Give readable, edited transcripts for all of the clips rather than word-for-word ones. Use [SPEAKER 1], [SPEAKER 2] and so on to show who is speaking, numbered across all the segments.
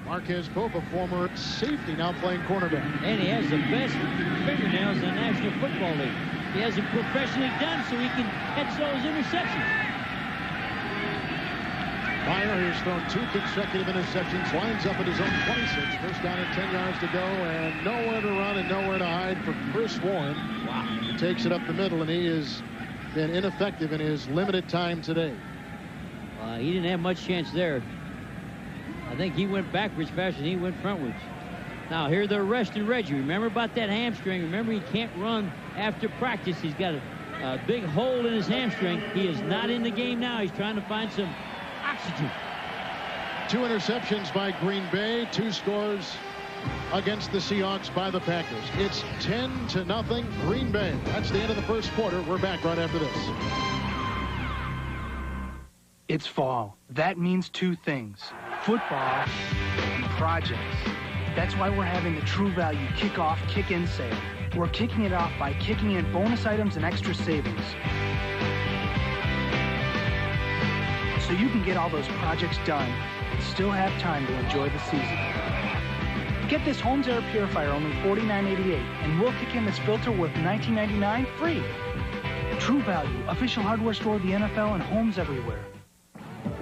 [SPEAKER 1] Marquez Pope, a former safety, now playing cornerback.
[SPEAKER 2] And he has the best fingernails in the National Football League. He has them professionally done so he can catch those interceptions.
[SPEAKER 1] Meyer has thrown 2 consecutive interceptions, lines up at his own 26. First down and 10 yards to go, and nowhere to run and nowhere to hide for Chris Warren.
[SPEAKER 2] Wow.
[SPEAKER 1] He takes it up the middle, and he has been ineffective in his limited time today.
[SPEAKER 2] He didn't have much chance there. I think he went backwards faster than he went frontwards. Now, here they're resting Reggie. Remember about that hamstring. Remember, he can't run after practice. He's got a big hole in his hamstring. He is not in the game now. He's trying to find some oxygen.
[SPEAKER 1] 2 interceptions by Green Bay. 2 scores against the Seahawks by the Packers. It's 10-0 Green Bay. That's the end of the first quarter. We're back right after this.
[SPEAKER 3] It's fall. That means 2 things: football and projects. That's why we're having the True Value Kickoff Kick-In sale. We're kicking it off by kicking in bonus items and extra savings, so you can get all those projects done and still have time to enjoy the season. Get this Homes Air Purifier only $49.88, and we'll kick in this filter worth $19.99 free. True Value, official hardware store of the NFL and homes everywhere.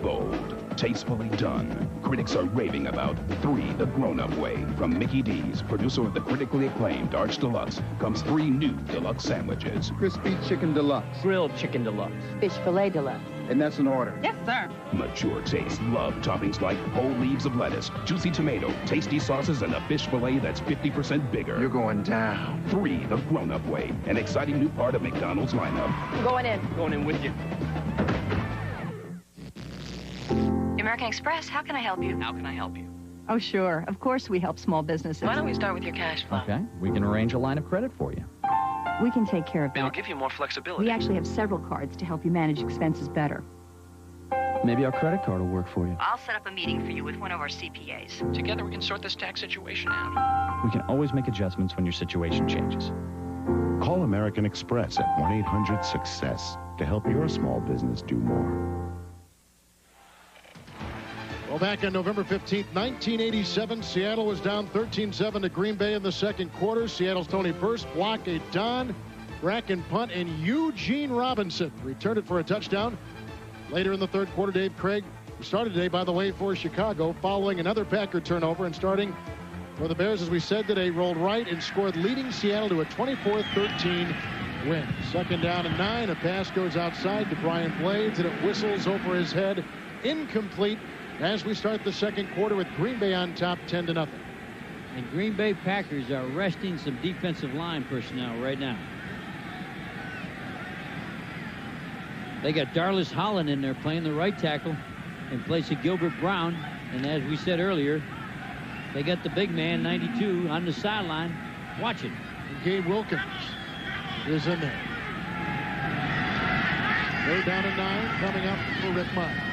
[SPEAKER 4] Bold, tastefully done. Critics are raving about 3 the grown-up way. From Mickey D's, producer of the critically acclaimed Arch Deluxe, comes 3 new deluxe sandwiches.
[SPEAKER 5] Crispy Chicken Deluxe.
[SPEAKER 6] Grilled Chicken Deluxe.
[SPEAKER 7] Fish Fillet Deluxe.
[SPEAKER 5] And that's an order.
[SPEAKER 7] Yes, sir.
[SPEAKER 4] Mature tastes love toppings like whole leaves of lettuce, juicy tomato, tasty sauces, and a fish fillet that's 50% bigger.
[SPEAKER 5] You're going down.
[SPEAKER 4] 3 the grown-up way. An exciting new part of McDonald's lineup.
[SPEAKER 7] I'm going in.
[SPEAKER 6] Going in with you.
[SPEAKER 7] American Express, how can I help you?
[SPEAKER 6] How can I help you?
[SPEAKER 7] Oh, sure. Of course we help small businesses.
[SPEAKER 8] Why don't we start with your cash flow?
[SPEAKER 9] Okay, we can arrange a line of credit for you.
[SPEAKER 7] We can take care of
[SPEAKER 6] It'll
[SPEAKER 7] that.
[SPEAKER 6] give you more flexibility.
[SPEAKER 7] We actually have several cards to help you manage expenses better.
[SPEAKER 9] Maybe our credit card will work for you.
[SPEAKER 7] I'll set up a meeting for you with one of our CPAs.
[SPEAKER 6] Together we can sort this tax situation out.
[SPEAKER 9] We can always make adjustments when your situation changes.
[SPEAKER 10] Call American Express at 1-800-SUCCESS to help your small business do more.
[SPEAKER 1] Well, back on November 15th, 1987, Seattle was down 13-7 to Green Bay in the second quarter. Seattle's Tony Burst blocked a Don Bracken punt, and Eugene Robinson returned it for a touchdown. Later in the third quarter, Dave Craig started today, by the way, for Chicago, following another Packer turnover, and starting for the Bears, as we said today, rolled right and scored, leading Seattle to a 24-13 win. Second down and 9. A pass goes outside to Brian Blades, and it whistles over his head. Incomplete as we start the second quarter with Green Bay on top 10-0.
[SPEAKER 2] And Green Bay Packers are resting some defensive line personnel right now. They got Darlis Holland in there playing the right tackle in place of Gilbert Brown. And as we said earlier, they got the big man, 92, on the sideline watching.
[SPEAKER 1] Gabe Wilkins is in there. Third down and 9 coming up for Rick Meyer.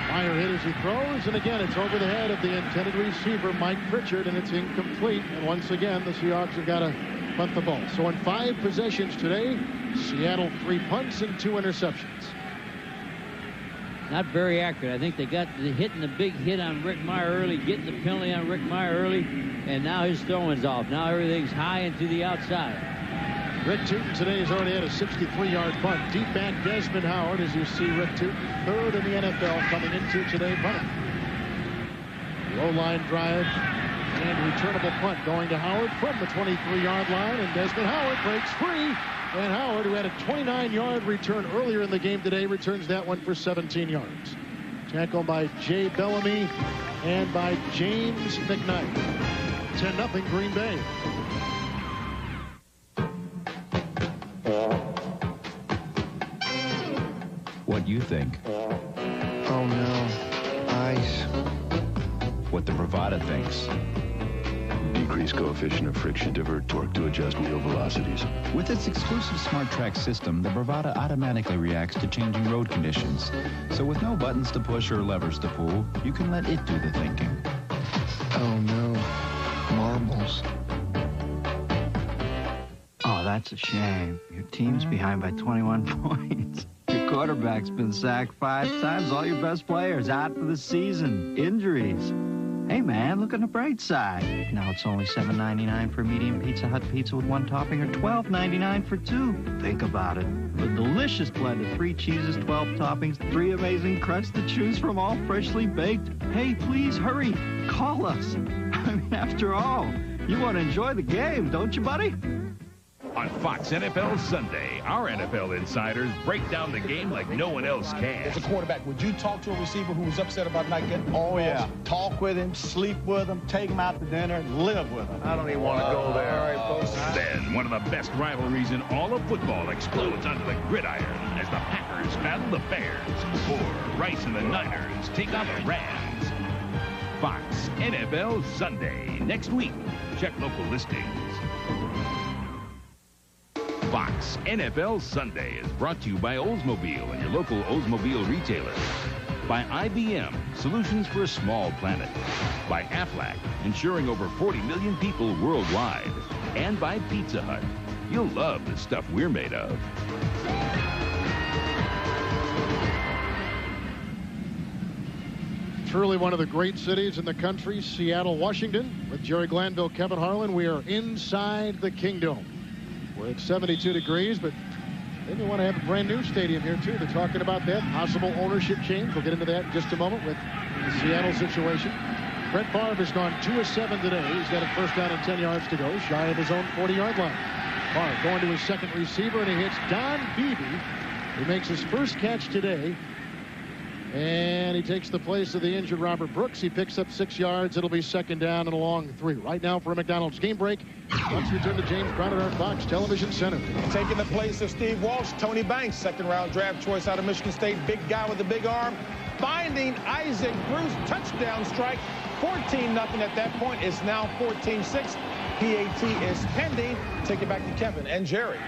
[SPEAKER 1] Meyer hit as he throws, and again it's over the head of the intended receiver, Mike Pritchard, and it's incomplete. And once again, the Seahawks have got to punt the ball. So in 5 possessions today, Seattle 3 punts and 2 interceptions.
[SPEAKER 2] Not very accurate. I think they got hitting the big hit on Rick Meyer early, getting the penalty on Rick Meyer early, and now his throwing's off. Now everything's high and to the outside.
[SPEAKER 1] Rick Tootin today has already had a 63-yard punt. Deep back Desmond Howard, as you see Rick Tootin, 3rd in the NFL coming into today punting. Low line drive and returnable punt going to Howard from the 23-yard line, and Desmond Howard breaks free. And Howard, who had a 29-yard return earlier in the game today, returns that one for 17 yards. Tackled by Jay Bellamy and by James McKnight. 10-0 Green Bay.
[SPEAKER 11] What you think?
[SPEAKER 5] Oh no, ice.
[SPEAKER 11] What the Bravada thinks.
[SPEAKER 10] Decrease coefficient of friction, divert torque to adjust wheel velocities.
[SPEAKER 11] With its exclusive Smart Track system, the Bravada automatically reacts to changing road conditions. So with no buttons to push or levers to pull, you can let it do the thinking.
[SPEAKER 5] Oh no, marbles.
[SPEAKER 12] Oh, that's a shame. Your team's behind by 21 points. Your
[SPEAKER 8] Quarterback's been sacked 5 times. All your best players out for the season. Injuries. Hey, man, look on the bright side. Now it's only $7.99 for a medium Pizza Hut pizza with 1 topping or $12.99 for 2. Think about it. A delicious blend of 3 cheeses, 12 toppings, 3 amazing crusts to choose from, all freshly baked. Hey, please hurry. Call us. I mean, after all, you want to enjoy the game, don't you, buddy?
[SPEAKER 4] On Fox NFL Sunday, our NFL insiders break down the game like no one else can.
[SPEAKER 12] As a quarterback, would you talk to a receiver who was upset about not getting balls? Oh, yeah. Talk with him, sleep with him, take him out to dinner, live with him. I don't even want to go there. All right, folks.
[SPEAKER 4] Then one of the best rivalries in all of football explodes onto the gridiron as the Packers battle the Bears, or Rice and the Niners take on the Rams. Fox NFL Sunday, next week. Check local listings. Fox NFL Sunday is brought to you by Oldsmobile and your local Oldsmobile retailer. By IBM, solutions for a small planet. By Aflac, insuring over 40 million people worldwide. And by Pizza Hut. You'll love the stuff we're made of.
[SPEAKER 1] Truly one of the great cities in the country, Seattle, Washington. With Jerry Glanville, Kevin Harlan, we are inside the Kingdome. We're at 72 degrees, but they may want to have a brand new stadium here, too. They're talking about that possible ownership change. We'll get into that in just a moment with the Seattle situation. Brett Favre has gone 2 of 7 today. He's got a first down and 10 yards to go, shy of his own 40-yard line. Favre going to his second receiver, and he hits Don Beebe. He makes his first catch today. And he takes the place of the injured Robert Brooks. He picks up 6 yards. It'll be second down and a long 3. Right now for a McDonald's game break. Let's return to James Brown at our Fox Television Center.
[SPEAKER 12] Taking the place of Steve Walsh, Tony Banks, second-round draft choice out of Michigan State. Big guy with the big arm. Finding Isaac Bruce. Touchdown strike. 14-0 at that point. It's now 14-6. PAT is pending. Take it back to Kevin and Jerry.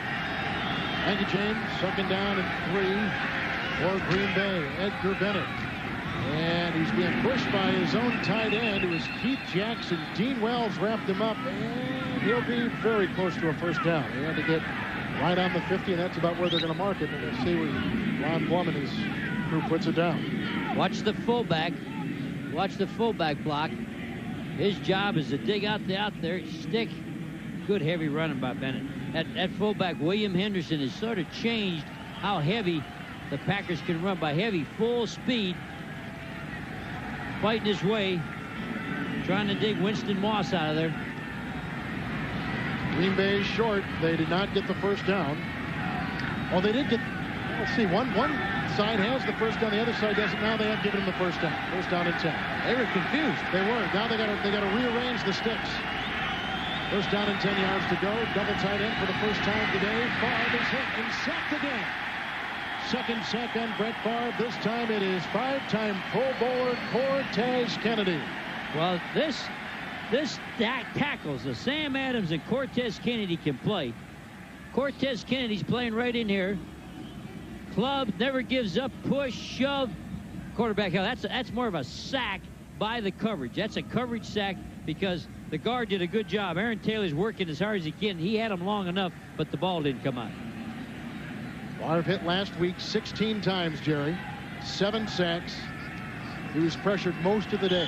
[SPEAKER 1] Thank you, James. Second down and 3. For Green Bay, Edgar Bennett. And he's being pushed by his own tight end. It was Keith Jackson. Dean Wells wrapped him up, and he'll be very close to a first down. He had to get right on the 50, and that's about where they're going to mark it. And we'll see where Ron Blum and his crew puts it down.
[SPEAKER 2] Watch the fullback. Watch the fullback block. His job is to dig out there, stick. Good heavy running by Bennett. That fullback, William Henderson, has sort of changed how heavy the Packers can run by heavy, full speed, fighting his way, trying to dig Winston Moss out of there.
[SPEAKER 1] Green Bay is short. They did not get the first down. Oh, they did get, let's see, one side has the first down, the other side doesn't. Now they have given him the first down. First down and 10.
[SPEAKER 2] They were confused.
[SPEAKER 1] They were. Now they got to rearrange the sticks. First down and 10 yards to go. Double tight end for the first time today. Favre is hit and sacked again. Second sack on Brett Favre. This time it is 5-time Pro Bowler Cortez Kennedy.
[SPEAKER 2] Well, this tackles the Sam Adams and Cortez Kennedy can play. Cortez Kennedy's playing right in here. Club, never gives up, push, shove. Quarterback, that's more of a sack by the coverage. That's a coverage sack because the guard did a good job. Aaron Taylor's working as hard as he can. He had him long enough, but the ball didn't come out.
[SPEAKER 1] Favre hit last week 16 times, Jerry. 7 sacks. He was pressured most of the day.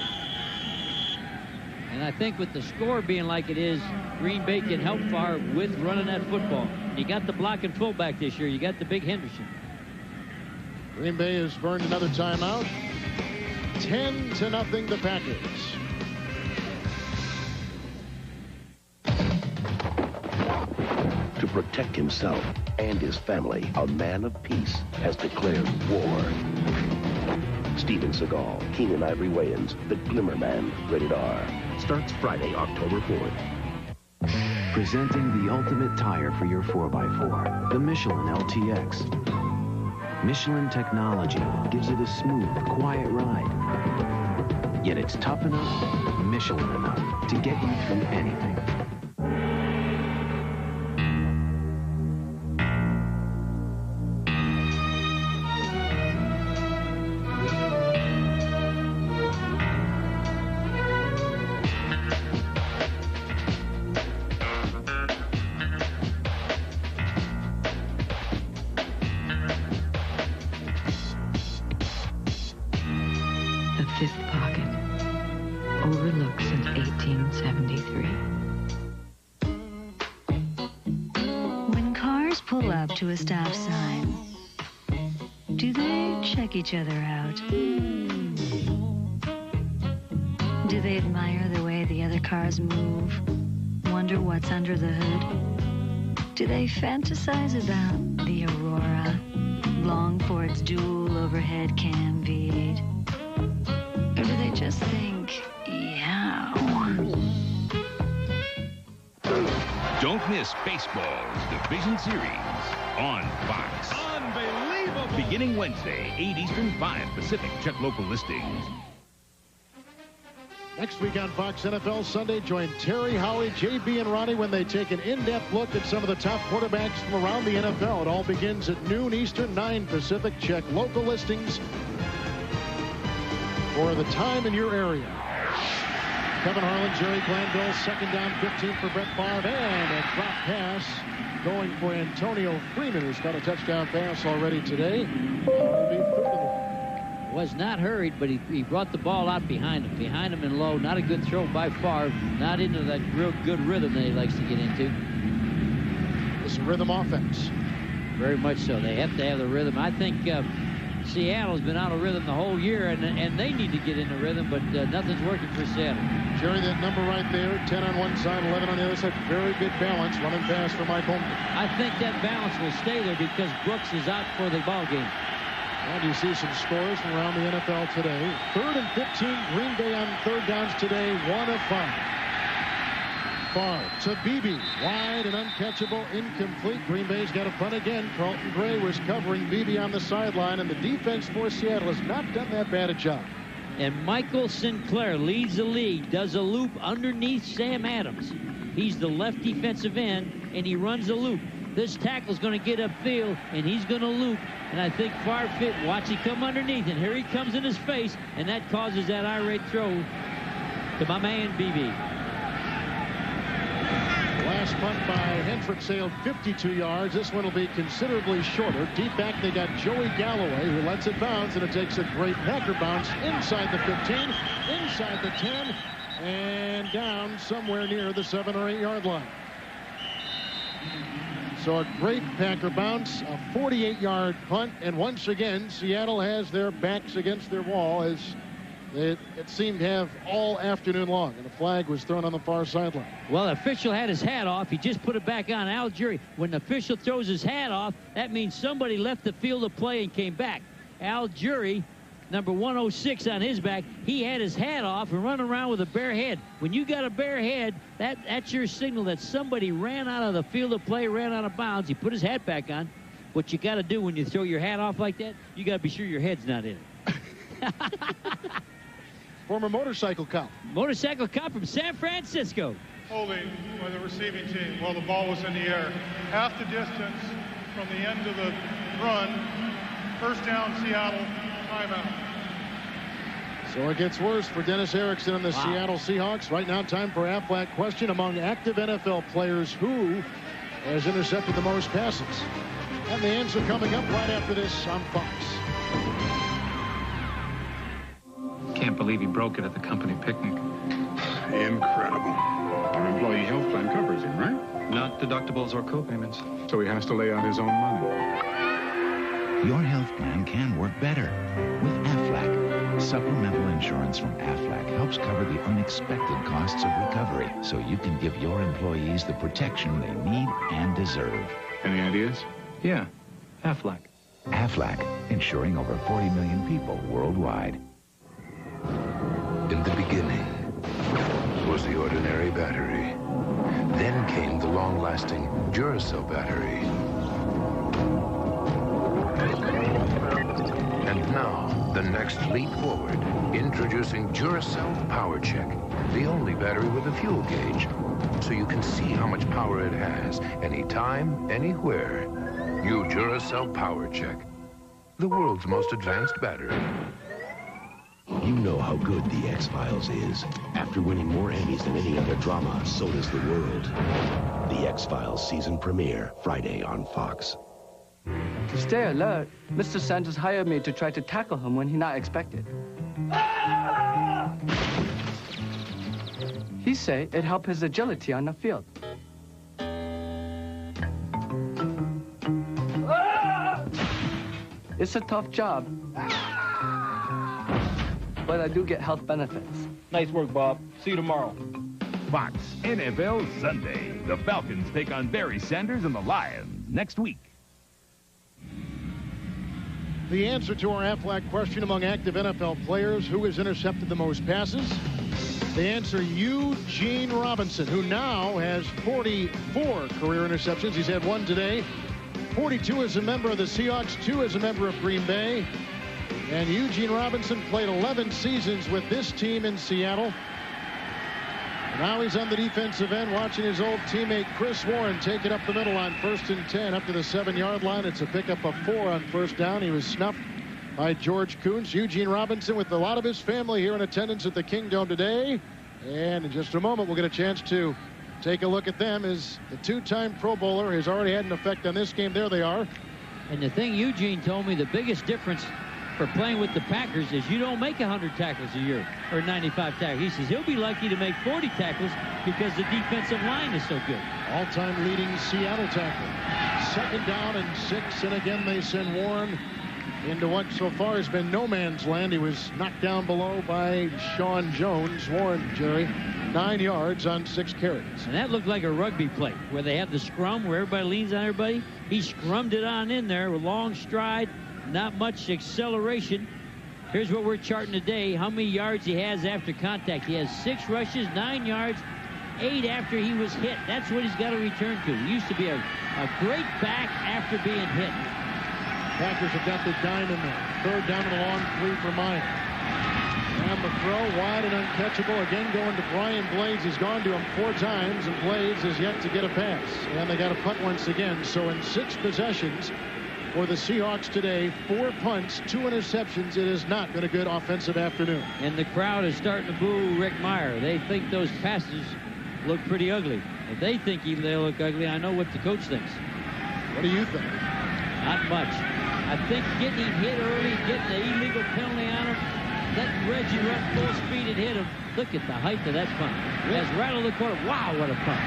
[SPEAKER 2] And I think with the score being like it is, Green Bay can help Favre with running that football. You got the blocking fullback this year. You got the big Henderson.
[SPEAKER 1] Green Bay has burned another timeout. 10-0 the Packers.
[SPEAKER 13] To protect himself and his family, a man of peace has declared war. Steven Seagal, Keenan Ivory Wayans, The Glimmer Man, rated R. Starts Friday, October 4th.
[SPEAKER 14] Presenting the ultimate tire for your 4x4, the Michelin LTX. Michelin technology gives it a smooth, quiet ride. Yet it's tough enough, Michelin enough to get you through anything.
[SPEAKER 15] pocket. Overlooked since 1873.
[SPEAKER 16] When cars pull up to a stop sign, do they check each other out? Do they admire the way the other cars move? Wonder what's under the hood? Do they fantasize about the aurora, long for its dual overhead cam V8? Or do they just think, yeah?
[SPEAKER 4] Don't miss baseball's Division Series on Fox.
[SPEAKER 1] Unbelievable!
[SPEAKER 4] Beginning Wednesday, 8 Eastern, 5 Pacific. Check local listings.
[SPEAKER 1] Next week on Fox NFL Sunday, join Terry, Howie, JB, and Ronnie when they take an in-depth look at some of the top quarterbacks from around the NFL. It all begins at noon Eastern, 9 Pacific. Check local listings for the time in your area. Kevin Harlan, Jerry Glanville, second down, 15 for Brett Favre, and a drop pass going for Antonio Freeman, who's got a touchdown pass already today.
[SPEAKER 2] Was not hurried, but he brought the ball out behind him and low. Not a good throw by Favre. Not into that real good rhythm that he likes to get into.
[SPEAKER 1] It's a rhythm offense.
[SPEAKER 2] Very much so. They have to have the rhythm. I think Seattle's been out of rhythm the whole year, and they need to get into rhythm, but nothing's working for Seattle.
[SPEAKER 1] Jerry, that number right there, 10 on one side, 11 on the other side. Very good balance. Running pass for Mike Holmgren.
[SPEAKER 2] I think that balance will stay there because Brooks is out for the ball game.
[SPEAKER 1] And you see some scores from around the NFL today. 3rd and 15, Green Bay on third downs today, 1 of 5. Favre to Beebe, wide and uncatchable, incomplete. Green Bay's got a punt again. Carlton Gray was covering Beebe on the sideline, and the defense for Seattle has not done that bad a job.
[SPEAKER 2] And Michael Sinclair leads the league, does a loop underneath Sam Adams. He's the left defensive end, and he runs a loop. This tackle's going to get upfield, and he's going to loop. And I think Favre fit. Watch, he come underneath, and here he comes in his face, and that causes that irate throw to my man, Beebe.
[SPEAKER 1] Last punt by Hendrick sailed 52 yards. This one will be considerably shorter. Deep back, they got Joey Galloway, who lets it bounce, and it takes a great Packer bounce inside the 15, inside the 10, and down somewhere near the 7 or 8 yard line. So a great Packer bounce, a 48-yard punt, and once again, Seattle has their backs against their wall as it seemed to have all afternoon long, and a flag was thrown on the far sideline.
[SPEAKER 2] Well, the official had his hat off. He just put it back on. Al Jury, when the official throws his hat off, that means somebody left the field of play and came back. Al Jury, number 106 on his back, he had his hat off and running around with a bare head. When you got a bare head, that's your signal that somebody ran out of the field of play, ran out of bounds. He put his hat back on. What you got to do when you throw your hat off like that, you got to be sure your head's not in it.
[SPEAKER 1] Former motorcycle cop.
[SPEAKER 2] Motorcycle cop from San Francisco.
[SPEAKER 17] Holding by the receiving team while the ball was in the air. Half the distance from the end of the run. First down, Seattle. Timeout.
[SPEAKER 1] So it gets worse for Dennis Erickson and the Seattle Seahawks. Right now, time for Aflac question. Among active NFL players, who has intercepted the most passes? And the answer coming up right after this on Fox.
[SPEAKER 18] Can't believe he broke it at the company picnic.
[SPEAKER 19] Incredible. Our employee health plan covers him, right?
[SPEAKER 18] Not deductibles or co-payments.
[SPEAKER 19] So he has to lay out his own money.
[SPEAKER 20] Your health plan can work better with Aflac. Supplemental insurance from Aflac helps cover the unexpected costs of recovery so you can give your employees the protection they need and deserve.
[SPEAKER 19] Any ideas?
[SPEAKER 18] Yeah, Aflac.
[SPEAKER 20] Aflac, insuring over 40 million people worldwide.
[SPEAKER 21] In the beginning was the ordinary battery. Then came the long-lasting Duracell battery. And now, the next leap forward. Introducing Duracell Power Check, the only battery with a fuel gauge, so you can see how much power it has, anytime, anywhere. New Duracell Power Check, the world's most advanced battery.
[SPEAKER 13] You know how good The X-Files is. After winning more Emmys than any other drama, so does the world. The X-Files season premiere, Friday on Fox.
[SPEAKER 22] Stay alert. Mr. Sanders hired me to try to tackle him when he not expected.
[SPEAKER 3] He say it help his agility on the field. It's a tough job, but I do get health benefits.
[SPEAKER 7] Nice work, Bob. See you tomorrow.
[SPEAKER 4] Fox NFL Sunday. The Falcons take on Barry Sanders and the Lions next week.
[SPEAKER 1] The answer to our Aflac question among active NFL players, who has intercepted the most passes? The answer, Eugene Robinson, who now has 44 career interceptions. He's had one today. 42 as a member of the Seahawks, 2 as a member of Green Bay. And Eugene Robinson played 11 seasons with this team in Seattle. Now he's on the defensive end watching his old teammate Chris Warren take it up the middle on 1st and 10 up to the 7-yard line. It's a pickup of 4 on 1st down. He was snuffed by George Kuntz. Eugene Robinson with a lot of his family here in attendance at the Kingdome today. And in just a moment, we'll get a chance to take a look at them as the 2-time Pro Bowler has already had an effect on this game. There they are.
[SPEAKER 2] And the thing Eugene told me, the biggest difference for playing with the Packers is you don't make 100 tackles a year or 95 tackles. He says he'll be lucky to make 40 tackles because the defensive line is so good.
[SPEAKER 1] All-time leading Seattle tackle. 2nd down and 6, and again they send Warren into what so far has been no man's land. He was knocked down below by Sean Jones. Warren, Jerry, 9 yards on 6 carries.
[SPEAKER 2] And that looked like a rugby play where they have the scrum where everybody leans on everybody. He scrummed it on in there with long stride. Not much acceleration. Here's what we're charting today. How many yards he has after contact. He has 6 rushes, 9 yards, 8 after he was hit. That's what he's got to return to. He used to be a great back after being hit.
[SPEAKER 1] Packers have got the dime in there. 3rd down and a long 3 for Meyer. And the throw wide and uncatchable. Again going to Brian Blades. He's gone to him 4 times, and Blades has yet to get a pass. And they got a punt once again. So in 6 possessions for the Seahawks today, 4 punts, 2 interceptions. It has not been a good offensive afternoon.
[SPEAKER 2] And the crowd is starting to boo Rick Meyer. They think those passes look pretty ugly. If they think even they look ugly, I know what the coach thinks.
[SPEAKER 1] What do you think?
[SPEAKER 2] Not much. I think getting him hit early, getting the illegal penalty on him, letting Reggie run full speed and hit him. Look at the height of that punt. That's right on the corner. Wow, what a punt.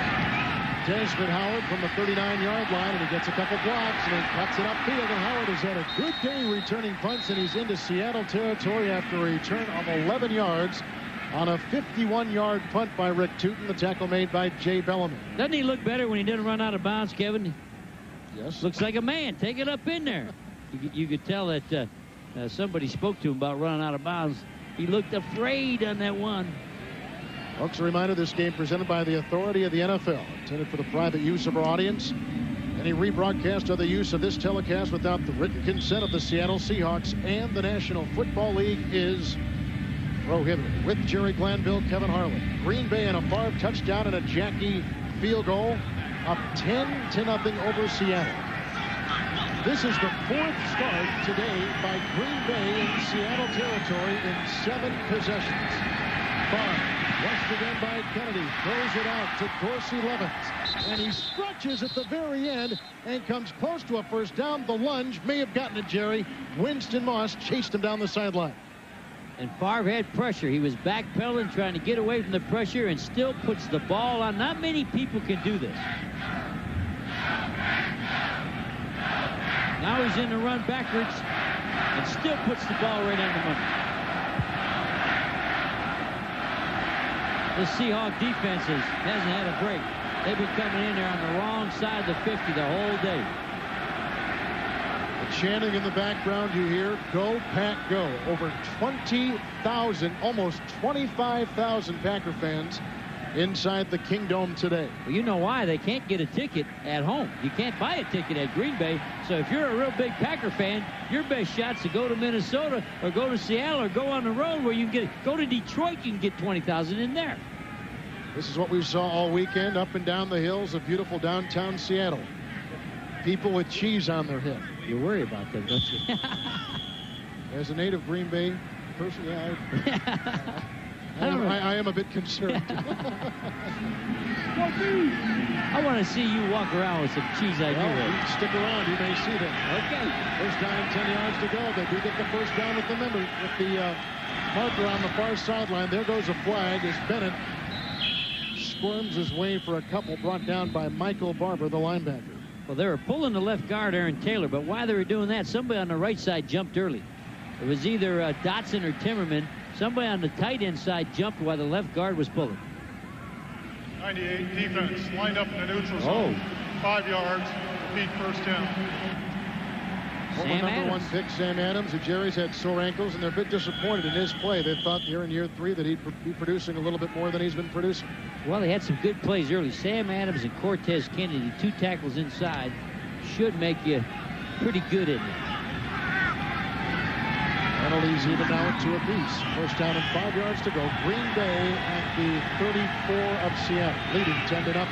[SPEAKER 1] Desmond Howard from the 39-yard line, and he gets a couple blocks, and he cuts it upfield. And Howard has had a good day returning punts, and he's into Seattle territory after a return of 11 yards on a 51-yard punt by Rick Tootin, the tackle made by Jay Bellamy.
[SPEAKER 2] Doesn't he look better when he didn't run out of bounds, Kevin?
[SPEAKER 1] Yes.
[SPEAKER 2] Looks like a man. Take it up in there. You could tell that somebody spoke to him about running out of bounds. He looked afraid on that one.
[SPEAKER 1] Folks, a reminder, this game presented by the authority of the NFL, intended for the private use of our audience. Any rebroadcast or the use of this telecast without the written consent of the Seattle Seahawks and the National Football League is prohibited. With Jerry Glanville, Kevin Harlan. Green Bay and a Favre touchdown and a Jackie field goal, up 10-0 over Seattle. This is the 4th start today by Green Bay in Seattle territory in 7 possessions. Favre, rushed again by Kennedy, throws it out to Dorsey Levens, and he stretches at the very end and comes close to a 1st down. The lunge may have gotten it, Jerry. Winston Moss chased him down the sideline.
[SPEAKER 2] And Favre had pressure. He was backpedaling, trying to get away from the pressure, and still puts the ball on. Not many people can do this. Now he's in the run backwards and still puts the ball right on the money. The Seahawk defense hasn't had a break. They've been coming in there on the wrong side of the 50 the whole day.
[SPEAKER 1] The chanting in the background you hear, "Go Pack Go." Over 20,000, almost 25,000 Packer fans inside the Kingdome today.
[SPEAKER 2] Well, you know why. They can't get a ticket at home. You can't buy a ticket at Green Bay. So if you're a real big Packer fan, your best shot's to go to Minnesota or go to Seattle or go on the road where you can go to Detroit. You can get 20,000 in there.
[SPEAKER 1] This is what we saw all weekend up and down the hills of beautiful downtown Seattle. People with cheese on their hip.
[SPEAKER 2] You worry about them, don't you?
[SPEAKER 1] As a native Green Bay person, I am a bit concerned.
[SPEAKER 2] I want to see you walk around with some cheese on your head.
[SPEAKER 1] Stick around, you may see them.
[SPEAKER 2] Okay.
[SPEAKER 1] 1st down and 10 yards to go. They do get the 1st down with the marker on the far sideline. There goes a flag as Bennett squirms his way for a couple brought down by Michael Barber, the linebacker.
[SPEAKER 2] Well, they were pulling the left guard, Aaron Taylor, but while they were doing that, somebody on the right side jumped early. It was either Dotson or Timmerman. Somebody on the tight end side jumped while the left guard was pulling.
[SPEAKER 17] 98 defense lined up in the neutral zone. 5 yards, repeat first down.
[SPEAKER 1] Former number 1 pick, Sam Adams. The Jerry's had sore ankles, and they're a bit disappointed in his play. They thought here in year 3 that he'd be producing a little bit more than he's been producing.
[SPEAKER 2] Well, they had some good plays early. Sam Adams and Cortez Kennedy, 2 tackles inside, should make you pretty good in it.
[SPEAKER 1] Penalties even now at 2 apiece. First down and 5 yards to go. Green Bay at the 34 of Seattle, leading 10-0.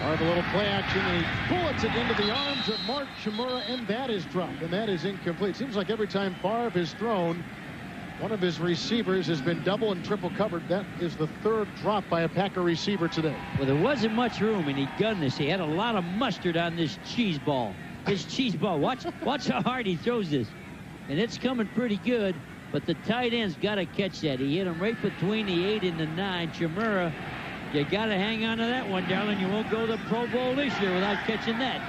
[SPEAKER 1] A little play action, and he bullets it into the arms of Mark Chmura, and that is dropped, and that is incomplete. Seems like every time Favre has thrown, one of his receivers has been double and triple covered. That is the 3rd drop by a Packer receiver today.
[SPEAKER 2] Well, there wasn't much room, and he gunned this. He had a lot of mustard on this cheese ball. This cheese ball. Watch how hard he throws this. And it's coming pretty good, but the tight end's got to catch that. He hit him right between the 8 and the 9. Chmura, you got to hang on to that one, darling. You won't go to the Pro Bowl this year without catching that.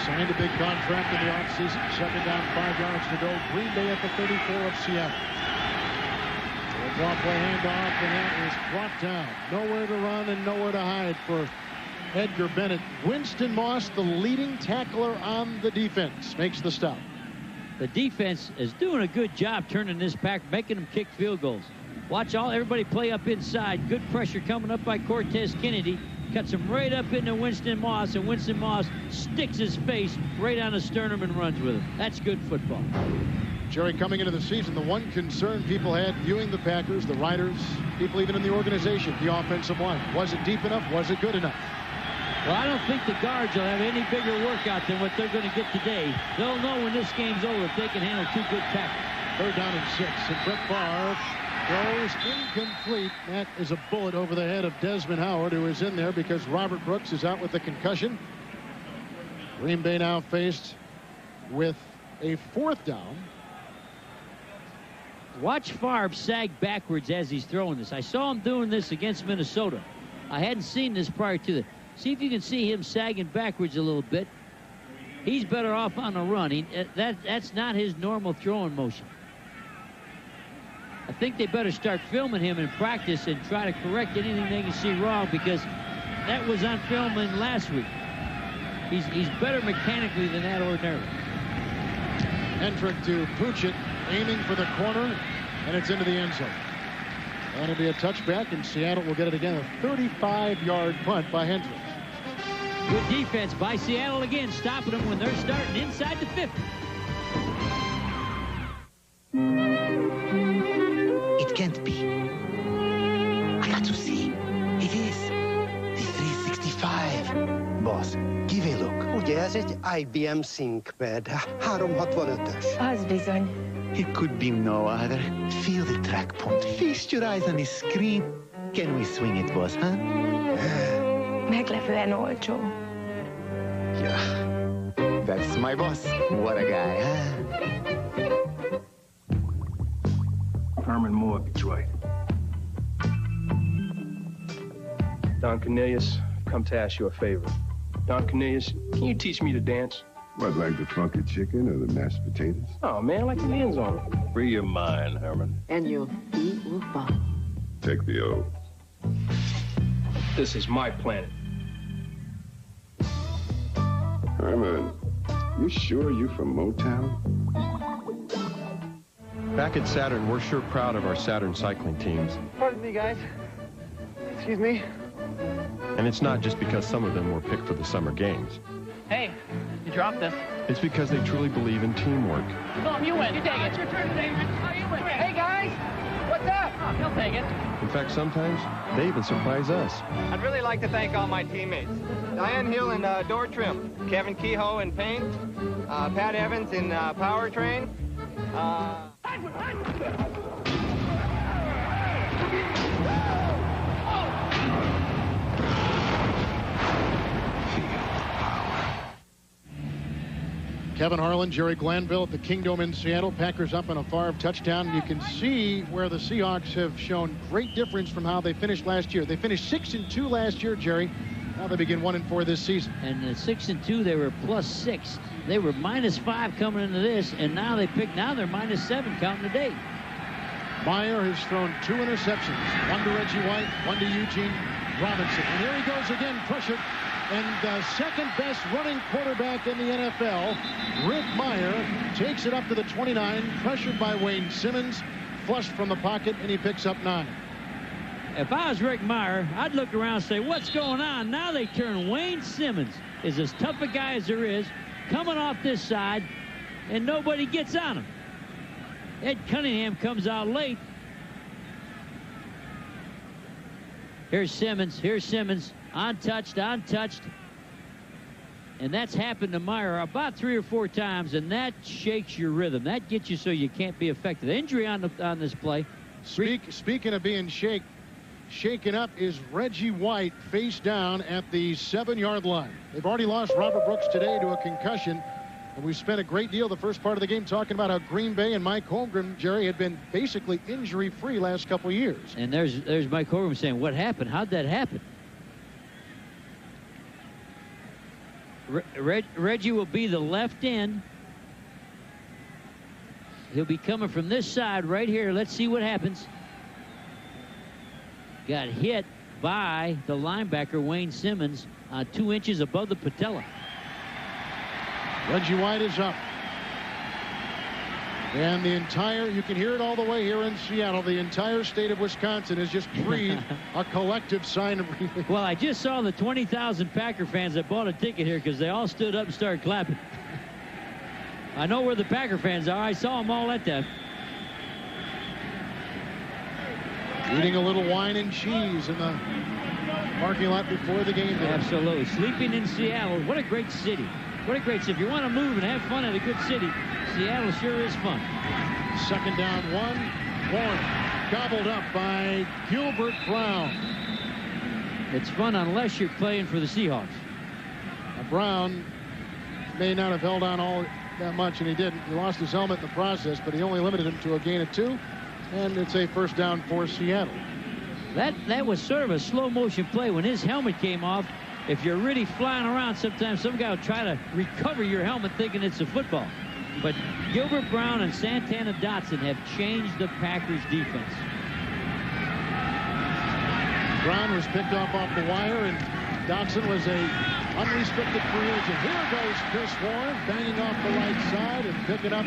[SPEAKER 1] Signed a big contract in the offseason. 2nd down, 5 yards to go. Green Bay at the 34 of Seattle. A draw play handoff, and that is brought down. Nowhere to run and nowhere to hide for Edgar Bennett. Winston Moss, the leading tackler on the defense, makes the stop.
[SPEAKER 2] The defense is doing a good job turning this back, making them kick field goals. Watch everybody play up inside. Good pressure coming up by Cortez Kennedy. Cuts him right up into Winston Moss, and Winston Moss sticks his face right on the sternum and runs with him. That's good football.
[SPEAKER 1] Jerry, coming into the season, the one concern people had viewing the Packers, the writers, people even in the organization, the offensive line. Was it deep enough? Was it good enough?
[SPEAKER 2] Well, I don't think the guards will have any bigger workout than what they're going to get today. They'll know when this game's over if they can handle 2 good tackles.
[SPEAKER 1] 3rd down and 6, and Brett Favre goes incomplete. That is a bullet over the head of Desmond Howard, who is in there because Robert Brooks is out with a concussion. Green Bay now faced with a 4th down.
[SPEAKER 2] Watch Favre sag backwards as he's throwing this. I saw him doing this against Minnesota. I hadn't seen this prior to that. See if you can see him sagging backwards a little bit. He's better off on the run. That's not his normal throwing motion. I think they better start filming him in practice and try to correct anything they can see wrong, because that was on film last week. He's better mechanically than that ordinarily.
[SPEAKER 1] Hendrick to Puchet, aiming for the corner, and it's into the end zone. That'll be a touchback, and Seattle will get it again. A 35-yard punt by Hendrick.
[SPEAKER 2] Good defense by Seattle again, stopping them when they're starting inside the 50.
[SPEAKER 6] It can't be. I got to see. It is. The 365.
[SPEAKER 9] Boss, give a look.
[SPEAKER 6] Ugye ez egy IBM ThinkPad. 365-ös. Az bizony.
[SPEAKER 9] It could be no other. Feel the track point. Feast your eyes on the screen. Can we swing it, boss, huh?
[SPEAKER 6] Meglepően olcsó.
[SPEAKER 9] Yeah. That's my boss. What a guy, huh?
[SPEAKER 7] Herman Moore, Detroit. Don Cornelius, I've come to ask you a favor. Don Cornelius, can you teach me to dance?
[SPEAKER 19] What, like the funky chicken or the mashed potatoes?
[SPEAKER 7] Oh, man, like the hands on it. Free your mind, Herman.
[SPEAKER 15] And your feet will follow.
[SPEAKER 19] Take the oath.
[SPEAKER 7] This is my planet.
[SPEAKER 19] Herman, you sure you from Motown?
[SPEAKER 23] Back at Saturn, we're sure proud of our Saturn cycling teams.
[SPEAKER 3] Pardon me, guys. Excuse me.
[SPEAKER 23] And it's not just because some of them were picked for the summer games.
[SPEAKER 3] Hey, you dropped this.
[SPEAKER 23] It's because they truly believe in teamwork.
[SPEAKER 3] Boom, you win. You take it. It's your turn today, man. Oh, you win. Hey, guys. What's up? Oh, he'll take it.
[SPEAKER 23] In fact, sometimes they even surprise us.
[SPEAKER 24] I'd really like to thank all my teammates. Diane Hill in door trim, Kevin Kehoe in paint, Pat Evans in powertrain.
[SPEAKER 1] Kevin Harlan, Jerry Glanville at the Kingdome in Seattle. Packers up on a Favre touchdown. You can see where the Seahawks have shown great difference from how they finished last year. They finished 6-2 last year, Jerry. Now they begin 1-4 this season.
[SPEAKER 2] And at 6-2, they were +6. They were -5 coming into this, and now they're -7 counting today.
[SPEAKER 1] Meyer has thrown 2 interceptions. One to Reggie White, one to Eugene Robinson. And here he goes again, pressured. And the second best running quarterback in the NFL, Rick Meyer, takes it up to the 29, pressured by Wayne Simmons, flushed from the pocket, and he picks up 9.
[SPEAKER 2] If I was Rick Meyer, I'd look around and say, what's going on? Now they turn Wayne Simmons, is as tough a guy as there is, coming off this side, and nobody gets on him. Ed Cunningham comes out late. Here's Simmons, untouched. And that's happened to Meyer about 3 or 4 times, and that shakes your rhythm. That gets you so you can't be effective. The injury on this play.
[SPEAKER 1] Speaking of being shaken up is Reggie White face down at the 7-yard line. They've already lost Robert Brooks today to a concussion. And we spent a great deal the first part of the game talking about how Green Bay and Mike Holmgren, Jerry, had been basically injury-free last couple of years.
[SPEAKER 2] And there's Mike Holmgren saying, what happened? How'd that happen? Reggie will be the left end. He'll be coming from this side right here. Let's see what happens. Got hit by the linebacker, Wayne Simmons, 2 inches above the patella.
[SPEAKER 1] Reggie White is up. And you can hear it all the way here in Seattle. The entire state of Wisconsin has just breathed a collective sign of relief.
[SPEAKER 2] Well, I just saw the 20,000 Packer fans that bought a ticket here because they all stood up and started clapping. I know where the Packer fans are. I saw them all at that.
[SPEAKER 1] Eating a little wine and cheese in the parking lot before the game.
[SPEAKER 2] Absolutely. Sleeping in Seattle. What a great city. What a great city. If you want to move and have fun at a good city, Seattle sure is fun.
[SPEAKER 1] 2nd down 1. Warren gobbled up by Gilbert Brown.
[SPEAKER 2] It's fun unless you're playing for the Seahawks.
[SPEAKER 1] Brown may not have held on all that much, and he didn't. He lost his helmet in the process, but he only limited him to a gain of 2. And it's a 1st down for Seattle.
[SPEAKER 2] That was sort of a slow motion play. When his helmet came off, if you're really flying around, sometimes some guy will try to recover your helmet thinking it's a football. But Gilbert Brown and Santana Dotson have changed the Packers defense.
[SPEAKER 1] Brown was picked off the wire, and Dotson was a unrestricted free agent. Here goes Chris Warren banging off the right side and picking up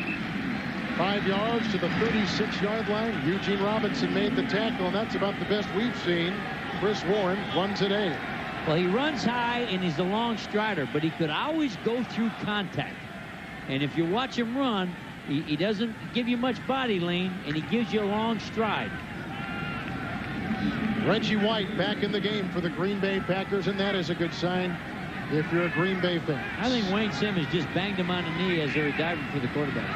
[SPEAKER 1] 5 yards to the 36-yard line. Eugene Robinson made the tackle, and that's about the best we've seen Chris Warren run today.
[SPEAKER 2] Well, he runs high, and he's a long strider, but he could always go through contact. And if you watch him run, he doesn't give you much body lean, and he gives you a long stride.
[SPEAKER 1] Reggie White back in the game for the Green Bay Packers, and that is a good sign if you're a Green Bay fan.
[SPEAKER 2] I think Wayne Simmons just banged him on the knee as they were diving for the quarterback.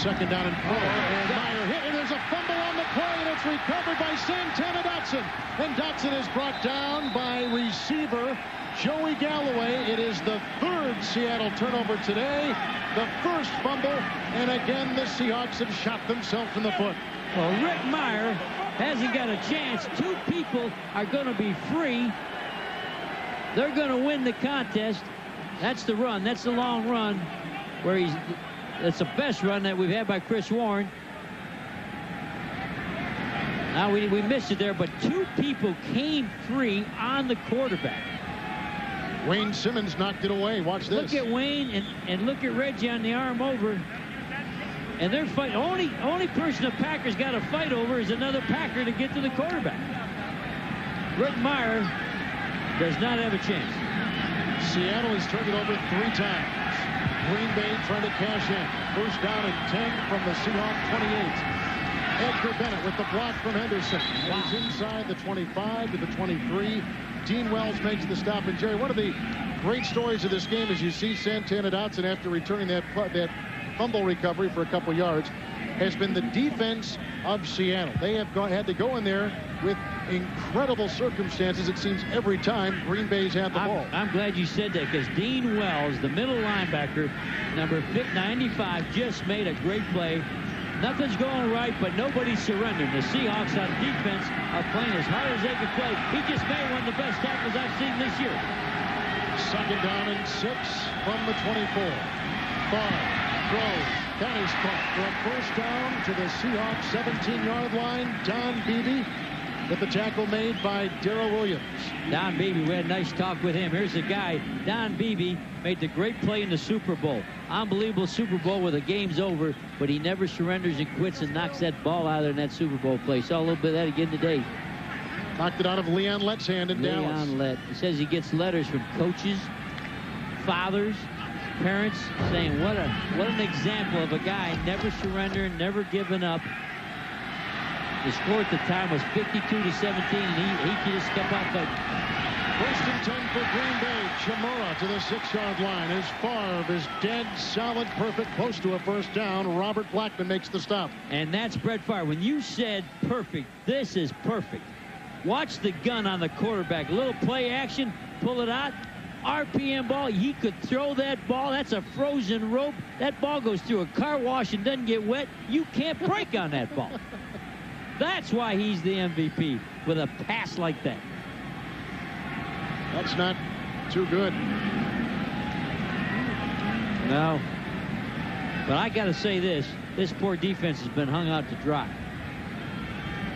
[SPEAKER 1] 2nd down and 4, and Meyer hit, and there's a fumble on the play, and it's recovered by Santana Dotson. And Dotson is brought down by receiver Joey Galloway. It is the 3rd Seattle turnover today, the 1st fumble, and again the Seahawks have shot themselves in the foot.
[SPEAKER 2] Well, Rick Meyer hasn't got a chance. 2 people are going to be free. They're going to win the contest. That's the run. That's the long run where that's the best run that we've had by Chris Warren. Now we missed it there, but 2 people came free on the quarterback.
[SPEAKER 1] Wayne Simmons knocked it away. Watch this.
[SPEAKER 2] Look at Wayne and look at Reggie on the arm over. And they're fighting. Only person the Packers got to fight over is another Packer to get to the quarterback. Rick Meyer does not have a chance.
[SPEAKER 1] Seattle has turned it over 3 times. Green Bay trying to cash in. 1st down and 10 from the Seahawks 28. Edgar Bennett with the block from Henderson. He's inside the 25 to the 23. Dean Wells makes the stop. And Jerry, one of the great stories of this game is you see Santana Dotson after returning that fumble recovery for a couple yards. has been the defense of Seattle. They have had to go in there with incredible circumstances, it seems, every time Green Bay's had the ball.
[SPEAKER 2] I'm glad you said that, because Dean Wells, the middle linebacker, number 95, just made a great play. Nothing's going right, but nobody's surrendering. The Seahawks on defense are playing as hard as they can play. He just made one of the best tackles I've seen this year.
[SPEAKER 1] Second down and 6 from the 24. Favre throws. Kenny's caught for a first down to the Seahawks 17-yard line. Don Beebe with the tackle made by Darrell Williams.
[SPEAKER 2] Don Beebe, we had a nice talk with him. Here's the guy. Don Beebe made the great play in the Super Bowl. Unbelievable Super Bowl where the game's over, but he never surrenders and quits and knocks that ball out of there in that Super Bowl play. Saw a little bit of that again today.
[SPEAKER 1] Knocked it out of Leon Lett's hand in Dallas.
[SPEAKER 2] Leon Lett. He says he gets letters from coaches, fathers, parents saying what an example of a guy never surrendering, never giving up. The score at the time was 52-17, and he just kept on fighting.
[SPEAKER 1] First and 10 for Green Bay. Chimura to the 6-yard line. As Favre is dead, solid, perfect, close to a first down. Robert Blackman makes the stop.
[SPEAKER 2] And that's Brett Favre. When you said perfect, this is perfect. Watch the gun on the quarterback. A little play action, pull it out. RPM ball, he could throw that ball. That's a frozen rope. That ball goes through a car wash and doesn't get wet. You can't break on that ball. That's why he's the MVP, with a pass like that.
[SPEAKER 1] That's not too good.
[SPEAKER 2] No. But I got to say this poor defense has been hung out to dry.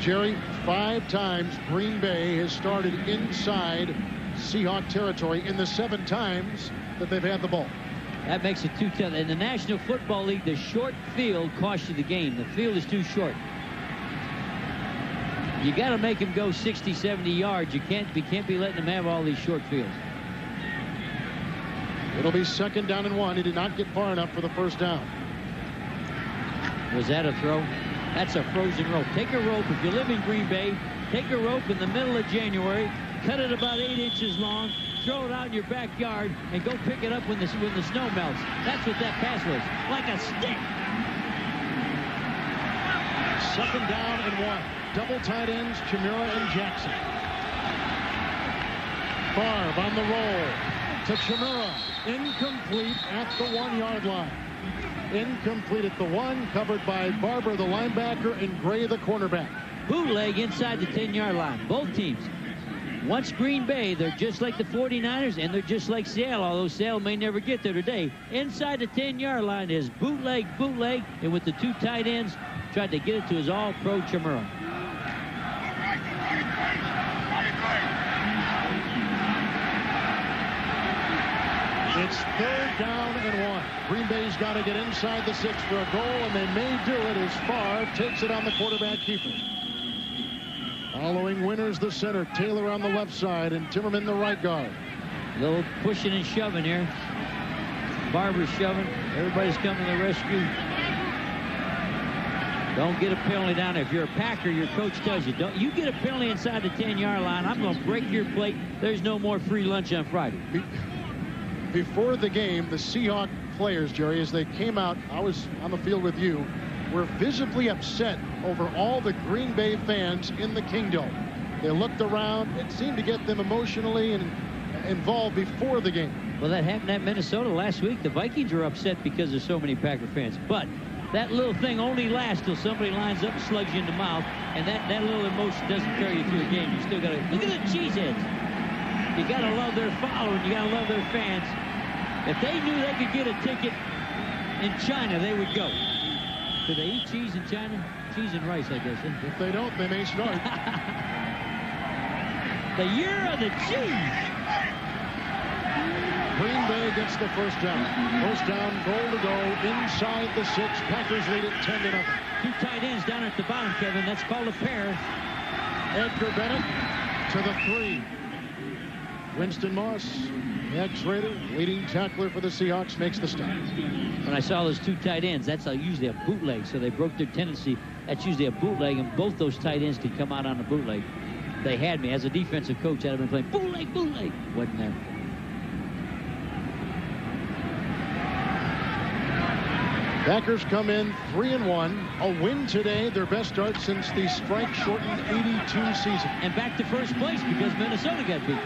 [SPEAKER 1] Jerry, 5 times Green Bay has started inside Seahawk territory in the 7 times that they've had the ball.
[SPEAKER 2] That makes it 2-10. In the National Football League, the short field costs you the game. The field is too short. You got to make him go 60, 70 yards. You can't be letting him have all these short fields.
[SPEAKER 1] It'll be second down and 1. He did not get far enough for the first down.
[SPEAKER 2] Was that a throw? That's a frozen rope. Take a rope. If you live in Green Bay, take a rope in the middle of January, cut it about 8 inches long, throw it out in your backyard, and go pick it up when the snow melts. That's what that pass was. Like a stick.
[SPEAKER 1] Second down and 1. Double tight ends, Chimura and Jackson. Favre on the roll to Chimura. Incomplete at the 1-yard line. Incomplete at the 1, covered by Barber, the linebacker, and Gray, the cornerback.
[SPEAKER 2] Bootleg inside the 10-yard line. Both teams. Once Green Bay, they're just like the 49ers, and they're just like Seattle, although Seattle may never get there today. Inside the 10-yard line is bootleg, and with the 2 tight ends, tried to get it to his all-pro Chimura.
[SPEAKER 1] It's third down and 1. Green Bay's got to get inside the 6 for a goal, and they may do it as Favre takes it on the quarterback keeper. Following Winters, the center, Taylor on the left side, and Timmerman the right guard.
[SPEAKER 2] A little pushing and shoving here. Barber's shoving. Everybody's coming to the rescue. Don't get a penalty down there. If you're a Packer, your coach tells you, don't you get a penalty inside the 10-yard line, I'm going to break your plate. There's no more free lunch on Friday.
[SPEAKER 1] Before the game, the Seahawk players, Jerry, as they came out, I was on the field with you, were visibly upset over all the Green Bay fans in the Kingdome. They looked around. It seemed to get them emotionally and involved before the game.
[SPEAKER 2] Well, that happened at Minnesota last week. The Vikings were upset because there's so many Packer fans. But that little thing only lasts till somebody lines up and slugs you in the mouth, and that little emotion doesn't carry you through a game. You still got to look at the cheeseheads. You got to love their following. You got to love their fans. If they knew they could get a ticket in China, they would go. Do they eat cheese in China? Cheese and rice, I guess.
[SPEAKER 1] If they don't, they may start.
[SPEAKER 2] The year of the cheese.
[SPEAKER 1] Green Bay gets the first down. First down, goal to go inside the 6. Packers lead it 10-0.
[SPEAKER 2] 2 tight ends down at the bottom, Kevin. That's called a pair.
[SPEAKER 1] Edgar Bennett to the 3. Winston Moss, the ex-Raider, leading tackler for the Seahawks, makes the stop.
[SPEAKER 2] When I saw those 2 tight ends, that's usually a bootleg, so they broke their tendency. That's usually a bootleg, and both those tight ends could come out on a bootleg. They had me. As a defensive coach, I'd have been playing bootleg. Wasn't there.
[SPEAKER 1] Packers come in 3-1. A win today, their best start since the strike-shortened 82 season.
[SPEAKER 2] And back to first place because Minnesota got beat.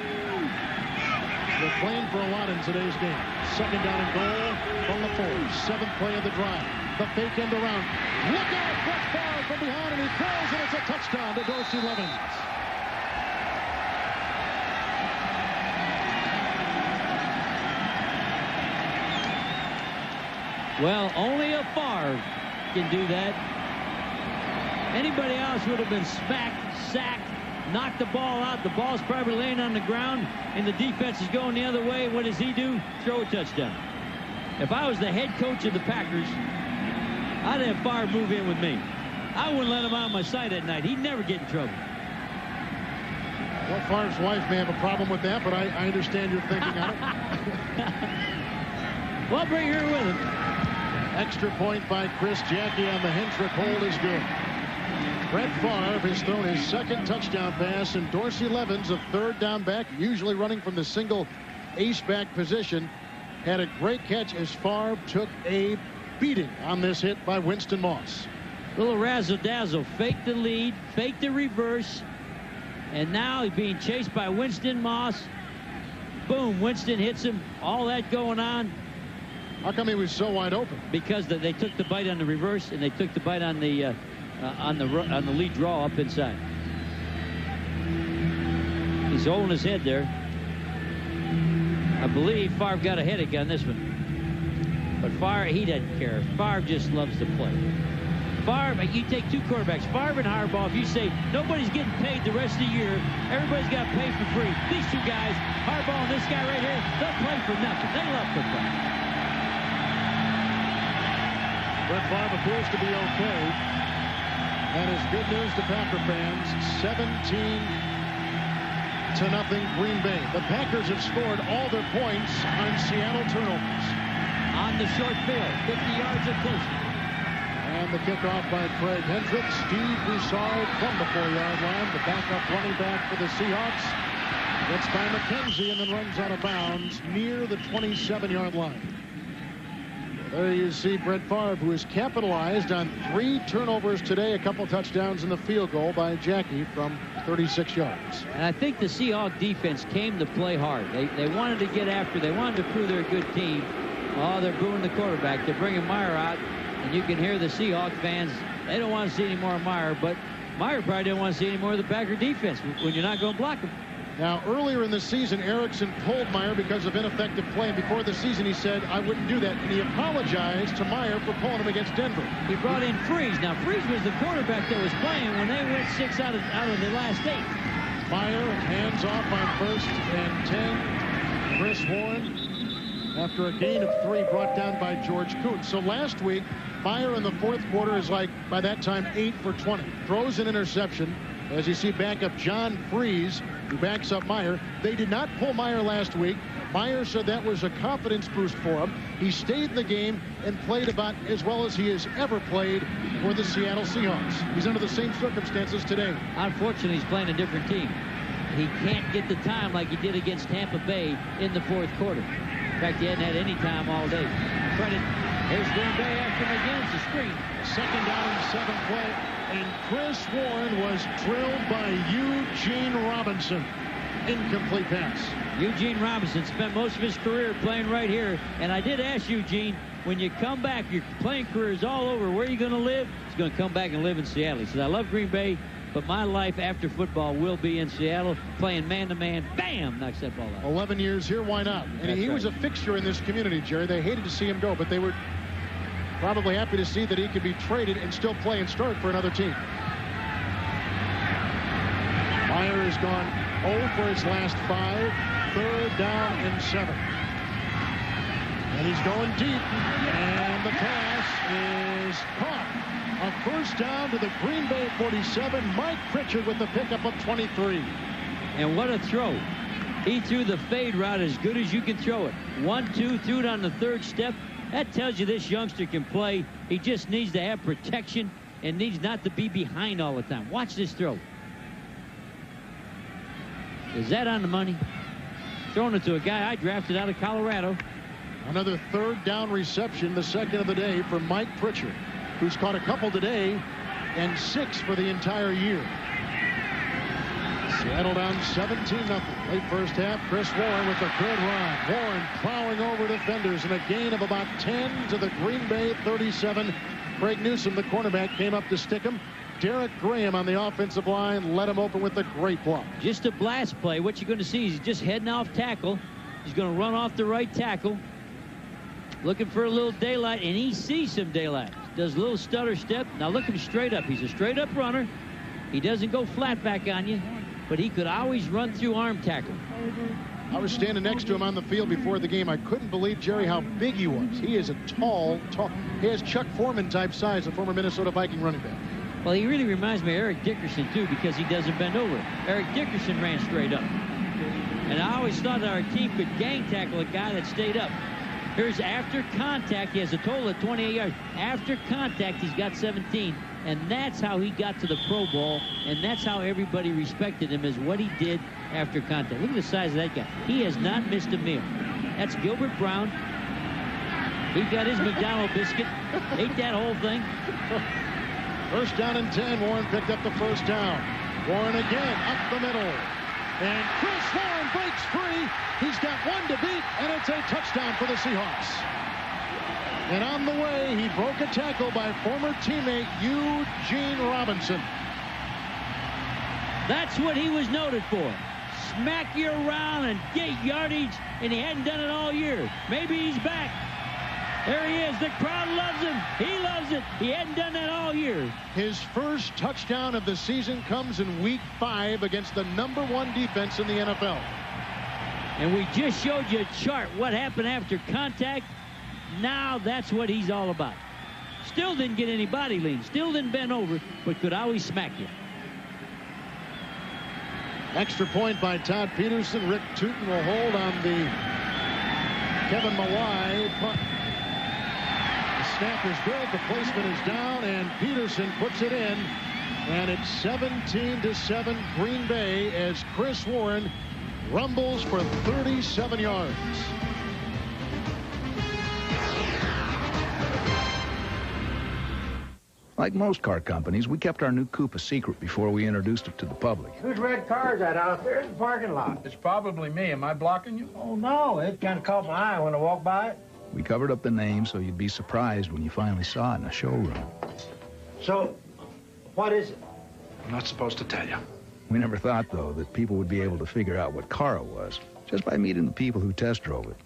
[SPEAKER 1] They're playing for a lot in today's game. Second down and goal from the 4. 7th play of the drive. The fake end around. Look out! Brett Favre from behind, and he throws, and it's a touchdown to Dorsey Levens.
[SPEAKER 2] Well, only a Favre can do that. Anybody else would have been smacked, sacked, knocked the ball out. The ball's probably laying on the ground, and the defense is going the other way. What does he do? Throw a touchdown. If I was the head coach of the Packers, I'd have Favre move in with me. I wouldn't let him out of my sight at night. He'd never get in trouble.
[SPEAKER 1] Well, Favre's wife may have a problem with that, but I understand your thinking on it.
[SPEAKER 2] Well, bring her with him.
[SPEAKER 1] Extra point by Chris Jackie on the Hendrick hold is good. Brett Favre has thrown his second touchdown pass, and Dorsey Levens, a third down back, usually running from the single ace back position, had a great catch as Favre took a beating on this hit by Winston Moss.
[SPEAKER 2] Little razzle-dazzle. Fake the lead, fake the reverse, and now he's being chased by Winston Moss. Boom, Winston hits him. All that going on.
[SPEAKER 1] How come he was so wide open?
[SPEAKER 2] Because they took the bite on the reverse, and they took the bite on the lead draw up inside. He's holding his head there. I believe Favre got a headache on this one. But Favre, he doesn't care. Favre just loves to play. Favre, you take two quarterbacks, Favre and Harbaugh. If you say nobody's getting paid the rest of the year, everybody's got paid for free. These two guys, Harbaugh and this guy right here, they'll play for nothing. They love football.
[SPEAKER 1] Brett Favre appears to be okay. That is good news to Packer fans. 17-0 Green Bay. The Packers have scored all their points on Seattle turnovers.
[SPEAKER 2] On the short field, 50 yards or closer.
[SPEAKER 1] And the kickoff by Craig Hendrick. Steve Broussard from the 4-yard line. The backup running back for the Seahawks. Gets by McKenzie and then runs out of bounds near the 27-yard line. There you see Brett Favre, who has capitalized on 3 turnovers today, a couple touchdowns in the field goal by Jackie from 36 yards.
[SPEAKER 2] And I think the Seahawks defense came to play hard. They wanted to get after. They wanted to prove they're a good team. Oh, they're booing the quarterback. They're bringing Meyer out, and you can hear the Seahawks fans. They don't want to see any more of Meyer, but Meyer probably didn't want to see any more of the Packer defense when you're not going to block him.
[SPEAKER 1] Now, earlier in the season, Erickson pulled Meyer because of ineffective play. And before the season, he said, I wouldn't do that. And he apologized to Meyer for pulling him against Denver.
[SPEAKER 2] He brought in Freeze. Now, Freeze was the quarterback that was playing when they went 6 out of the last 8.
[SPEAKER 1] Meyer hands off on 1st and 10. Chris Warren, after a gain of 3, brought down by George Kuntz. So last week, Meyer in the 4th quarter is like, by that time, 8 for 20. Throws an interception. As you see backup John Freeze, who backs up Meyer. They did not pull Meyer last week. Meyer said that was a confidence boost for him. He stayed in the game and played about as well as he has ever played for the Seattle Seahawks. He's under the same circumstances today.
[SPEAKER 2] Unfortunately, he's playing a different team. He can't get the time like he did against Tampa Bay in the 4th quarter. In fact, he hadn't had any time all day. Credit. Here's Green Bay after him again. It's a screen.
[SPEAKER 1] 2nd down and 7th play. And Chris Warren was drilled by Eugene Robinson. Incomplete pass.
[SPEAKER 2] Eugene Robinson spent most of his career playing right here. And I did ask Eugene, when you come back, your playing career is all over. Where are you going to live? He's going to come back and live in Seattle. He said, I love Green Bay, but my life after football will be in Seattle, playing man-to-man. Bam! Knocks that ball out.
[SPEAKER 1] 11 years here, why not? And he was a fixture in this community, Jerry. They hated to see him go, but they were probably happy to see that he could be traded and still play and start for another team. Meyer has gone 0 for his last 5. 3rd down and 7. And he's going deep. And the pass is caught. A 1st down to the Green Bay 47. Mike Pritchard with the pickup of 23.
[SPEAKER 2] And what a throw. He threw the fade route as good as you can throw it. 1-2, threw it on the 3rd step. That tells you this youngster can play. He just needs to have protection and needs not to be behind all the time. Watch this throw. Is that on the money? Throwing it to a guy I drafted out of Colorado.
[SPEAKER 1] Another third down reception, the second of the day for Mike Pritchard, who's caught a couple today and 6 for the entire year. Seattle down 17-0. Late first half, Chris Warren with a good run. Warren plowing over defenders and a gain of about 10 to the Green Bay 37. Craig Newsome, the cornerback, came up to stick him. Derek Graham on the offensive line let him open with a great block.
[SPEAKER 2] Just a blast play. What you're going to see is he's just heading off tackle. He's going to run off the right tackle, looking for a little daylight, and he sees some daylight. Does a little stutter step. Now look him straight up. He's a straight up runner. He doesn't go flat back on you, but he could always run through arm tackle.
[SPEAKER 1] I was standing next to him on the field before the game. I couldn't believe, Jerry, how big he was. He is a tall. He has Chuck Foreman type size, a former Minnesota Viking running back.
[SPEAKER 2] Well, he really reminds me of Eric Dickerson, too, because he doesn't bend over. Eric Dickerson ran straight up. And I always thought that our team could gang tackle a guy that stayed up. Here's after contact. He has a total of 28 yards. After contact, he's got 17. And that's how he got to the Pro Bowl. And that's how everybody respected him, is what he did after contact. Look at the size of that guy. He has not missed a meal. That's Gilbert Brown. He got his McDonald's biscuit. Ate that whole thing.
[SPEAKER 1] First down and 10. Warren picked up the first down. Warren again up the middle. And Chris Warren breaks free. He's got one to beat, and it's a touchdown for the Seahawks. And on the way, he broke a tackle by former teammate Eugene Robinson.
[SPEAKER 2] That's what he was noted for. Smack you around and get yardage, and he hadn't done it all year. Maybe he's back. There he is. The crowd loves him. He loves it. He hadn't done that all year.
[SPEAKER 1] His first touchdown of the season comes in Week 5 against the #1 defense in the NFL.
[SPEAKER 2] And we just showed you a chart. What happened after contact? Now that's what he's all about. Still didn't get any body lean. Still didn't bend over, but could always smack you.
[SPEAKER 1] Extra point by Todd Peterson. Rick Tootin will hold on the Kevin Mawai punt. Snap is good. The placement is down, and Peterson puts it in. And it's 17-7 Green Bay as Chris Warren rumbles for 37 yards.
[SPEAKER 5] Like most car companies, we kept our new coupe a secret before we introduced it to the public.
[SPEAKER 8] Whose red car is that out there in the parking lot?
[SPEAKER 10] It's probably me. Am I blocking you?
[SPEAKER 8] Oh, no. It kind of caught my eye when I walked by it.
[SPEAKER 5] We covered up the name so you'd be surprised when you finally saw it in a showroom.
[SPEAKER 8] So, what is it?
[SPEAKER 10] I'm not supposed to tell you.
[SPEAKER 5] We never thought, though, that people would be able to figure out what car it was just by meeting the people who test drove it.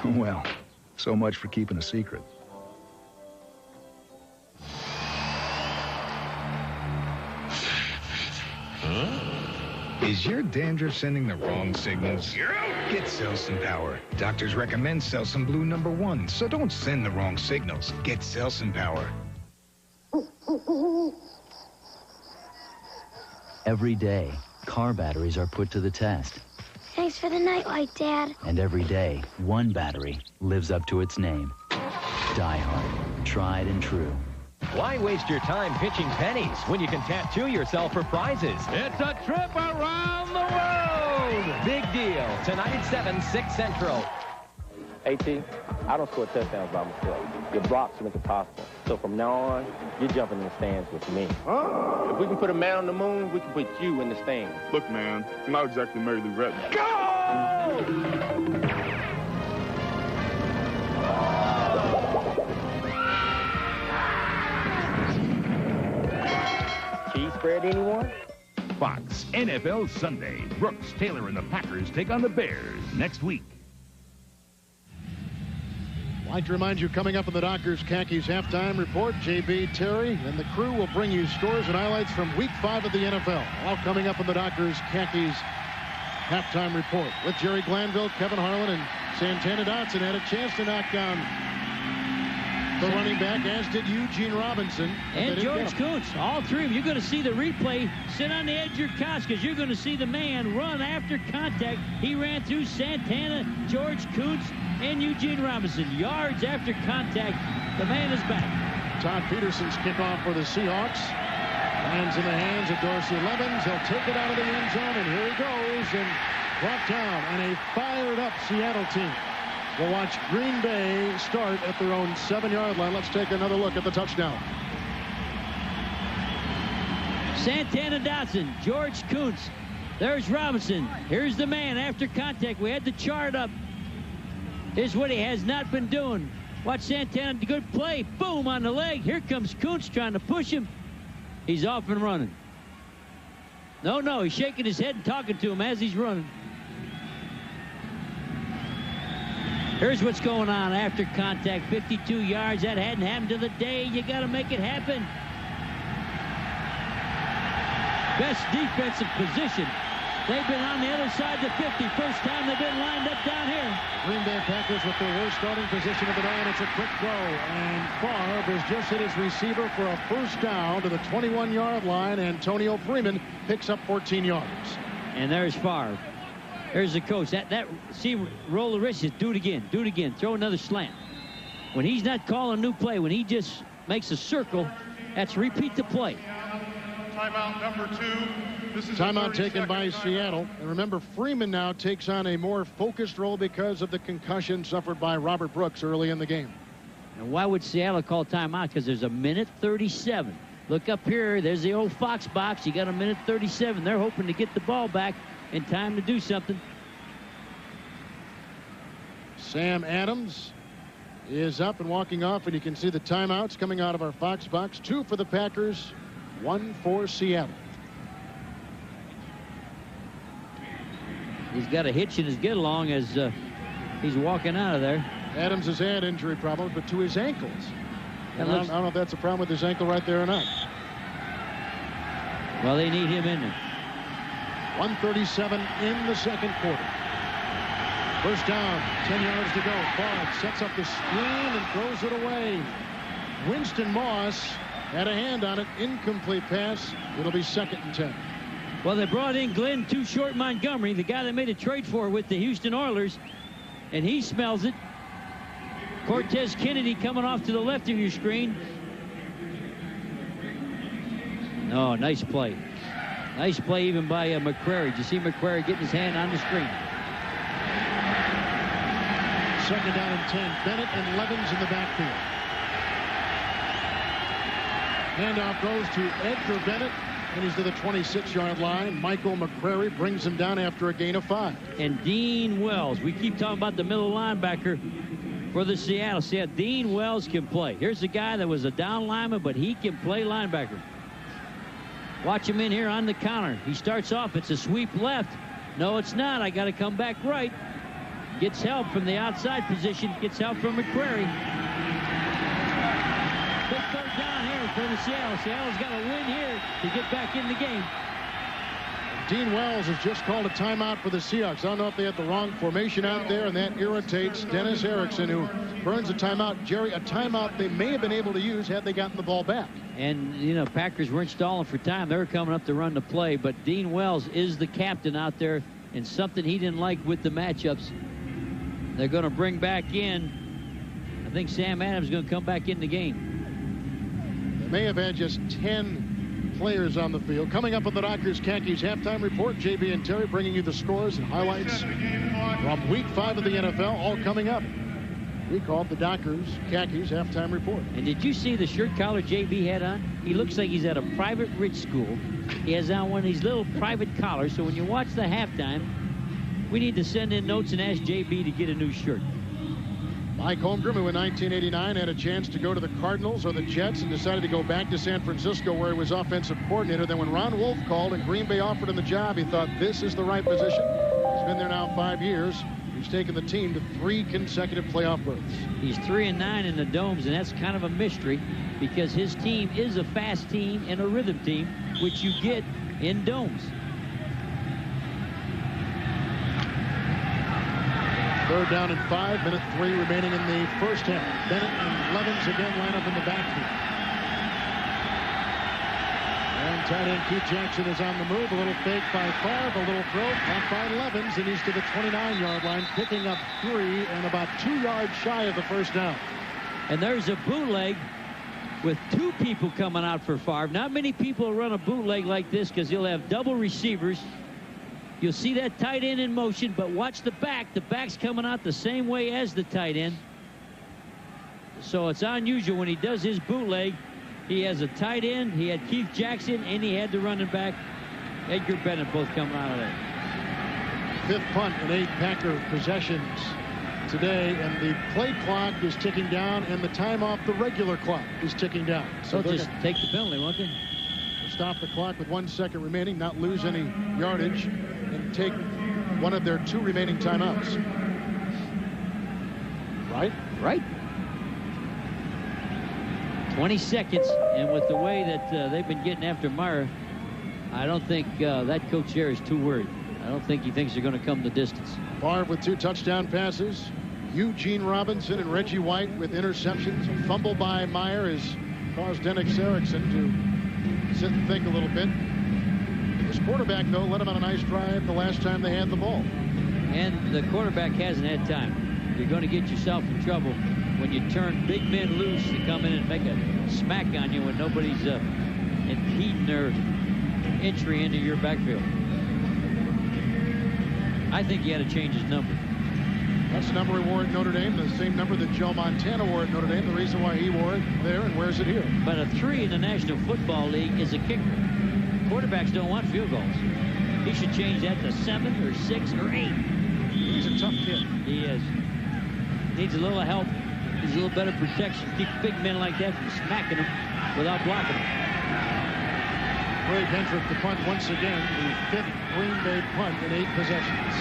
[SPEAKER 5] Well, so much for keeping a secret.
[SPEAKER 11] Is your dandruff sending the wrong signals? Get Selsun Power. Doctors recommend Selsun Blue #1, so don't send the wrong signals. Get Selsun Power.
[SPEAKER 25] Every day, car batteries are put to the test.
[SPEAKER 26] Thanks for the nightlight, Dad.
[SPEAKER 25] And every day, one battery lives up to its name. Die Hard. Tried and true.
[SPEAKER 27] Why waste your time pitching pennies when you can tattoo yourself for prizes? It's a trip around the world! Big deal. Tonight at 7, 6 Central.
[SPEAKER 24] AT, I don't score touchdowns by myself. Your blocks make it possible. So from now on, you're jumping in the stands with me. If we can put a man on the moon, we can put you in the stands.
[SPEAKER 19] Look, man, I'm not exactly Mary Lou Retton.
[SPEAKER 24] Go! Cheese spread, anyone?
[SPEAKER 4] Fox NFL Sunday. Brooks, Taylor, and the Packers take on the Bears next week.
[SPEAKER 1] I'd like to remind you, coming up in the Dockers Khakis halftime report, J.B. Terry and the crew will bring you scores and highlights from Week 5 of the NFL. All coming up in the Dockers Khakis halftime report. With Jerry Glanville, Kevin Harlan, and Santana Dotson had a chance to knock down the running back, as did Eugene Robinson.
[SPEAKER 2] And George Kuntz. All three of them. You're going to see the replay. Sit on the edge of your couch because you're going to see the man run after contact. He ran through Santana, George Kuntz, and Eugene Robinson. Yards after contact. The man is back.
[SPEAKER 1] Todd Peterson's kickoff for the Seahawks. Lands in the hands of Dorsey Levens. He'll take it out of the end zone, and here he goes, and brought down. And a fired-up Seattle team. We'll watch Green Bay start at their own 7-yard line. Let's take another look at the touchdown.
[SPEAKER 2] Santana Dotson, George Kuntz. There's Robinson. Here's the man after contact. We had the chart up. Here's what he has not been doing. Watch Santana, good play. Boom, on the leg. Here comes Kuntz trying to push him. He's off and running. No, he's shaking his head and talking to him as he's running. Here's what's going on after contact. 52 yards. That hadn't happened to the day. You got to make it happen. Best defensive position. They've been on the other side of the 50. First time they've been lined up down here.
[SPEAKER 1] Green Bay Packers with their worst starting position of the day, and it's a quick throw. And Favre has just hit his receiver for a first down to the 21-yard line. Antonio Freeman picks up 14 yards.
[SPEAKER 2] And there's Favre. There's the coach. See, roll the wrists. Do it again. Do it again. Throw another slant. When he's not calling a new play, when he just makes a circle, that's repeat the play.
[SPEAKER 17] Timeout number 2. This is
[SPEAKER 1] timeout taken by Seattle. And remember, Freeman now takes on a more focused role because of the concussion suffered by Robert Brooks early in the game.
[SPEAKER 2] And why would Seattle call timeout? Because there's a minute 37. Look up here. There's the old Fox box. You got a minute 37. They're hoping to get the ball back in time to do something.
[SPEAKER 1] Sam Adams is up and walking off, and you can see the timeouts coming out of our Fox box. 2 for the Packers, 1 for Seattle.
[SPEAKER 2] He's got a hitch in his get-along as he's walking out of there.
[SPEAKER 1] Adams has had injury problems, but to his ankles. And I don't know if that's a problem with his ankle right there or not.
[SPEAKER 2] Well, they need him in there.
[SPEAKER 1] 1:37 in the second quarter. First down, 10 yards to go. Favre sets up the screen and throws it away. Winston Moss had a hand on it. Incomplete pass. It'll be 2nd and 10.
[SPEAKER 2] Well, they brought in Glenn Too Short Montgomery, the guy they made a trade for with the Houston Oilers, and he smells it. Cortez Kennedy coming off to the left of your screen. No, nice play. Nice play even by McCrary. Did you see McCrary getting his hand on the screen?
[SPEAKER 1] 2nd down and 10. Bennett and Levins in the backfield. Handoff goes to Edgar Bennett, and he's to the 26-yard line. Michael McCrary brings him down after a gain of 5.
[SPEAKER 2] And Dean Wells. We keep talking about the middle linebacker for the Seattle. See how Dean Wells can play. Here's a guy that was a down lineman, but he can play linebacker. Watch him in here on the counter. He starts off. It's a sweep left. No, it's not. I got to come back right. Gets help from the outside position. Gets help from McCrary. Big 3rd down here for the Seattle. Seattle's got to win here to get back in the game.
[SPEAKER 1] Dean Wells has just called a timeout for the Seahawks. I don't know if they had the wrong formation out there, and that irritates Dennis Erickson, who burns a timeout. Jerry, a timeout they may have been able to use had they gotten the ball back.
[SPEAKER 2] And, you know, Packers weren't stalling for time. They were coming up to run the play. But Dean Wells is the captain out there, and something he didn't like with the matchups. They're going to bring back in. I think Sam Adams is going to come back in the game.
[SPEAKER 1] They may have had just 10 players on the field. Coming up on the Dockers Khakis halftime report, JB and Terry bringing you the scores and highlights from Week 5 of the NFL, all coming up. We call it the Dockers Khakis halftime report.
[SPEAKER 2] And did you see the shirt collar JB had on? He looks like he's at a private rich school. He has on one of these little private collars, so when you watch the halftime, we need to send in notes and ask JB to get a new shirt.
[SPEAKER 1] Mike Holmgren, who in 1989 had a chance to go to the Cardinals or the Jets and decided to go back to San Francisco where he was offensive coordinator. Then when Ron Wolf called and Green Bay offered him the job, he thought this is the right position. He's been there now 5 years. He's taken the team to 3 consecutive playoff berths.
[SPEAKER 2] He's 3-9 in the domes, and that's kind of a mystery because his team is a fast team and a rhythm team, which you get in domes.
[SPEAKER 1] 3rd down and 5, minute 3 remaining in the first half. Bennett and Levins again line up in the backfield. And tight end Keith Jackson is on the move. A little fake by Favre, a little throw caught by Levins, and he's to the 29-yard line, picking up 3 and about 2 yards shy of the first down.
[SPEAKER 2] And there's a bootleg with 2 people coming out for Favre. Not many people run a bootleg like this because he'll have double receivers. You'll see that tight end in motion, but watch the back. The back's coming out the same way as the tight end. So it's unusual when he does his bootleg. He has a tight end, he had Keith Jackson, and he had the running back, Edgar Bennett, both coming out of there.
[SPEAKER 1] 5th punt and 8 Packer possessions today, and the play clock is ticking down, and the time off the regular clock is ticking down.
[SPEAKER 2] So they'll just take the penalty, won't they?
[SPEAKER 1] Stop the clock with 1 second remaining, not lose any yardage, and take one of their 2 remaining timeouts. Right?
[SPEAKER 2] Right. 20 seconds, and with the way that they've been getting after Meyer, I don't think that coach there is too worried. I don't think he thinks they're going to come the distance.
[SPEAKER 1] Favre with 2 touchdown passes. Eugene Robinson and Reggie White with interceptions. A fumble by Meyer has caused Dennis Erickson to sit and think a little bit. His quarterback, though, let him on a nice drive the last time they had the ball.
[SPEAKER 2] And the quarterback hasn't had time. You're going to get yourself in trouble when you turn big men loose to come in and make a smack on you when nobody's impeding their entry into your backfield. I think he had to change his number.
[SPEAKER 1] That's the number he wore at Notre Dame, the same number that Joe Montana wore at Notre Dame, the reason why he wore it there and wears it here.
[SPEAKER 2] But a 3 in the National Football League is a kicker. Quarterbacks don't want field goals. He should change that to 7 or 6 or 8.
[SPEAKER 1] He's a tough kid.
[SPEAKER 2] He is. Needs a little help. Needs a little better protection. Keep big men like that from smacking him without blocking him.
[SPEAKER 1] Craig Hendrick to punt once again, the 5th Green Bay punt in 8 possessions.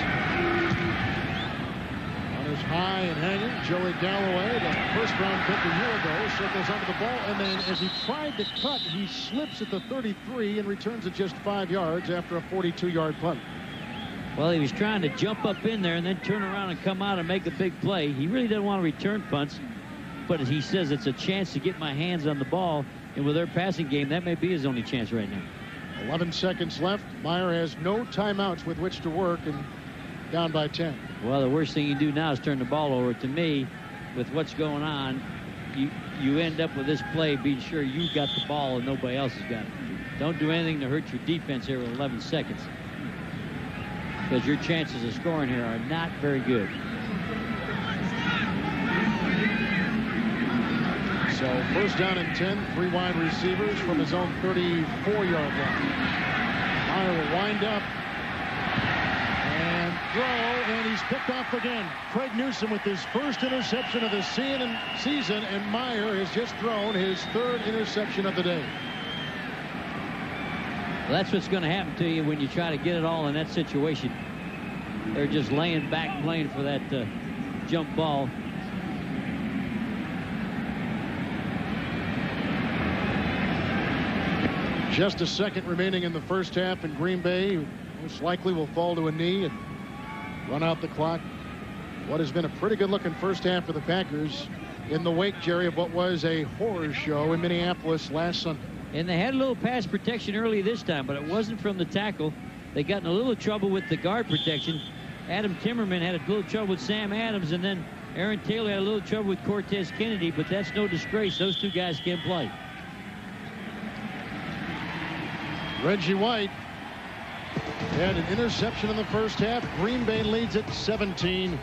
[SPEAKER 1] Runners high and hanging. Joey Galloway, the first-round pick a year ago, circles under the ball, and then as he tried to cut, he slips at the 33 and returns it just 5 yards after a 42-yard punt.
[SPEAKER 2] Well, he was trying to jump up in there and then turn around and come out and make a big play. He really doesn't want to return punts, but he says it's a chance to get my hands on the ball, and with their passing game, that may be his only chance right now.
[SPEAKER 1] 11 seconds left. Meyer has no timeouts with which to work, and down by 10.
[SPEAKER 2] Well, the worst thing you do now is turn the ball over. To me, with what's going on, you end up with this play being sure you got the ball and nobody else has got it. Don't do anything to hurt your defense here with 11 seconds. Because your chances of scoring here are not very good.
[SPEAKER 1] So 1st down and 10, 3 wide receivers from his own 34-yard line. Meyer will wind up and throw, and he's picked off again. Craig Newsome with his first interception of the season, and Meyer has just thrown his 3rd interception of the day.
[SPEAKER 2] Well, that's what's going to happen to you when you try to get it all in that situation. They're just laying back playing for that jump ball.
[SPEAKER 1] Just a second remaining in the first half, and Green Bay most likely will fall to a knee and run out the clock. What has been a pretty good-looking first half for the Packers in the wake, Jerry, of what was a horror show in Minneapolis last Sunday.
[SPEAKER 2] And they had a little pass protection early this time, but it wasn't from the tackle. They got in a little trouble with the guard protection. Adam Timmerman had a little trouble with Sam Adams, and then Aaron Taylor had a little trouble with Cortez Kennedy, but that's no disgrace. Those 2 guys can play.
[SPEAKER 1] Reggie White had an interception in the first half. Green Bay leads it 17-7.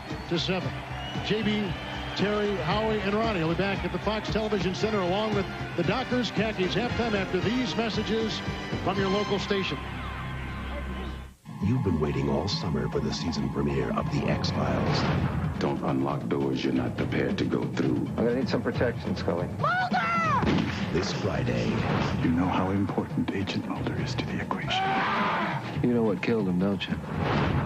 [SPEAKER 1] JB, Terry, Howie, and Ronnie will be back at the Fox Television Center along with the Dockers Khakis halftime after these messages from your local station.
[SPEAKER 12] You've been waiting all summer for the season premiere of The X-Files.
[SPEAKER 19] Don't unlock doors you're not prepared to go through.
[SPEAKER 13] I'm gonna need some protection, Scully.
[SPEAKER 12] Mulder! This Friday.
[SPEAKER 19] You know how important Agent Mulder is to the equation.
[SPEAKER 13] You know what killed him, don't you?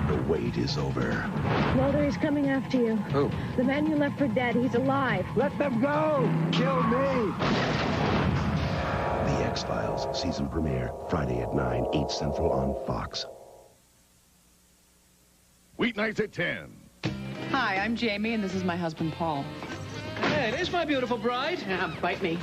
[SPEAKER 12] The wait is over.
[SPEAKER 14] Mulder is coming after you.
[SPEAKER 13] Who?
[SPEAKER 14] The man you left for dead. He's alive.
[SPEAKER 13] Let them go! Kill me!
[SPEAKER 12] The X-Files season premiere, Friday at 9, 8 Central on Fox.
[SPEAKER 16] Weeknights at 10.
[SPEAKER 18] Hi, I'm Jamie, and this is my husband, Paul.
[SPEAKER 20] Hey, there's my beautiful bride.
[SPEAKER 18] Yeah, bite me.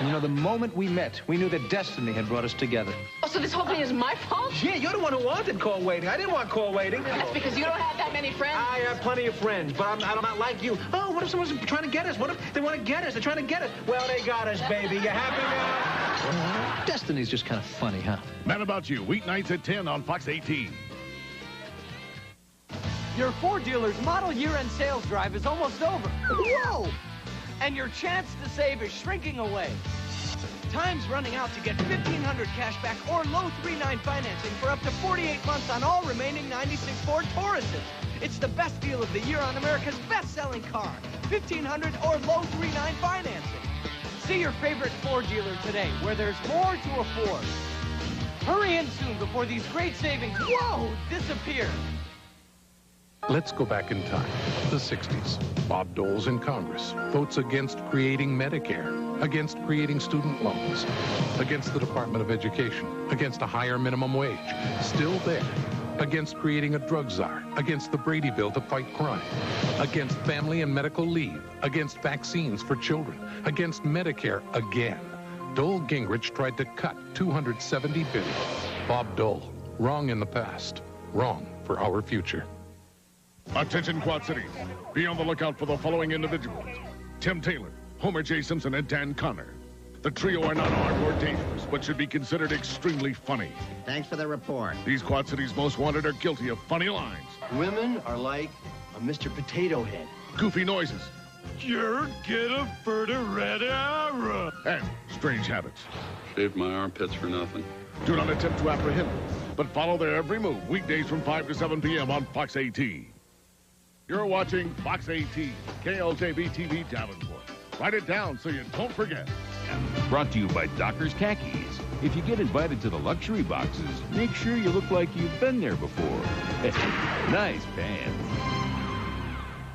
[SPEAKER 20] You know, the moment we met, we knew that destiny had brought us together.
[SPEAKER 18] Oh, so this whole thing is my fault?
[SPEAKER 20] Yeah, you're the one who wanted call waiting. I didn't want call waiting.
[SPEAKER 18] That's because you don't have that many friends.
[SPEAKER 20] I have plenty of friends, but I'm not like you. Oh, what if someone's trying to get us? What if they want to get us? They're trying to get us. Well, they got us, baby. You happy now? Destiny's just kind of funny, huh?
[SPEAKER 16] Mad About You, weeknights at 10 on Fox 18.
[SPEAKER 3] Your Ford dealer's model year-end sales drive is almost over. Whoa! And your chance to save is shrinking away. Time's running out to get $1,500 cash back or low 3.9 financing for up to 48 months on all remaining 96 Ford Tauruses. It's the best deal of the year on America's best-selling car. $1,500 or low 3.9 financing. See your favorite Ford dealer today, where there's more to afford. Hurry in soon before these great savings, whoa, disappear.
[SPEAKER 10] Let's go back in time, the 60s. Bob Dole's in Congress, votes against creating Medicare, against creating student loans, against the Department of Education, against a higher minimum wage, still there, against creating a drug czar, against the Brady Bill to fight crime, against family and medical leave, against vaccines for children, against Medicare again. Dole Gingrich tried to cut $270 billion. Bob Dole, wrong in the past, wrong for our future.
[SPEAKER 16] Attention Quad Cities. Be on the lookout for the following individuals: Tim Taylor, Homer J. Simpson, and Dan Connor. The trio are not armed or dangerous, but should be considered extremely funny.
[SPEAKER 6] Thanks for the report.
[SPEAKER 16] These Quad Cities most wanted are guilty of funny lines,
[SPEAKER 6] Women are like a Mr. Potato Head.
[SPEAKER 16] goofy noises,
[SPEAKER 7] You're gonna further red arrow.
[SPEAKER 16] and strange habits.
[SPEAKER 9] Shaved my armpits for nothing.
[SPEAKER 16] Do not attempt to apprehend them, but follow their every move weekdays from 5 to 7 p.m. on Fox AT. You're watching Fox AT, KLJB TV Davenport. Write it down so you don't forget.
[SPEAKER 4] Brought to you by Dockers Khakis. If you get invited to the luxury boxes, make sure you look like you've been there before. Nice pants.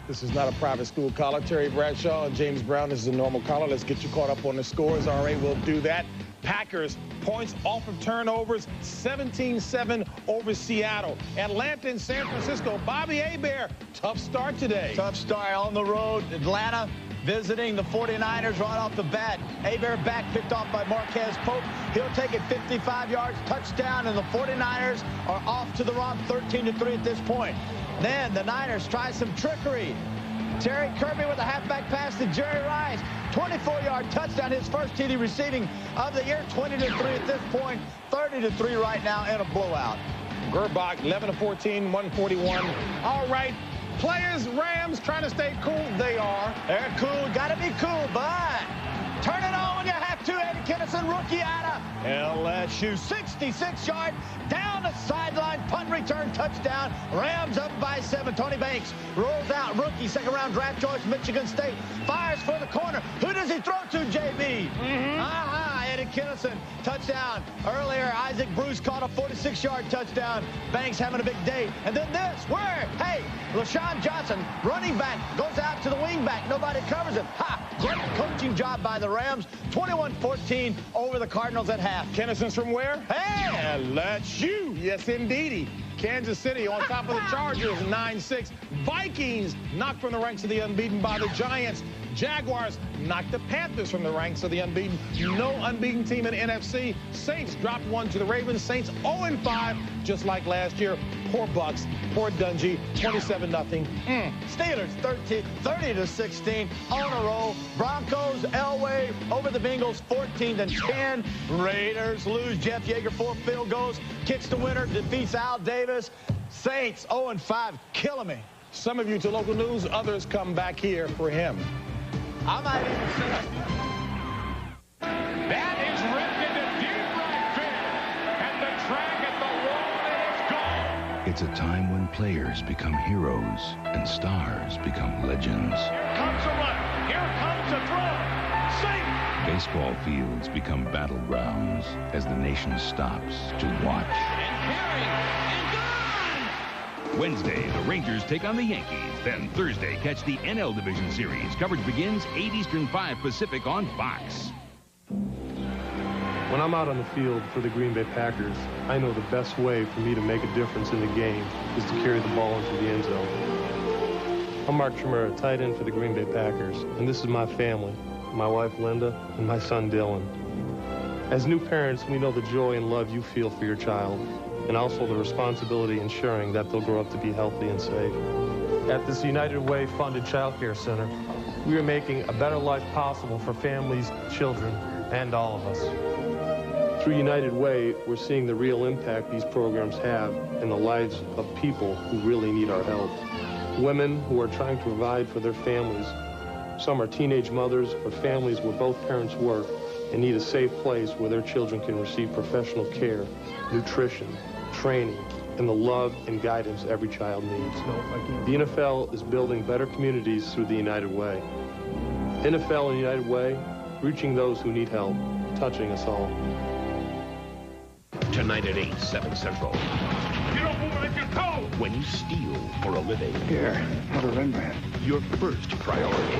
[SPEAKER 15] This is not a private school caller. Terry Bradshaw and James Brown. This is a normal caller. Let's get you caught up on the scores. All right, we'll do that. Packers, points off of turnovers, 17-7 over Seattle. Atlanta and San Francisco. Bobby Hebert, tough start today.
[SPEAKER 21] Tough start on the road. Atlanta visiting the 49ers right off the bat. Hebert back, picked off by Marquez Pope. He'll take it 55 yards, touchdown, and the 49ers are off to the run, 13-3 at this point. Then the Niners try some trickery. Terry Kirby with a halfback pass to Jerry Rice. 24-yard touchdown, his first TD receiving of the year. 20-3 at this point, 30-3 right now in a blowout.
[SPEAKER 15] Gerbach, 11-14, 141. All right, players, Rams trying to stay cool. They are.
[SPEAKER 21] They're cool, gotta be cool, but turn it on when you have to. Eddie Kinnison, rookie out of LSU. 66-yard down the sideline, punt return, touchdown. Rams up by 7. Tony Banks rolls out, rookie, second-round draft choice, Michigan State. Fires for the corner. Who does he throw to, JB? Eddie Kinnison, touchdown. Earlier, Isaac Bruce caught a 46-yard touchdown. Banks having a big day. And then this, where? Hey, LaShawn Johnson, running back, goes out to the wing back. Nobody covers him. Great coaching job by the Rams. 21-14 over the Cardinals at half.
[SPEAKER 15] Kinnison's from where?
[SPEAKER 21] Hey!
[SPEAKER 15] LSU. Yes, indeedy. Kansas City on top of the Chargers, 9-6. Vikings knocked from the ranks of the unbeaten by the Giants. Jaguars knocked the Panthers from the ranks of the unbeaten. No unbeaten team in NFC. Saints dropped one to the Ravens. Saints 0-5, just like last year. Poor Bucks, poor Dungy, 27-0.
[SPEAKER 21] Steelers 30-16 on a roll. Broncos, Elway over the Bengals 14-10. Raiders lose. Jeff Yeager 4 field goals, kicks the winner, defeats Al Davis. Saints 0-5, killing me.
[SPEAKER 15] Some of you to local news, others come back here for him.
[SPEAKER 21] I might even say
[SPEAKER 7] That is ripped into deep right field, and the track at the wall is gone.
[SPEAKER 12] It's a time when players become heroes and stars become legends.
[SPEAKER 7] Here comes a runner. Here comes a throw. Safe.
[SPEAKER 12] Baseball fields become battlegrounds as the nation stops to watch.
[SPEAKER 4] Wednesday, the Rangers take on the Yankees. Then Thursday, catch the NL Division Series. Coverage begins 8 Eastern, 5 Pacific on Fox.
[SPEAKER 23] When I'm out on the field for the Green Bay Packers, I know the best way for me to make a difference in the game is to carry the ball into the end zone. I'm Mark Tremera, tight end for the Green Bay Packers, and this is my family, my wife Linda and my son Dylan. As new parents, we know the joy and love you feel for your child, and also the responsibility ensuring that they'll grow up to be healthy and safe. At this United Way funded child care center, we are making a better life possible for families, children, and all of us. Through United Way, we're seeing the real impact these programs have in the lives of people who really need our help. Women who are trying to provide for their families. Some are teenage mothers or families where both parents work and need a safe place where their children can receive professional care, nutrition, training, and the love and guidance every child needs. The NFL is building better communities through the United Way. NFL and United Way, reaching those who need help, touching us all.
[SPEAKER 5] Tonight at 8, 7 Central.
[SPEAKER 7] You don't move like you go!
[SPEAKER 5] When you steal for a living.
[SPEAKER 19] Here, have a Rembrandt.
[SPEAKER 5] Your first priority.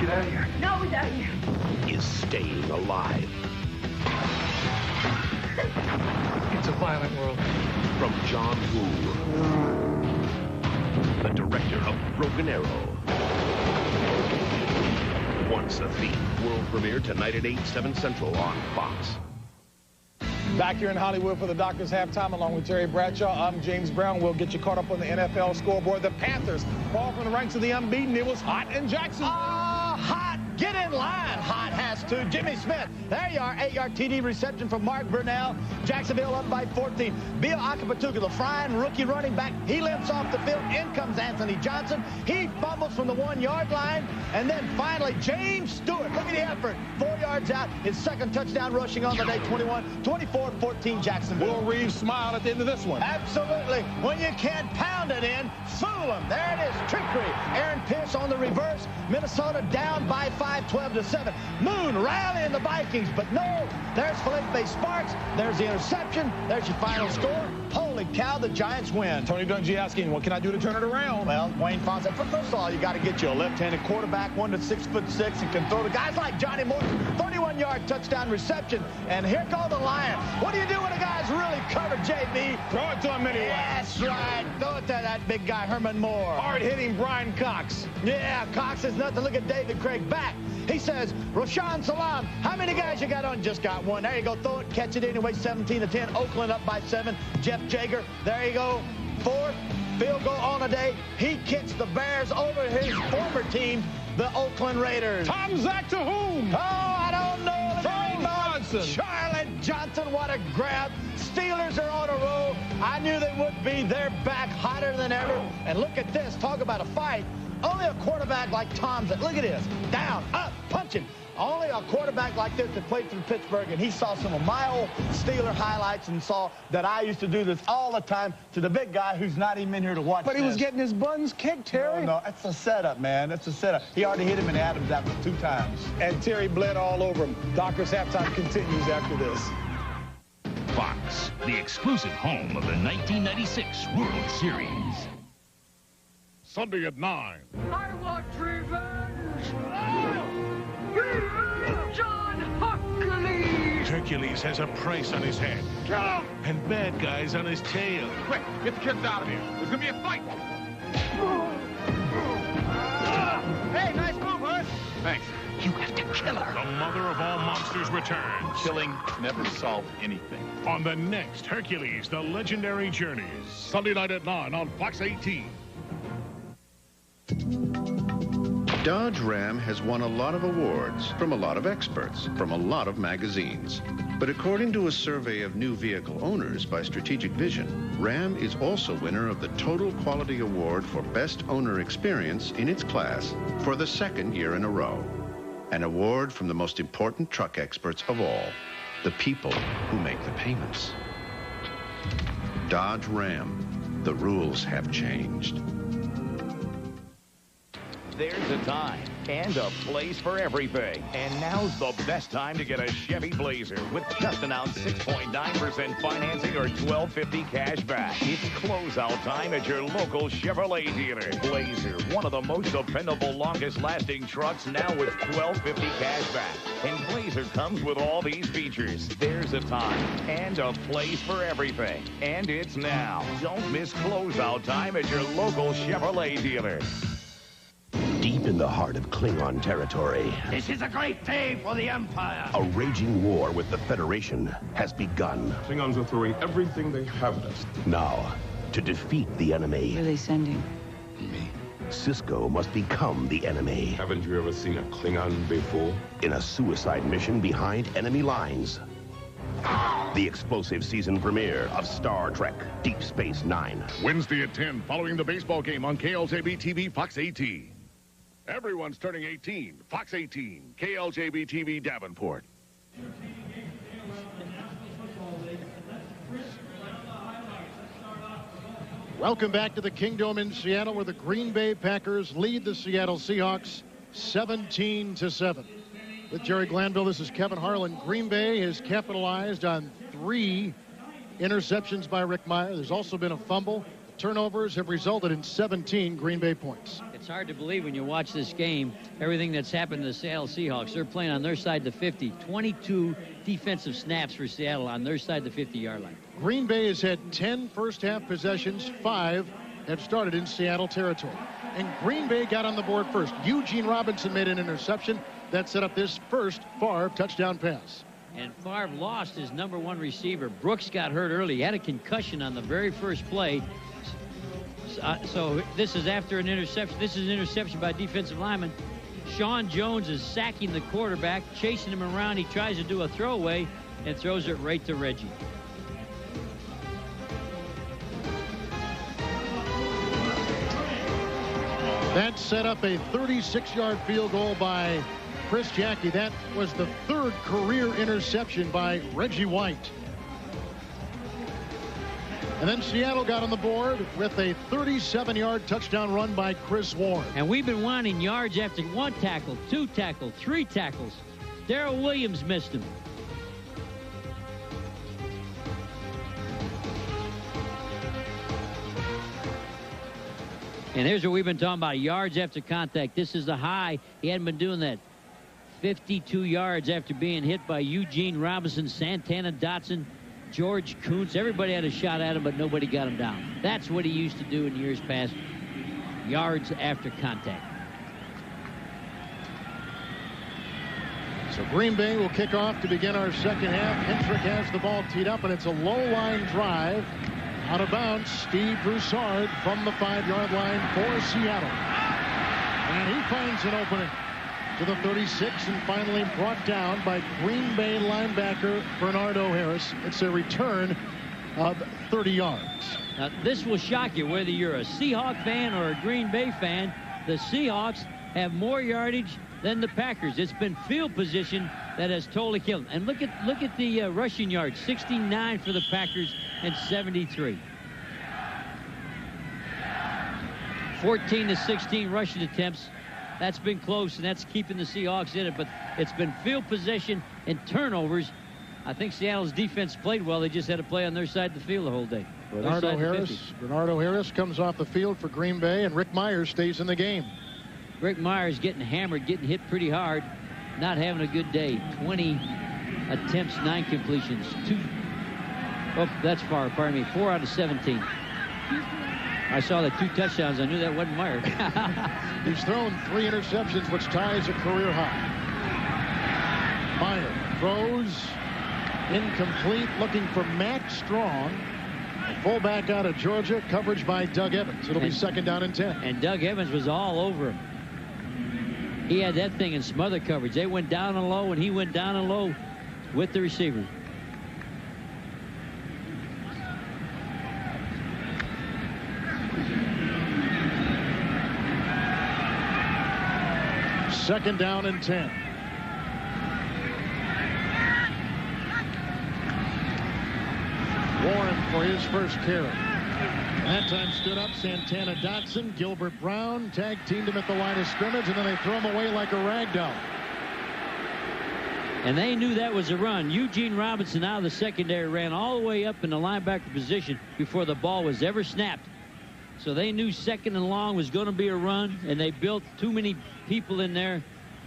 [SPEAKER 19] Get out of here.
[SPEAKER 14] Not without you.
[SPEAKER 5] Is staying alive.
[SPEAKER 19] It's a violent world.
[SPEAKER 5] From John Woo, the director of Broken Arrow. Once a Thief. World premiere tonight at 8, 7 Central on Fox.
[SPEAKER 15] Back here in Hollywood for the Doctors Halftime, along with Terry Bradshaw, I'm James Brown. We'll get you caught up on the NFL scoreboard. The Panthers fall from the ranks of the unbeaten. It was hot in Jacksonville.
[SPEAKER 21] Hot. Get in line. Hot has to. Jimmy Smith. There you are. 8-yard TD reception from Mark Burnell. Jacksonville up by 14. Bill Akapatuka, the flying rookie running back. He limps off the field. In comes Anthony Johnson. He fumbles from the 1-yard line. And then finally, James Stewart. Look at the effort. 4 yards out. His second touchdown rushing on the day. 24-14 Jacksonville.
[SPEAKER 15] Will Reeves smile at the end of this one.
[SPEAKER 21] Absolutely. When you can't pound it in, fool them. There it is. Trickery. Aaron Pierce on the reverse. Minnesota down by 5, 12-7. Moon rallying the Vikings, but no. There's Felipe Sparks. There's the interception. There's your final score. Holy cow, the Giants win.
[SPEAKER 15] Tony Dungy asking, what can I do to turn it around?
[SPEAKER 21] Well, Wayne Fonz said, first of all, you got to get you a left-handed quarterback, one that's 6'6", and can throw to guys like Johnny Morton. 31-yard touchdown reception. And here go the Lions. What do you do when a guy's really covered, JB?
[SPEAKER 15] Throw it to him anyway.
[SPEAKER 21] That's right. Throw it to that big guy, Herman Moore.
[SPEAKER 15] Hard-hitting Brian Cox.
[SPEAKER 21] Yeah, Cox is nothing. Look at David Craig back. He says, Rashaan Salam, how many guys you got on? Just got one. There you go. Throw it, catch it anyway. 17-10. Oakland up by 7. Jeff Jager. There you go. 4th field goal on the day. He kicks the Bears over his former team, the Oakland Raiders.
[SPEAKER 15] Tom Zach to whom?
[SPEAKER 21] Oh, I don't know.
[SPEAKER 15] Charlie Johnson.
[SPEAKER 21] Charlotte Johnson, what a grab. Steelers are on a roll. I knew they would be. They're back hotter than ever. And look at this. Talk about a fight. Only a quarterback like Tom Zach. Look at this. Down, up, punching. Only a quarterback like this that played through Pittsburgh, and he saw some of my old Steeler highlights and saw that I used to do this all the time to the big guy who's not even in here to watch.
[SPEAKER 15] But he was getting his buns kicked, Terry.
[SPEAKER 21] No, that's a setup, man. That's a setup. He already hit him in Adams after 2 times.
[SPEAKER 15] And Terry bled all over him. Doctors Halftime continues after this.
[SPEAKER 4] Fox, the exclusive home of the 1996 World Series.
[SPEAKER 16] Sunday at 9.
[SPEAKER 7] I want revenge! John Hercules!
[SPEAKER 12] Hercules has a price on his head.
[SPEAKER 7] Kill him!
[SPEAKER 12] And bad guys on his tail.
[SPEAKER 7] Quick, get the kids out of here. There's gonna be a fight. Hey, nice move, Hurt.
[SPEAKER 12] Thanks.
[SPEAKER 7] You have to kill her.
[SPEAKER 12] The mother of all monsters returns.
[SPEAKER 19] Killing never solved anything.
[SPEAKER 12] On the next Hercules, the legendary journeys.
[SPEAKER 16] Sunday night at 9 on Fox 18.
[SPEAKER 8] Dodge Ram has won a lot of awards from a lot of experts, from a lot of magazines. But according to a survey of new vehicle owners by Strategic Vision, Ram is also winner of the Total Quality Award for Best Owner Experience in its class for the 2nd year in a row. An award from the most important truck experts of all, the people who make the payments. Dodge Ram, the rules have changed.
[SPEAKER 11] There's a time and a place for everything. And now's the best time to get a Chevy Blazer with just announced 6.9% financing or $12.50 cash back. It's closeout time at your local Chevrolet dealer. Blazer, one of the most dependable, longest-lasting trucks, now with $12.50 cash back. And Blazer comes with all these features. There's a time and a place for everything. And it's now. Don't miss closeout time at your local Chevrolet dealer.
[SPEAKER 5] Deep in the heart of Klingon territory,
[SPEAKER 7] This is a great day for the Empire.
[SPEAKER 5] a raging war with the Federation has begun.
[SPEAKER 19] Klingons are throwing everything they have at us.
[SPEAKER 5] Now, to defeat the enemy,
[SPEAKER 18] Where are they sending?
[SPEAKER 19] Me.
[SPEAKER 2] Cisco must become the enemy.
[SPEAKER 9] Haven't you ever seen a Klingon before?
[SPEAKER 2] In a suicide mission behind enemy lines. The explosive season premiere of Star Trek Deep Space Nine.
[SPEAKER 16] Wednesday at 10, following the baseball game on KLJB TV, Fox 18. Everyone's turning 18. Fox 18, KLJB TV, Davenport.
[SPEAKER 1] Welcome back to the Kingdome in Seattle, where the Green Bay Packers lead the Seattle Seahawks 17-7. With Jerry Glanville, this is Kevin Harlan. Green Bay has capitalized on 3 interceptions by Rick Meyer. There's also been a fumble. Turnovers have resulted in 17 Green Bay points.
[SPEAKER 17] It's hard to believe when you watch this game, everything that's happened to the Seattle Seahawks. They're playing on their side of the 50. 22 defensive snaps for Seattle on their side of the 50-yard line.
[SPEAKER 1] Green Bay has had 10 first-half possessions. 5 have started in Seattle territory. And Green Bay got on the board first. Eugene Robinson made an interception that set up this first Favre touchdown pass.
[SPEAKER 17] And Favre lost his #1 receiver. Brooks got hurt early. He had a concussion on the very first play. So this is after an interception. This is an interception by defensive lineman. Sean Jones is sacking the quarterback, chasing him around. He tries to do a throwaway and throws it right to Reggie.
[SPEAKER 1] That set up a 36-yard field goal by Chris Jackie. That was the 3rd career interception by Reggie White. And then Seattle got on the board with a 37-yard touchdown run by Chris Warren.
[SPEAKER 17] And we've been wanting yards after 1 tackle, 2 tackles, 3 tackles. Darrell Williams missed him. And here's what we've been talking about, yards after contact. This is the high. He hadn't been doing that. 52 yards after being hit by Eugene Robinson, Santana Dotson, George Kuntz. Everybody had a shot at him, but nobody got him down. That's what he used to do in years past. Yards after contact.
[SPEAKER 1] So Green Bay will kick off to begin our second half. Hendrick has the ball teed up, and it's a low-line drive. Out of bounds, Steve Broussard from the 5-yard line for Seattle. And he finds an opening to the 36 and finally brought down by Green Bay linebacker Bernardo Harris. It's a return of 30 yards.
[SPEAKER 17] Now, this will shock you whether you're a Seahawk fan or a Green Bay fan. The Seahawks have more yardage than the Packers. It's been field position that has totally killed them. And look at the rushing yards, 69 for the Packers and 73. 14-16 rushing attempts. That's been close, and that's keeping the Seahawks in it. But it's been field possession and turnovers. I think Seattle's defense played well. They just had to play on their side of the field the whole day.
[SPEAKER 1] Bernardo Harris comes off the field for Green Bay, and Rick Myers stays in the game.
[SPEAKER 17] Rick Myers getting hammered, getting hit pretty hard, not having a good day. 20 attempts, 9 completions. 2. Oh, that's far. Pardon me. 4 out of 17. I saw the 2 touchdowns. I knew that wasn't Myers.
[SPEAKER 1] He's thrown 3 interceptions, which ties a career high. Myers throws incomplete, looking for Matt Strong, a fullback out of Georgia. Coverage by Doug Evans. It'll be second down and 10.
[SPEAKER 17] And Doug Evans was all over him. He had that thing in smother coverage. They went down and low, and he went down and low with the receiver.
[SPEAKER 1] Second down and 10. Warren for his first carry. That time stood up Santana Dotson. Gilbert Brown tag teamed him at the line of scrimmage, and then they throw him away like a rag doll.
[SPEAKER 17] And they knew that was a run. Eugene Robinson out of the secondary ran all the way up in the linebacker position before the ball was ever snapped. So they knew second and long was going to be a run, and they built too many people in there.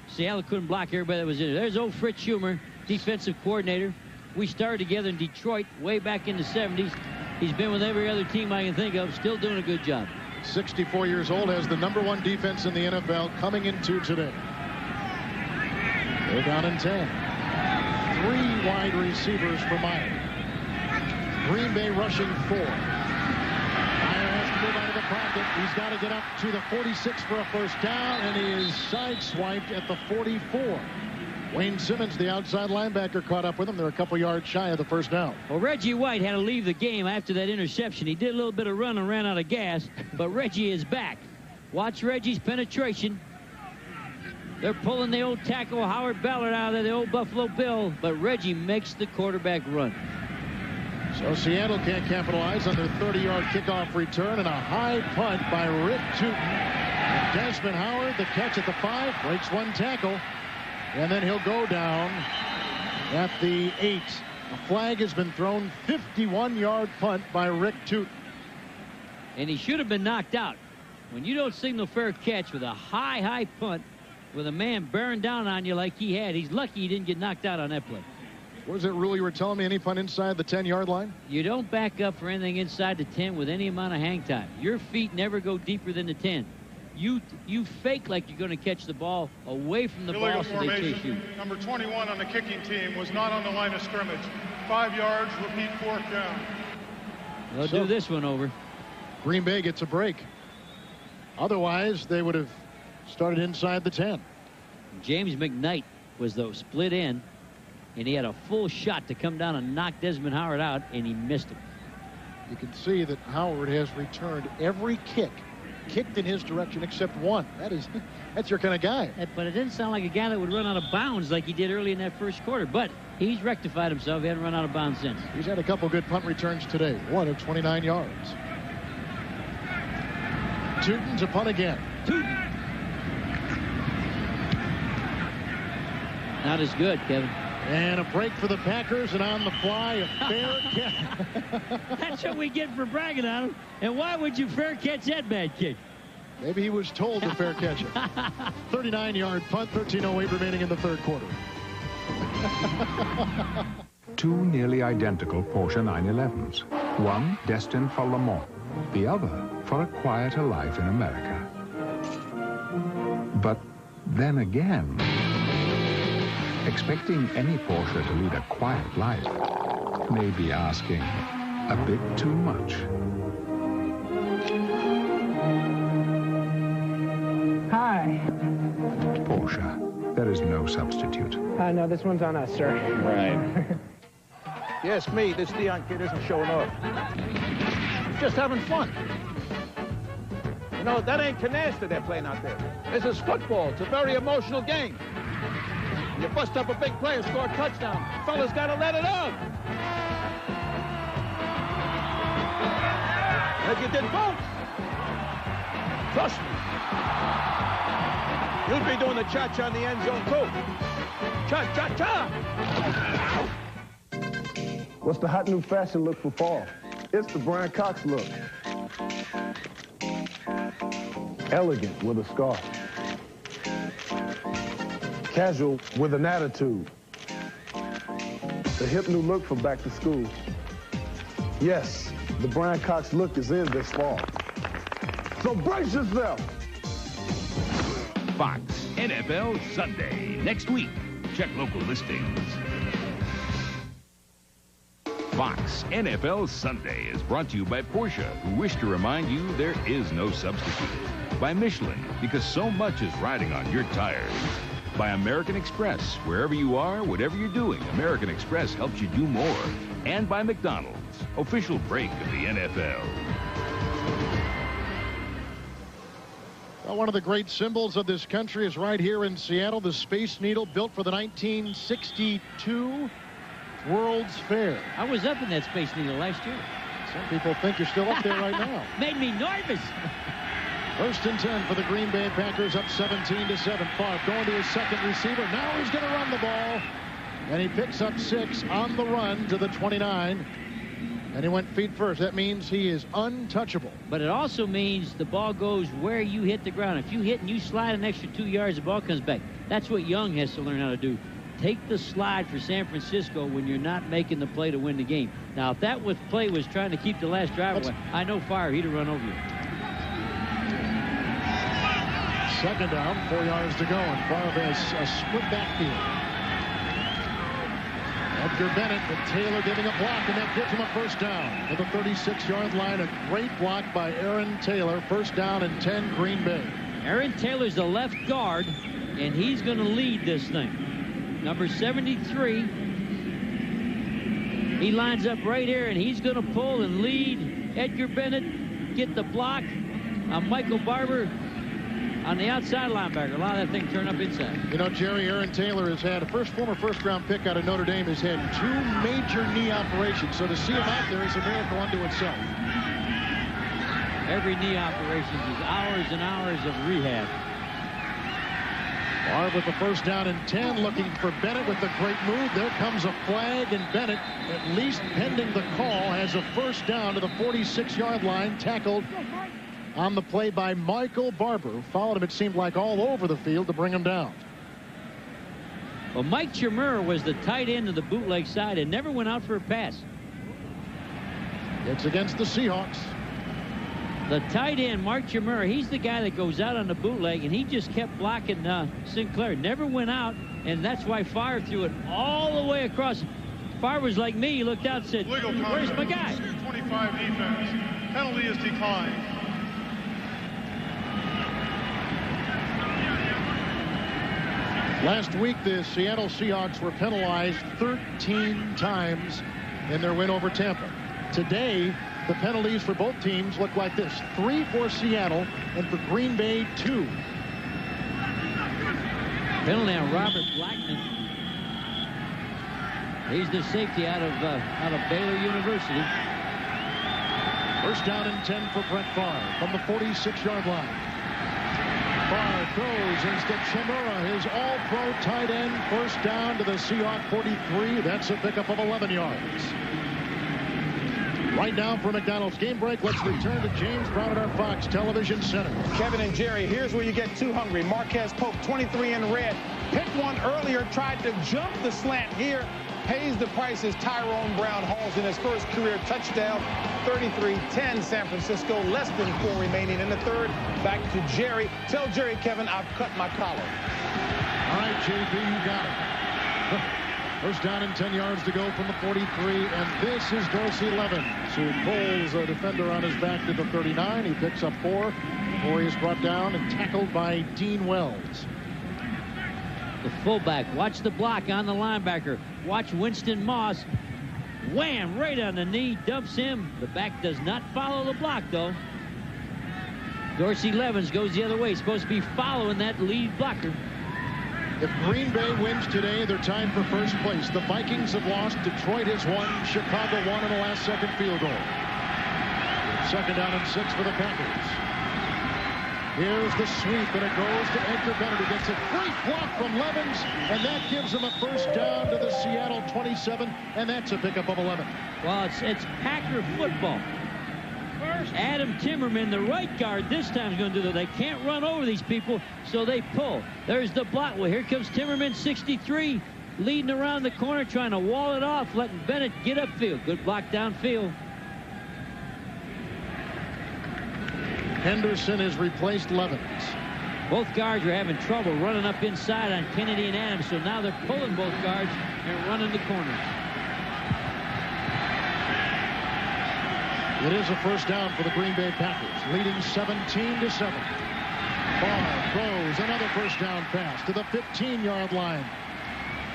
[SPEAKER 17] Seattle couldn't block everybody that was in there. There's old Fritz Schumer, defensive coordinator. We started together in Detroit way back in the 70s. He's been with every other team I can think of, still doing a good job.
[SPEAKER 1] 64 years old, has the #1 defense in the NFL coming into today. They're down in 10. 3 wide receivers for Meyer. Green Bay rushing 4. Meyer has move out of the pocket. He's got to get up to the 46 for a first down, and he is sideswiped at the 44. Wayne Simmons, the outside linebacker, caught up with him. They're a couple yards shy of the first down.
[SPEAKER 17] Well, Reggie White had to leave the game after that interception. He did a little bit of run and ran out of gas, but Reggie is back. Watch Reggie's penetration. They're pulling the old tackle Howard Ballard out of there, the old Buffalo Bill, but Reggie makes the quarterback run.
[SPEAKER 1] So Seattle can't capitalize on their 30-yard kickoff return, and a high punt by Rick Tootin. And Desmond Howard, the catch at the 5, breaks one tackle, and then he'll go down at the 8. A flag has been thrown. 51-yard punt by Rick Tootin.
[SPEAKER 17] And he should have been knocked out. When you don't signal fair catch with a high punt, with a man bearing down on you like he had, he's lucky he didn't get knocked out on that play.
[SPEAKER 1] What was it, Rule, you were telling me? Any punt inside the 10-yard line?
[SPEAKER 17] You don't back up for anything inside the 10 with any amount of hang time. Your feet never go deeper than the 10. You fake like you're going to catch the ball away from the ball so they chase you.
[SPEAKER 13] Number 21 on the kicking team was not on the line of scrimmage. 5 yards, repeat, 4th down.
[SPEAKER 17] They'll do this one over.
[SPEAKER 1] Green Bay gets a break. Otherwise, they would have started inside the 10.
[SPEAKER 17] James McKnight was the split end, and he had a full shot to come down and knock Desmond Howard out, and he missed him.
[SPEAKER 1] You can see that Howard has returned every kicked in his direction except one. That's your kind of guy.
[SPEAKER 17] But it didn't sound like a guy that would run out of bounds like he did early in that first quarter. But he's rectified himself. He hasn't run out of bounds since.
[SPEAKER 1] He's had a couple good punt returns today. One of 29 yards. Tootin's a punt again.
[SPEAKER 17] Tootin. Not as good, Kevin.
[SPEAKER 1] And a break for the Packers, and on the fly, a fair catch.
[SPEAKER 17] That's what we get for bragging on him. And why would you fair catch that bad kick?
[SPEAKER 1] Maybe he was told to fair catch it. 39-yard punt, 13:08 remaining in the third quarter.
[SPEAKER 20] Two nearly identical Porsche 911s. One destined for Le Mans, the other for a quieter life in America. But then again, expecting any Porsche to lead a quiet life may be asking a bit too much.
[SPEAKER 22] Hi.
[SPEAKER 20] Porsche, there is no substitute.
[SPEAKER 22] No, this one's on us, sir.
[SPEAKER 24] Right. Yes, me. This Dion kid isn't showing off. He's just having fun. You know, that ain't canasta they're playing out there. This is football. It's a very emotional game. You bust up a big play and score a touchdown. Fellas got to let it out. If you did both, trust me, you'll be doing the cha-cha in the end zone, too. Cha-cha-cha!
[SPEAKER 25] What's the hot new fashion look for fall? It's the Brian Cox look. Elegant with a scarf. Casual with an attitude. The hip new look for back to school. Yes, the Brian Cox look is in this fall. So brace yourself.
[SPEAKER 4] Fox NFL Sunday next week. Check local listings. Fox NFL Sunday is brought to you by Porsche, who wish to remind you there is no substitute. By Michelin, because so much is riding on your tires. By American Express, wherever you are, whatever you're doing, American Express helps you do more. And by McDonald's, official break of the NFL.
[SPEAKER 1] Well, one of the great symbols of this country is right here in Seattle, the Space Needle, built for the 1962 World's Fair.
[SPEAKER 17] I was up in that Space Needle last year.
[SPEAKER 1] Some people think you're still up there right now.
[SPEAKER 17] Made me nervous.
[SPEAKER 1] First and 10 for the Green Bay Packers, up 17-7. Favre going to his second receiver. Now he's going to run the ball. And he picks up 6 on the run to the 29. And he went feet first. That means he is untouchable.
[SPEAKER 17] But it also means the ball goes where you hit the ground. If you hit and you slide an extra 2 yards, the ball comes back. That's what Young has to learn how to do. Take the slide for San Francisco when you're not making the play to win the game. Now, if that play was trying to keep the last drive away, I know Favre, he'd have run over you.
[SPEAKER 1] Second down, 4 yards to go, and Favre has a split backfield. That Edgar Bennett, but Taylor giving a block, and that gives him a first down at the 36-yard line. A great block by Aaron Taylor. First down and 10, Green Bay.
[SPEAKER 17] Aaron Taylor's the left guard, and he's going to lead this thing. Number 73. He lines up right here, and he's going to pull and lead. Edgar Bennett get the block. Michael Barber on the outside linebacker. A lot of that thing turned up inside.
[SPEAKER 1] You know, Jerry, Aaron Taylor has had a former first-round pick out of Notre Dame, has had 2 major knee operations. So to see him out there is a miracle unto itself.
[SPEAKER 17] Every knee operation is hours and hours of rehab.
[SPEAKER 1] Barb with the first down and 10, looking for Bennett with the great move. There comes a flag, and Bennett, at least pending the call, has a first down to the 46-yard line, tackled on the play by Michael Barber. Followed him, it seemed like, all over the field to bring him down.
[SPEAKER 17] Well, Mike Chimura was the tight end of the bootleg side and never went out for a pass.
[SPEAKER 1] It's against the Seahawks.
[SPEAKER 17] The tight end, Mark Chimura, he's the guy that goes out on the bootleg, and he just kept blocking Sinclair. Never went out, and that's why Favre threw it all the way across. Favre was like me. He looked out and said, where's my guy?
[SPEAKER 13] 225 defense. Penalty is declined.
[SPEAKER 1] Last week, the Seattle Seahawks were penalized 13 times in their win over Tampa. Today, the penalties for both teams look like this: 3 for Seattle, and for Green Bay, 2.
[SPEAKER 17] Penalty on Robert Blackman. He's the safety out of Baylor University.
[SPEAKER 1] First down and 10 for Brett Favre from the 46-yard line. Favre throws instead Chimura, his all-pro tight end. First down to the Seahawks 43. That's a pickup of 11 yards. Right now for McDonald's game break, let's return to James Brown at our Fox Television Center.
[SPEAKER 15] Kevin and Jerry, here's where you get too hungry. Marquez Pope, 23 in red. Hit one earlier, tried to jump the slant here. Pays the price as Tyrone Brown hauls in his first career touchdown. 33-10 San Francisco. Less than 4 remaining in the third. Back to Jerry. Tell Jerry, Kevin, I've cut my collar.
[SPEAKER 1] All right, JB, you got it. First down and 10 yards to go from the 43, and this is Dorsey Levens, who pulls a defender on his back to the 39. He picks up 4 before he is brought down and tackled by Dean Wells.
[SPEAKER 17] The fullback, watch the block on the linebacker. Watch Winston Moss. Wham, right on the knee, dumps him. The back does not follow the block, though. Dorsey Levens goes the other way. He's supposed to be following that lead blocker.
[SPEAKER 1] If Green Bay wins today, they're tied for first place. The Vikings have lost. Detroit has won. Chicago won in the last-second field goal. Second down and 6 for the Packers. Here's the sweep, and it goes to Edgar Bennett. He gets a great block from Levens, and that gives him a first down to the Seattle 27, and that's a pickup of 11.
[SPEAKER 17] Well, it's Packer football. Adam Timmerman, the right guard, this time is going to do that. They can't run over these people, so they pull. There's the block. Well, here comes Timmerman, 63, leading around the corner, trying to wall it off, letting Bennett get upfield. Good block downfield.
[SPEAKER 1] Henderson has replaced Levens.
[SPEAKER 17] Both guards are having trouble running up inside on Kennedy and Adams, so now they're pulling both guards and running the corners.
[SPEAKER 1] It is a first down for the Green Bay Packers, leading 17-7. Favre throws another first down pass to the 15-yard line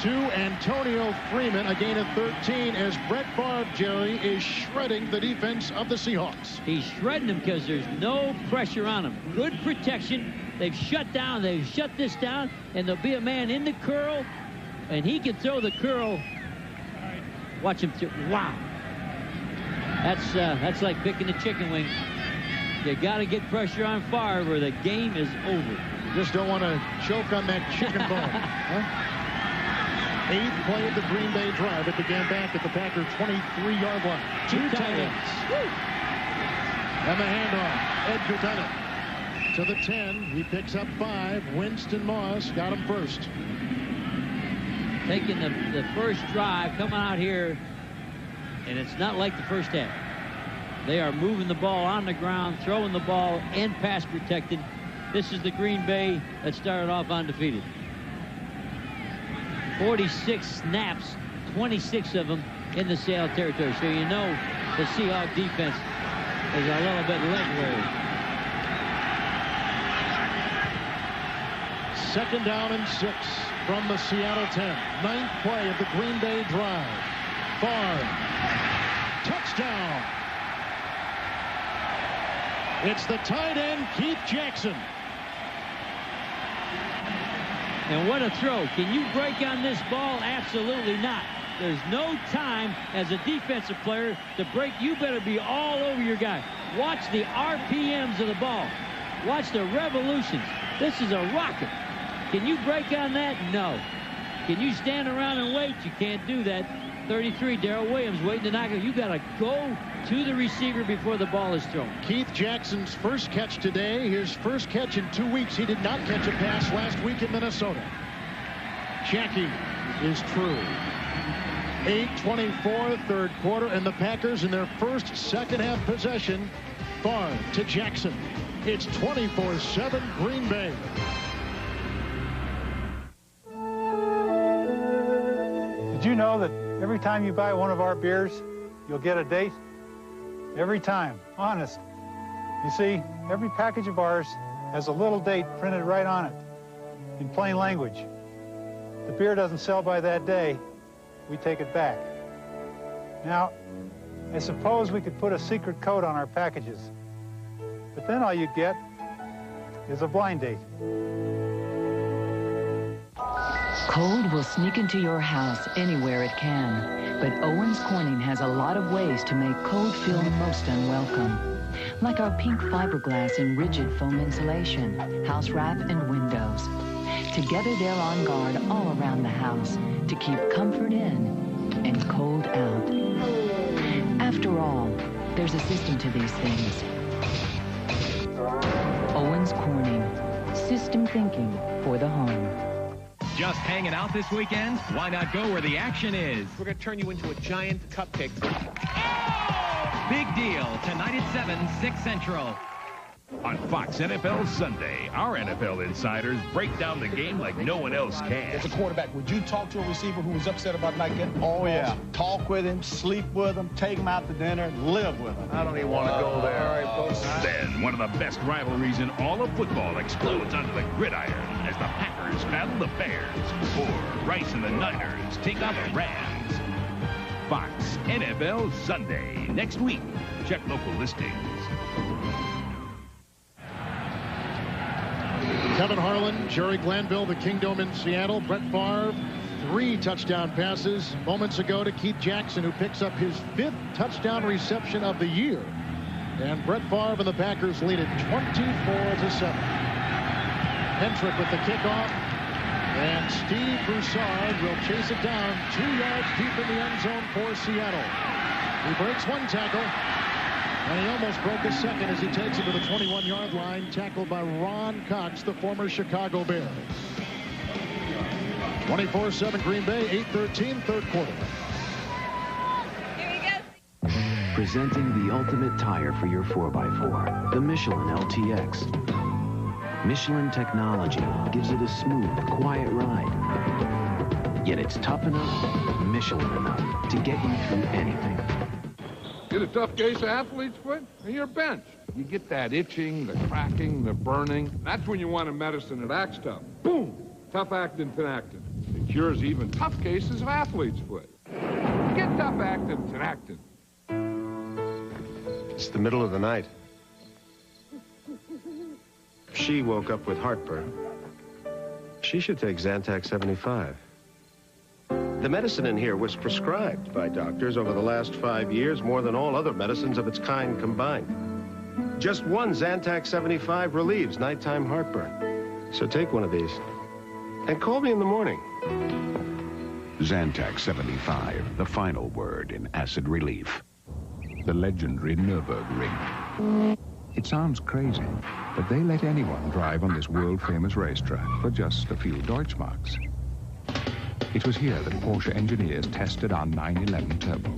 [SPEAKER 1] to Antonio Freeman, a gain of 13, as Brett Favre, Jerry, is shredding the defense of the Seahawks.
[SPEAKER 17] He's shredding them because there's no pressure on him. Good protection. They've shut this down, and there'll be a man in the curl, and he can throw the curl. Watch him throw. Wow. That's like picking a chicken wing. You got to get pressure on Favre or the game is over.
[SPEAKER 1] You just don't want to choke on that chicken bone. Huh? 8th play of the Green Bay drive. It began back at the Packer 23-yard line. 2 tight ends. And the handoff. Edgar Bennett to the 10. He picks up 5. Winston Moss got him first.
[SPEAKER 17] Taking the first drive, coming out here, and it's not like the first half. They are moving the ball on the ground, throwing the ball, and pass protected. This is the Green Bay that started off undefeated. 46 snaps, 26 of them in the Seattle territory. So you know the Seahawks defense is a little bit leg-weary.
[SPEAKER 1] 2nd down and 6 from the Seattle 10. 9th play of the Green Bay drive. Favre. Touchdown. It's the tight end, Keith Jackson.
[SPEAKER 17] And what a throw. Can you break on this ball? Absolutely not. There's no time as a defensive player to break. You better be all over your guy. Watch the RPMs of the ball. Watch the revolutions. This is a rocket. Can you break on that? No. Can you stand around and wait? You can't do that. 33, Darrell Williams waiting to knock it. You got to go to the receiver before the ball is thrown.
[SPEAKER 1] Keith Jackson's first catch today, his first catch in 2 weeks. He did not catch a pass last week in Minnesota. Jackie is true. 8:24, 3rd quarter, and the Packers in their first second-half possession. Favre to Jackson. It's 24-7 Green Bay.
[SPEAKER 3] Did you know that every time you buy one of our beers, you'll get a date? Every time, honest. You see, every package of ours has a little date printed right on it, in plain language. The beer doesn't sell by that day, we take it back. Now, I suppose we could put a secret code on our packages, but then all you get is a blind date.
[SPEAKER 6] Cold will sneak into your house anywhere it can, but Owens Corning has a lot of ways to make cold feel most unwelcome. Like our pink fiberglass and rigid foam insulation, house wrap, and windows. Together they're on guard all around the house to keep comfort in and cold out. After all, there's a system to these things. Owens Corning. System thinking for the home.
[SPEAKER 10] Just hanging out this weekend? Why not go where the action is?
[SPEAKER 14] We're going to turn you into a giant cupcake.
[SPEAKER 10] Big deal tonight at 7, 6 Central.
[SPEAKER 4] On Fox NFL Sunday, our NFL insiders break down the game like no one else can.
[SPEAKER 15] As a quarterback, would you talk to a receiver who was upset about not getting balls?
[SPEAKER 21] Oh, yeah. Talk with him, sleep with him, take him out to dinner, live with him.
[SPEAKER 15] I don't even want to go there. All right, folks.
[SPEAKER 4] Then, one of the best rivalries in all of football explodes onto the gridiron as the Packers battle the Bears, or Rice and the Niners take on the Rams. Fox NFL Sunday, next week. Check local listings.
[SPEAKER 1] Kevin Harlan, Jerry Glanville, the Kingdom in Seattle. Brett Favre, 3 touchdown passes moments ago to Keith Jackson, who picks up his 5th touchdown reception of the year. And Brett Favre and the Packers lead it 24-7. Hendrick with the kickoff. And Steve Broussard will chase it down 2 yards deep in the end zone for Seattle. He breaks 1 tackle. And he almost broke a second as he takes it to the 21-yard line, tackled by Ron Cox, the former Chicago Bear. 24-7 Green Bay, 8:13, 3rd quarter.
[SPEAKER 23] Presenting the ultimate tire for your 4x4, the Michelin LTX. Michelin technology gives it a smooth, quiet ride. Yet it's tough enough, Michelin enough, to get you through anything.
[SPEAKER 19] Get a tough case of athlete's foot, and you're benched. You get that itching, the cracking, the burning. That's when you want a medicine that acts tough. Boom! Tough Actin Tinactin. It cures even tough cases of athlete's foot. Get Tough Actin Tinactin.
[SPEAKER 8] It's the middle of the night. She woke up with heartburn. She should take Zantac 75. The medicine in here was prescribed by doctors over the last 5 years, more than all other medicines of its kind combined. Just one Zantac 75 relieves nighttime heartburn. So take one of these and call me in the morning.
[SPEAKER 20] Zantac 75, the final word in acid relief. The legendary Nürburgring. It sounds crazy, but they let anyone drive on this world-famous racetrack for just a few Deutschmarks. It was here that Porsche engineers tested our 911 Turbo.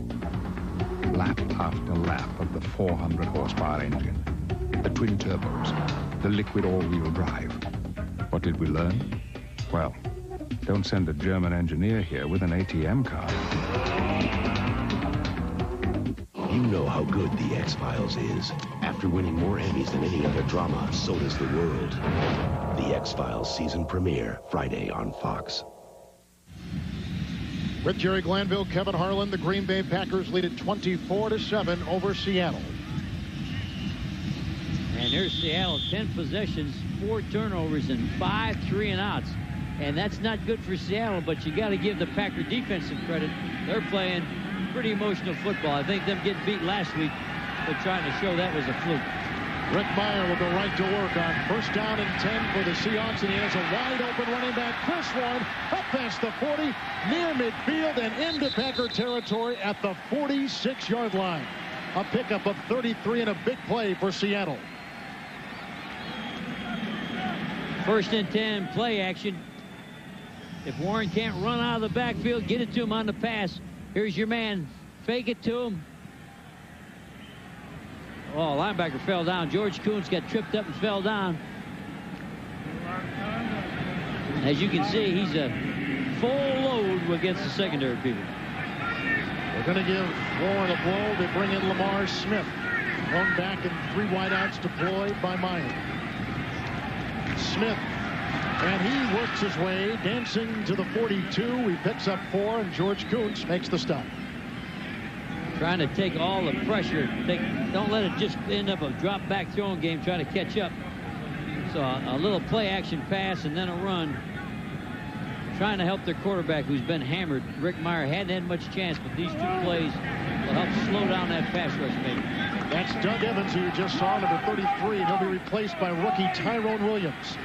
[SPEAKER 20] Lap after lap of the 400 horsepower engine, the twin turbos, the liquid all-wheel drive. What did we learn? Well, Don't send a German engineer here with an ATM card.
[SPEAKER 2] You know how good The X-Files is. After winning more Emmys than any other drama, so does the world. The X-Files season premiere, Friday on Fox.
[SPEAKER 1] With Jerry Glanville, Kevin Harlan, the Green Bay Packers lead it 24-7 over Seattle.
[SPEAKER 17] And here's Seattle, 10 possessions, 4 turnovers, and 5 3-and-outs. And that's not good for Seattle, but you got to give the Packer defense some credit. They're playing pretty emotional football. I think them getting beat last week, they're trying to show that was a fluke.
[SPEAKER 1] Rick Meyer will go right to work on first down and 10 for the Seahawks, and he has a wide-open running back, Chris Warren, up past the 40, near midfield, and into Packer territory at the 46-yard line. A pickup of 33 and a big play for Seattle.
[SPEAKER 17] First and 10, play action. If Warren can't run out of the backfield, get it to him on the pass. Here's your man. Fake it to him. Oh, linebacker fell down. George Kuntz got tripped up and fell down. As you can see, he's a full load against the secondary people.
[SPEAKER 1] They're going to give Warren a blow. They bring in Lamar Smith. One back and 3 wideouts deployed by Meyer. Smith. And he works his way, dancing to the 42. He picks up 4, and George Kuntz makes the stop.
[SPEAKER 17] Trying to take all the pressure. Don't let it just end up a drop-back throwing game trying to catch up. So a little play-action pass and then a run. Trying to help their quarterback who's been hammered. Rick Meyer hadn't had much chance, but these 2 plays will help slow down that pass rush, maybe.
[SPEAKER 1] That's Doug Evans, who you just saw, number 33, and he'll be replaced by rookie Tyrone Williams.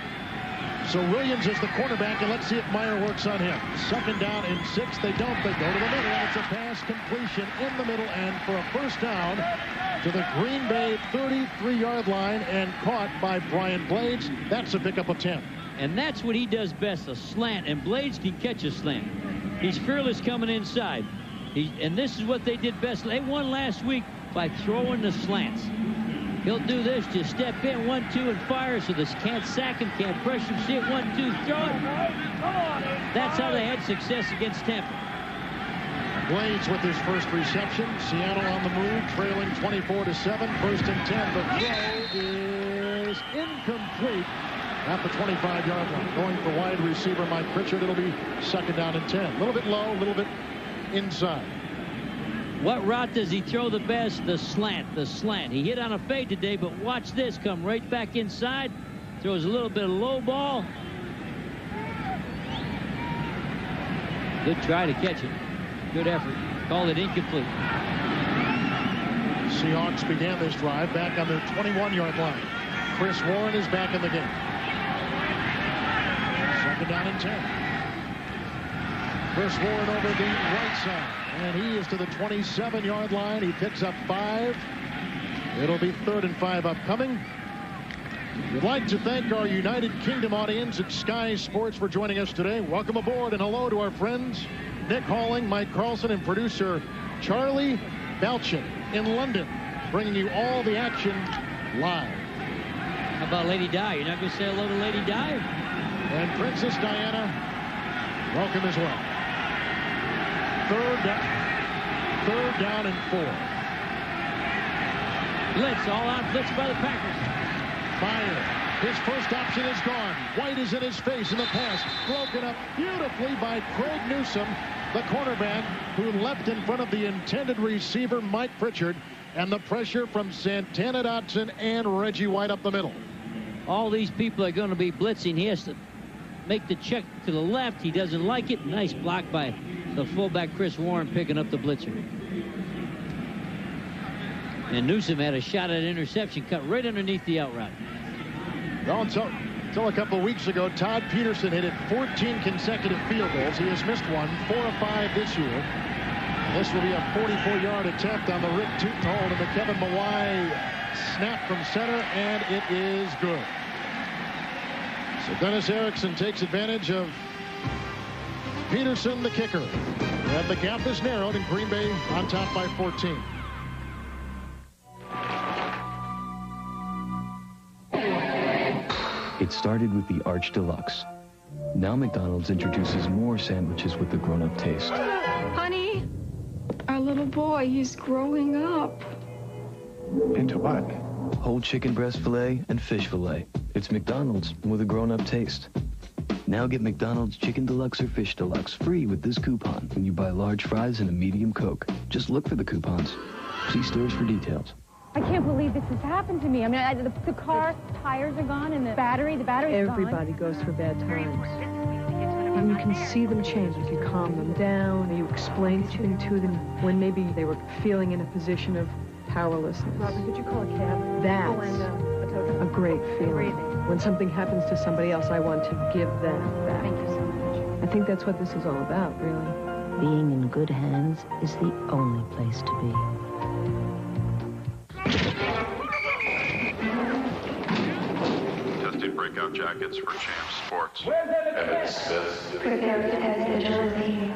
[SPEAKER 1] So Williams is the quarterback, and let's see if Meyer works on him. Second down and 6. They don't. They go to the middle, and it's a pass completion in the middle, and for a first down to the Green Bay 33-yard line, and caught by Brian Blades. That's a pickup of 10.
[SPEAKER 17] And that's what he does best, a slant, and Blades can catch a slant. He's fearless coming inside. And this is what they did best. They won last week by throwing the slants. He'll do this, just step in, 1-2, and fire, so this can't sack him, can't pressure him, see it, 1-2, throw it. That's how they had success against Tampa.
[SPEAKER 1] Blades with his first reception. Seattle on the move, trailing 24-7. First and 10. The throw is incomplete at the 25-yard line. Going for wide receiver Mike Pritchard. It'll be second down and 10. A little bit low, a little bit inside.
[SPEAKER 17] What route does he throw the best? The slant, the slant. He hit on a fade today, but watch this. Come right back inside. Throws a little bit of low ball. Good try to catch it. Good effort. Called it incomplete.
[SPEAKER 1] Seahawks began this drive back on their 21-yard line. Chris Warren is back in the game. Second down and 10. Chris Warren over the right side. And he is to the 27-yard line. He picks up 5. It'll be 3rd and 5 upcoming. We'd like to thank our United Kingdom audience at Sky Sports for joining us today. Welcome aboard and hello to our friends Nick Halling, Mike Carlson, and producer Charlie Balchin in London, bringing you all the action live.
[SPEAKER 17] How about Lady Di? You're not going to say hello to Lady Di?
[SPEAKER 1] And Princess Diana, welcome as well. Third down and 4.
[SPEAKER 17] Blitz, all out blitz by the Packers.
[SPEAKER 1] Meyer, his first option is gone. White is in his face in the pass. Broken up beautifully by Craig Newsome, the cornerback, who leapt in front of the intended receiver, Mike Pritchard, and the pressure from Santana Dotson and Reggie White up the middle.
[SPEAKER 17] All these people are going to be blitzing. He has to make the check to the left. He doesn't like it. Nice block by the fullback Chris Warren picking up the blitzer. And Newsome had a shot at interception cut right underneath the out route.
[SPEAKER 1] Well, until a couple of weeks ago, Todd Peterson hit 14 consecutive field goals. He has missed one, 4 of 5 this year. This will be a 44-yard attempt on the Rick Tootin hold, and the Kevin Mawai snap from center, and it is good. So Dennis Erickson takes advantage of Peterson, the kicker. And the gap is narrowed, and Green Bay on top by 14.
[SPEAKER 23] It started with the Arch Deluxe.
[SPEAKER 5] Now McDonald's introduces more sandwiches with the grown-up taste.
[SPEAKER 7] Honey, our little boy, he's growing up.
[SPEAKER 5] Into what? Whole chicken breast fillet and fish fillet. It's McDonald's with a grown-up taste. Now get McDonald's Chicken Deluxe or Fish Deluxe free with this coupon when you buy large fries and a medium Coke. Just look for the coupons. See stores for details.
[SPEAKER 11] I can't believe this has happened to me. I mean, the car tires are gone and the battery's gone.
[SPEAKER 12] Everybody goes through bad times. And you can see them change if you calm them down, or you explain something to them when maybe they were feeling in a position of powerlessness.
[SPEAKER 11] Robert, could you call a cab?
[SPEAKER 12] That's a great feeling. When something happens to somebody else, I want to give that back.
[SPEAKER 11] Thank you so much.
[SPEAKER 12] I think that's what this is all about, really.
[SPEAKER 6] Being in good hands is the only place to be.
[SPEAKER 18] Testing breakout jackets for Champs Sports.
[SPEAKER 26] Evan Smith. Prepare to test the jersey.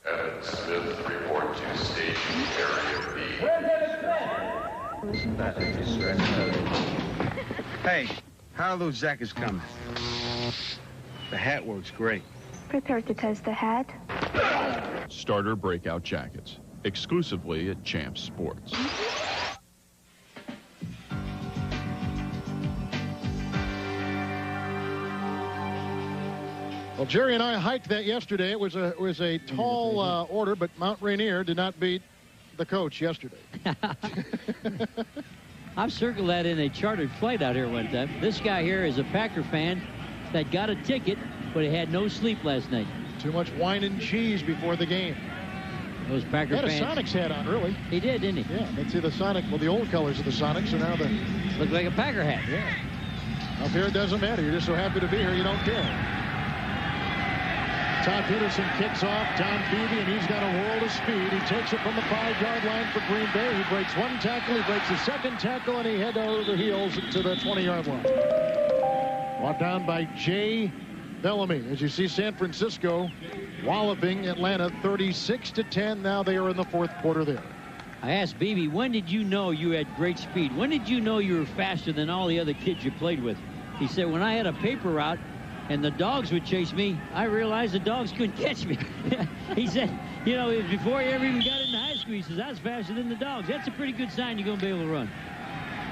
[SPEAKER 18] Evan Smith, report to station area B.
[SPEAKER 27] Isn't that a distress? Hey, how are those jackets coming? The hat works great.
[SPEAKER 26] Prepare to test the hat.
[SPEAKER 28] Starter breakout jackets, exclusively at Champs Sports.
[SPEAKER 1] Well, Jerry and I hiked that yesterday. It was a tall order, but Mount Rainier did not beat the coach yesterday.
[SPEAKER 17] I've circled that in a chartered flight out here one time. This guy here is a Packer fan that got a ticket, but he had no sleep last night.
[SPEAKER 1] Too much wine and cheese before the game.
[SPEAKER 17] Those Packer fans.
[SPEAKER 1] He had a Sonics hat on, really.
[SPEAKER 17] He did, didn't he?
[SPEAKER 1] Yeah, let's see the Sonic. Well, the old colors of the Sonics are now the...
[SPEAKER 17] Look like a Packer hat.
[SPEAKER 1] Yeah. Up here, it doesn't matter. You're just so happy to be here, you don't care. Todd Peterson kicks off. Tom Beebe, and he's got a world of speed. He takes it from the 5-yard line for Green Bay. He breaks one tackle, he breaks the second tackle, and he heads over the heels to the 20-yard line. Brought down by Jay Bellamy. As you see, San Francisco walloping Atlanta 36-10. Now they are in the fourth quarter there.
[SPEAKER 17] I asked Beebe, when did you know you had great speed? When did you know you were faster than all the other kids you played with? He said, when I had a paper route and the dogs would chase me, I realized the dogs couldn't catch me. He said, you know, before he ever even got into high school, he says, I was faster than the dogs. That's a pretty good sign you're going to be able to run.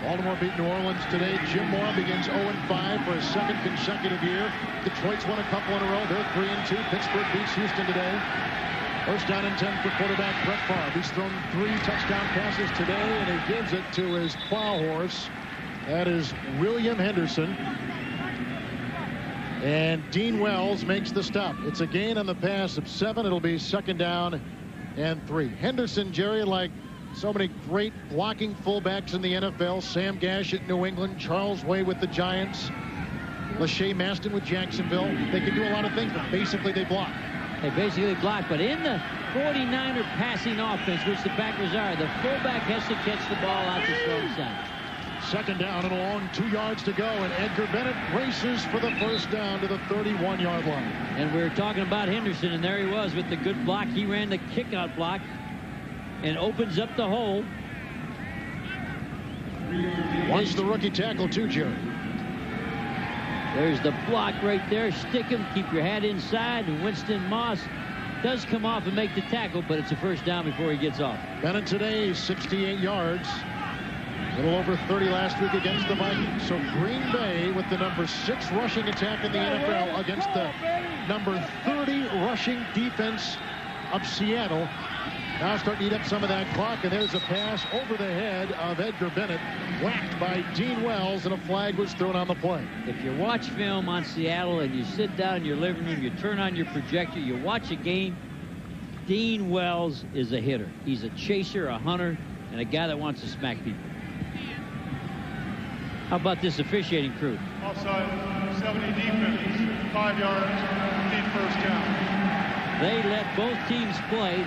[SPEAKER 1] Baltimore beat New Orleans today. Jim Moore begins 0-5 for his second consecutive year. Detroit's won a couple in a row. They're 3-2. Pittsburgh beats Houston today. First down and 10 for quarterback Brett Favre. He's thrown 3 touchdown passes today, and he gives it to his plow horse. That is William Henderson. And Dean Wells makes the stop. It's a gain on the pass of 7. It'll be second down and 3. Henderson, Jerry, like so many great blocking fullbacks in the NFL. Sam Gash at New England, Charles Way with the Giants, Lachey Maston with Jacksonville. They can do a lot of things, but basically they block.
[SPEAKER 17] They basically block, but in the 49er passing offense, which the Packers are, the fullback has to catch the ball out the strong side.
[SPEAKER 1] Second down and a long 2 yards to go, and Edgar Bennett races for the first down to the 31-yard line.
[SPEAKER 17] And we were talking about Henderson, and there he was with the good block. He ran the kick-out block and opens up the hole.
[SPEAKER 1] Wants the rookie tackle too, Jerry.
[SPEAKER 17] There's the block right there. Stick him, keep your hat inside, and Winston Moss does come off and make the tackle, but it's a first down before he gets off.
[SPEAKER 1] Bennett today, 68 yards. A little over 30 last week against the Vikings. So Green Bay with the number 6 rushing attack in the NFL against the number 30 rushing defense of Seattle. Now starting to eat up some of that clock, and there's a pass over the head of Edgar Bennett, whacked by Dean Wells, and a flag was thrown on the play.
[SPEAKER 17] If you watch film on Seattle and you sit down in your living room, you turn on your projector, you watch a game, Dean Wells is a hitter. He's a chaser, a hunter, and a guy that wants to smack people. How about this officiating crew?
[SPEAKER 13] Offside, 70 defense, 5 yards, lead first down.
[SPEAKER 17] They let both teams play.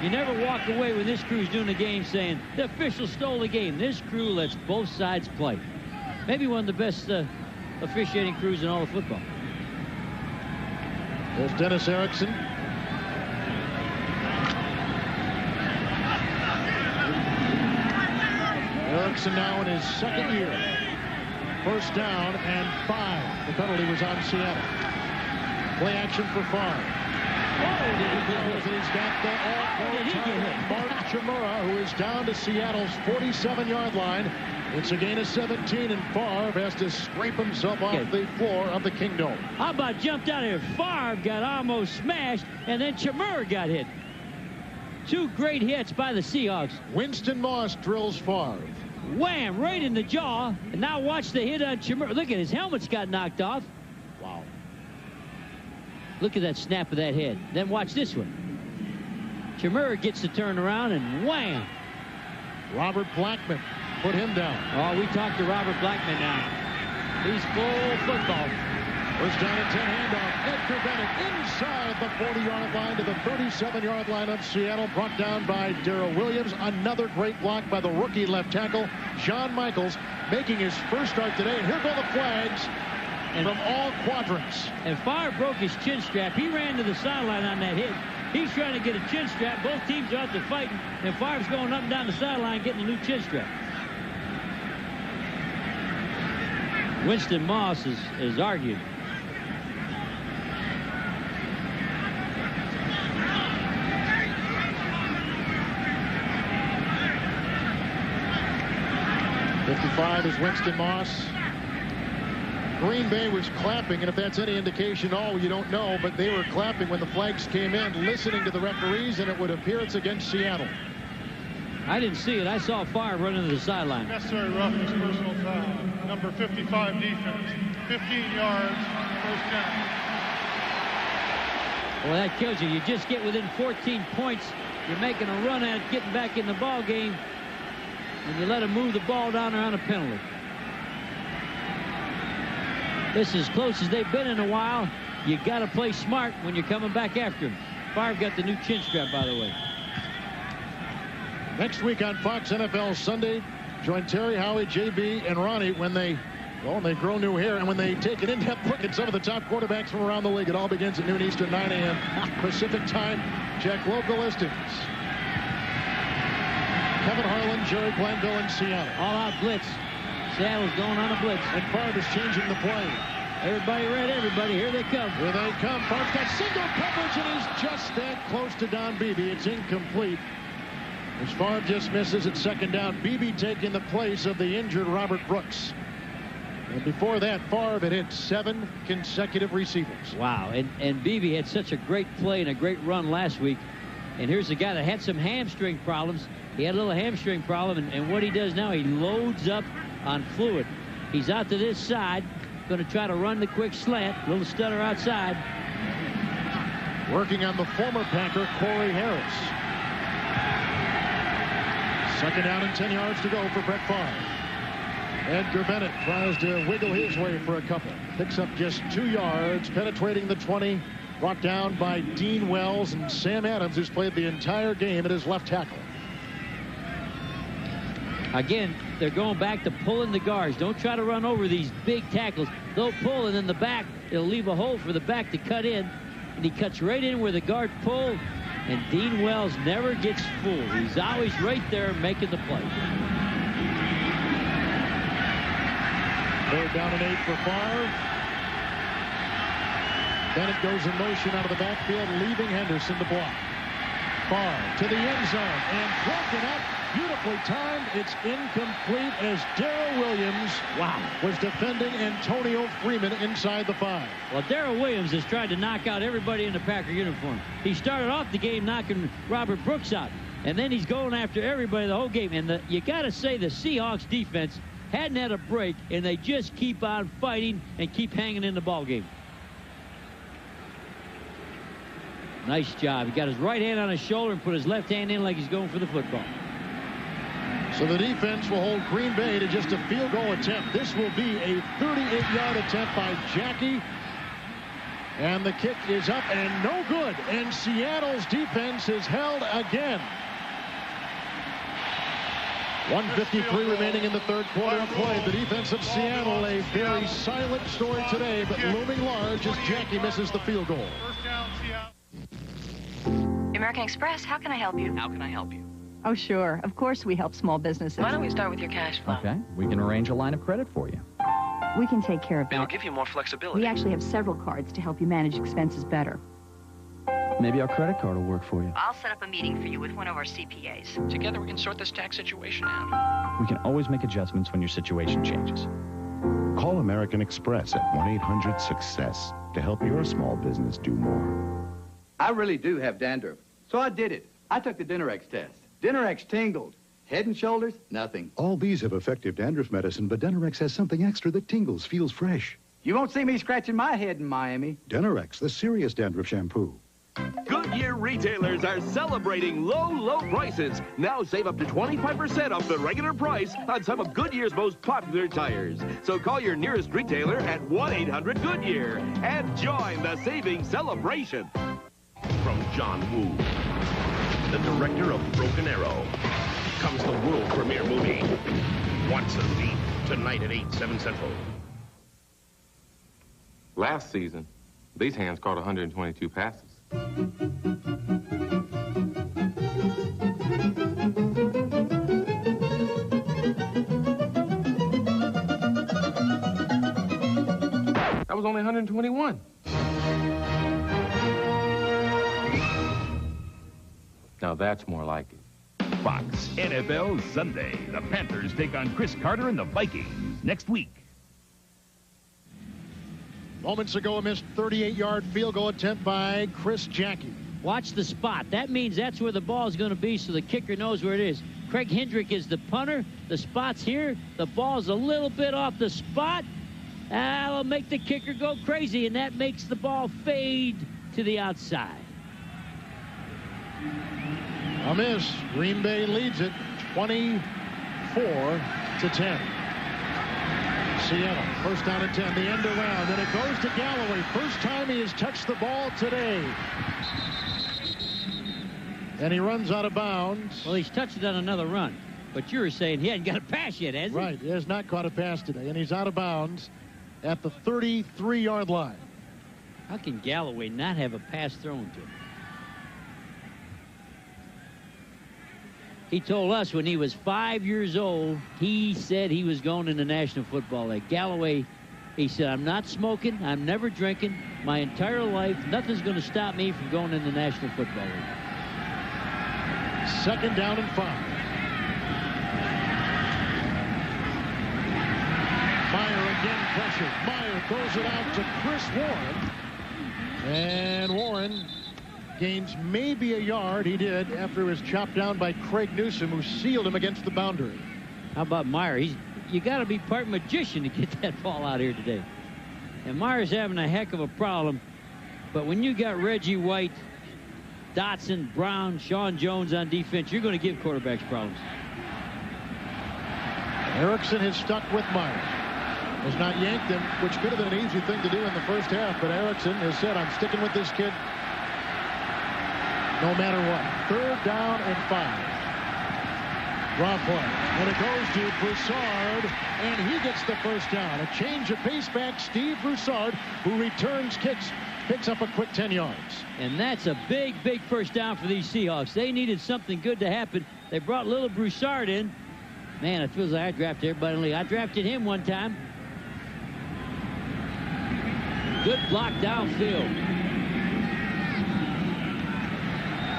[SPEAKER 17] You never walk away when this crew's doing the game saying, the official stole the game. This crew lets both sides play. Maybe one of the best officiating crews in all of football.
[SPEAKER 1] There's Dennis Erickson. Erickson now in his second year. First down and 5. The penalty was on Seattle. Play action for Favre. He's got the all-pro Martin Chmura, who is down to Seattle's 47-yard line. It's a gain of 17, and Favre has to scrape himself off the floor of the Kingdome.
[SPEAKER 17] How about jumped out of here? Favre got almost smashed, and then Chmura got hit. Two great hits by the Seahawks.
[SPEAKER 1] Winston Moss drills Favre.
[SPEAKER 17] Wham! Right in the jaw. And now watch the hit on Chmura. Look at his helmet's got knocked off.
[SPEAKER 1] Wow.
[SPEAKER 17] Look at that snap of that head. Then watch this one. Chmura gets the turn around, and wham!
[SPEAKER 1] Robert Blackman put him down.
[SPEAKER 17] Oh, we talked to Robert Blackman now. He's full football.
[SPEAKER 1] First down and 10 handoff. Edgar Bennett inside the 40-yard line to the 37-yard line of Seattle, brought down by Darrell Williams. Another great block by the rookie left tackle, John Michaels, making his first start today. And here go the flags from all quadrants.
[SPEAKER 17] And Favre broke his chin strap. He ran to the sideline on that hit. He's trying to get a chin strap. Both teams are out there fighting, and Favre's going up and down the sideline getting a new chin strap. Winston Moss is argued.
[SPEAKER 1] '55 is Winston Moss. Green Bay was clapping, and if that's any indication, you don't know, but they were clapping when the flags came in, listening to the referees, and it would appear it's against Seattle.
[SPEAKER 17] I didn't see it. I saw Favre running to the sideline.
[SPEAKER 13] Necessary roughness, personal foul. Number 55 defense. 15 yards, first down.
[SPEAKER 17] Well, that kills you. You just get within 14 points. You're making a run at it, getting back in the ball game, and you let them move the ball down there on a penalty. This is as close as they've been in a while. You got to play smart when you're coming back after him. Favre got the new chin strap, by the way.
[SPEAKER 1] Next week on Fox NFL Sunday, join Terry, Howie, JB, and Ronnie when they grow new hair and when they take an in-depth look at some of the top quarterbacks from around the league. It all begins at noon Eastern, 9 a.m. Pacific time. Check local listings. Kevin Harlan, Jerry Glanville in Seattle.
[SPEAKER 17] All-out blitz. Seattle's going on a blitz.
[SPEAKER 1] And Favre is changing the play.
[SPEAKER 17] Everybody read everybody. Here they come.
[SPEAKER 1] Here they come. Favre's got single coverage, and he's just that close to Don Beebe. It's incomplete. As Favre just misses at second down. Beebe taking the place of the injured Robert Brooks. And before that, Favre had hit 7 consecutive receivers.
[SPEAKER 17] Wow. And Beebe had such a great play and a great run last week. And here's a guy that had some hamstring problems. He had a little hamstring problem, and what he does now, he loads up on fluid. He's out to this side, going to try to run the quick slant. Little stutter outside.
[SPEAKER 1] Working on the former Packer, Corey Harris. Second down and 10 yards to go for Brett Favre. Edgar Bennett tries to wiggle his way for a couple. Picks up just 2 yards, penetrating the 20. Brought down by Dean Wells and Sam Adams, who's played the entire game at his left tackle.
[SPEAKER 17] Again, they're going back to pulling the guards. Don't try to run over these big tackles. They'll pull, and in the back, it'll leave a hole for the back to cut in. And he cuts right in where the guard pulled. And Dean Wells never gets fooled. He's always right there making the play.
[SPEAKER 1] Third down and 8 for Favre. Bennett goes in motion out of the backfield, leaving Henderson to block. Favre to the end zone and broken up. Beautifully timed. It's incomplete as Darrell Williams was defending Antonio Freeman inside the 5.
[SPEAKER 17] Well, Darrell Williams has tried to knock out everybody in the Packer uniform. He started off the game knocking Robert Brooks out, and then he's going after everybody the whole game. And you got to say the Seahawks defense hadn't had a break, and they just keep on fighting and keep hanging in the ball game. Nice job. He got his right hand on his shoulder and put his left hand in like he's going for the football.
[SPEAKER 1] So the defense will hold Green Bay to just a field goal attempt. This will be a 38-yard attempt by Jackie. And the kick is up and no good. And Seattle's defense is held again. 1:53 remaining in the third quarter of play. The defense of Seattle, a very silent story today, but looming large as Jackie misses the field goal.
[SPEAKER 3] American Express, how can I help you?
[SPEAKER 9] How can I help you?
[SPEAKER 3] Oh, sure. Of course we help small businesses.
[SPEAKER 9] Why don't we start with your cash flow? Okay. We can arrange a line of credit for you. We can take care of
[SPEAKER 10] It'll
[SPEAKER 9] that.
[SPEAKER 10] give you more flexibility.
[SPEAKER 9] We actually have several cards to help you manage expenses better.
[SPEAKER 5] Maybe our credit card will work for you.
[SPEAKER 3] I'll set up a meeting for you with one of our CPAs.
[SPEAKER 10] Together we can sort this tax situation out.
[SPEAKER 5] We can always make adjustments when your situation changes.
[SPEAKER 2] Call American Express at 1-800-SUCCESS to help your small business do more.
[SPEAKER 14] I really do have dandruff, so I did it. I took the Dinerex test. Dinerex tingled. Head and shoulders, nothing.
[SPEAKER 16] All these have effective dandruff medicine, but Dinerex has something extra that tingles, feels fresh.
[SPEAKER 14] You won't see me scratching my head in Miami.
[SPEAKER 16] Dinerex, the serious dandruff shampoo.
[SPEAKER 21] Goodyear retailers are celebrating low prices. Now save up to 25% off the regular price on some of Goodyear's most popular tires. So call your nearest retailer at 1-800-GOODYEAR and join the saving celebration.
[SPEAKER 2] From John Woo, the director of Broken Arrow, comes the world premiere movie, Watson Beat, tonight at 8, 7 Central.
[SPEAKER 22] Last season, these hands caught 122 passes. That was only 121. Now that's more like it.
[SPEAKER 4] Fox NFL Sunday. The Panthers take on Chris Carter and the Vikings next week.
[SPEAKER 1] Moments ago, a missed 38-yard field goal attempt by Chris Jackie.
[SPEAKER 17] Watch the spot. That means that's where the ball is going to be, so the kicker knows where it is. Craig Hendrick is the punter. The spot's here. The ball's a little bit off the spot. That'll make the kicker go crazy, and that makes the ball fade to the outside.
[SPEAKER 1] A miss. Green Bay leads it 24-10. Seattle, first down and 10, the end around, and it goes to Galloway. First time he has touched the ball today. And he runs out of bounds.
[SPEAKER 17] Well, he's touched it on another run, but you were saying he hadn't got a pass yet, has he?
[SPEAKER 1] Right, he has not caught a pass today, and he's out of bounds at the 33-yard line.
[SPEAKER 17] How can Galloway not have a pass thrown to him? He told us when he was 5 years old, he said he was going in the National Football League. Galloway, he said, I'm not smoking, I'm never drinking. My entire life, nothing's going to stop me from going in the National Football League.
[SPEAKER 1] Second down and 5. Meyer again pressured. Meyer throws it out to Chris Warren. And Warren gains maybe a yard. He did after he was chopped down by Craig Newsom, who sealed him against the boundary.
[SPEAKER 17] How about Meyer? You got to be part magician to get that ball out here today. And Meyer's having a heck of a problem. But when you got Reggie White, Dotson, Brown, Sean Jones on defense, you're going to give quarterbacks problems.
[SPEAKER 1] Erickson has stuck with Meyer. Has not yanked him, which could have been an easy thing to do in the first half. But Erickson has said, I'm sticking with this kid no matter what. Third down and 5. Draw play. And it goes to Broussard, and he gets the first down. A change of pace back. Steve Broussard, who returns kicks, picks up a quick 10 yards.
[SPEAKER 17] And that's a big first down for these Seahawks. They needed something good to happen. They brought little Broussard in. Man, it feels like I drafted everybody in the league. I drafted him one time. Good block downfield.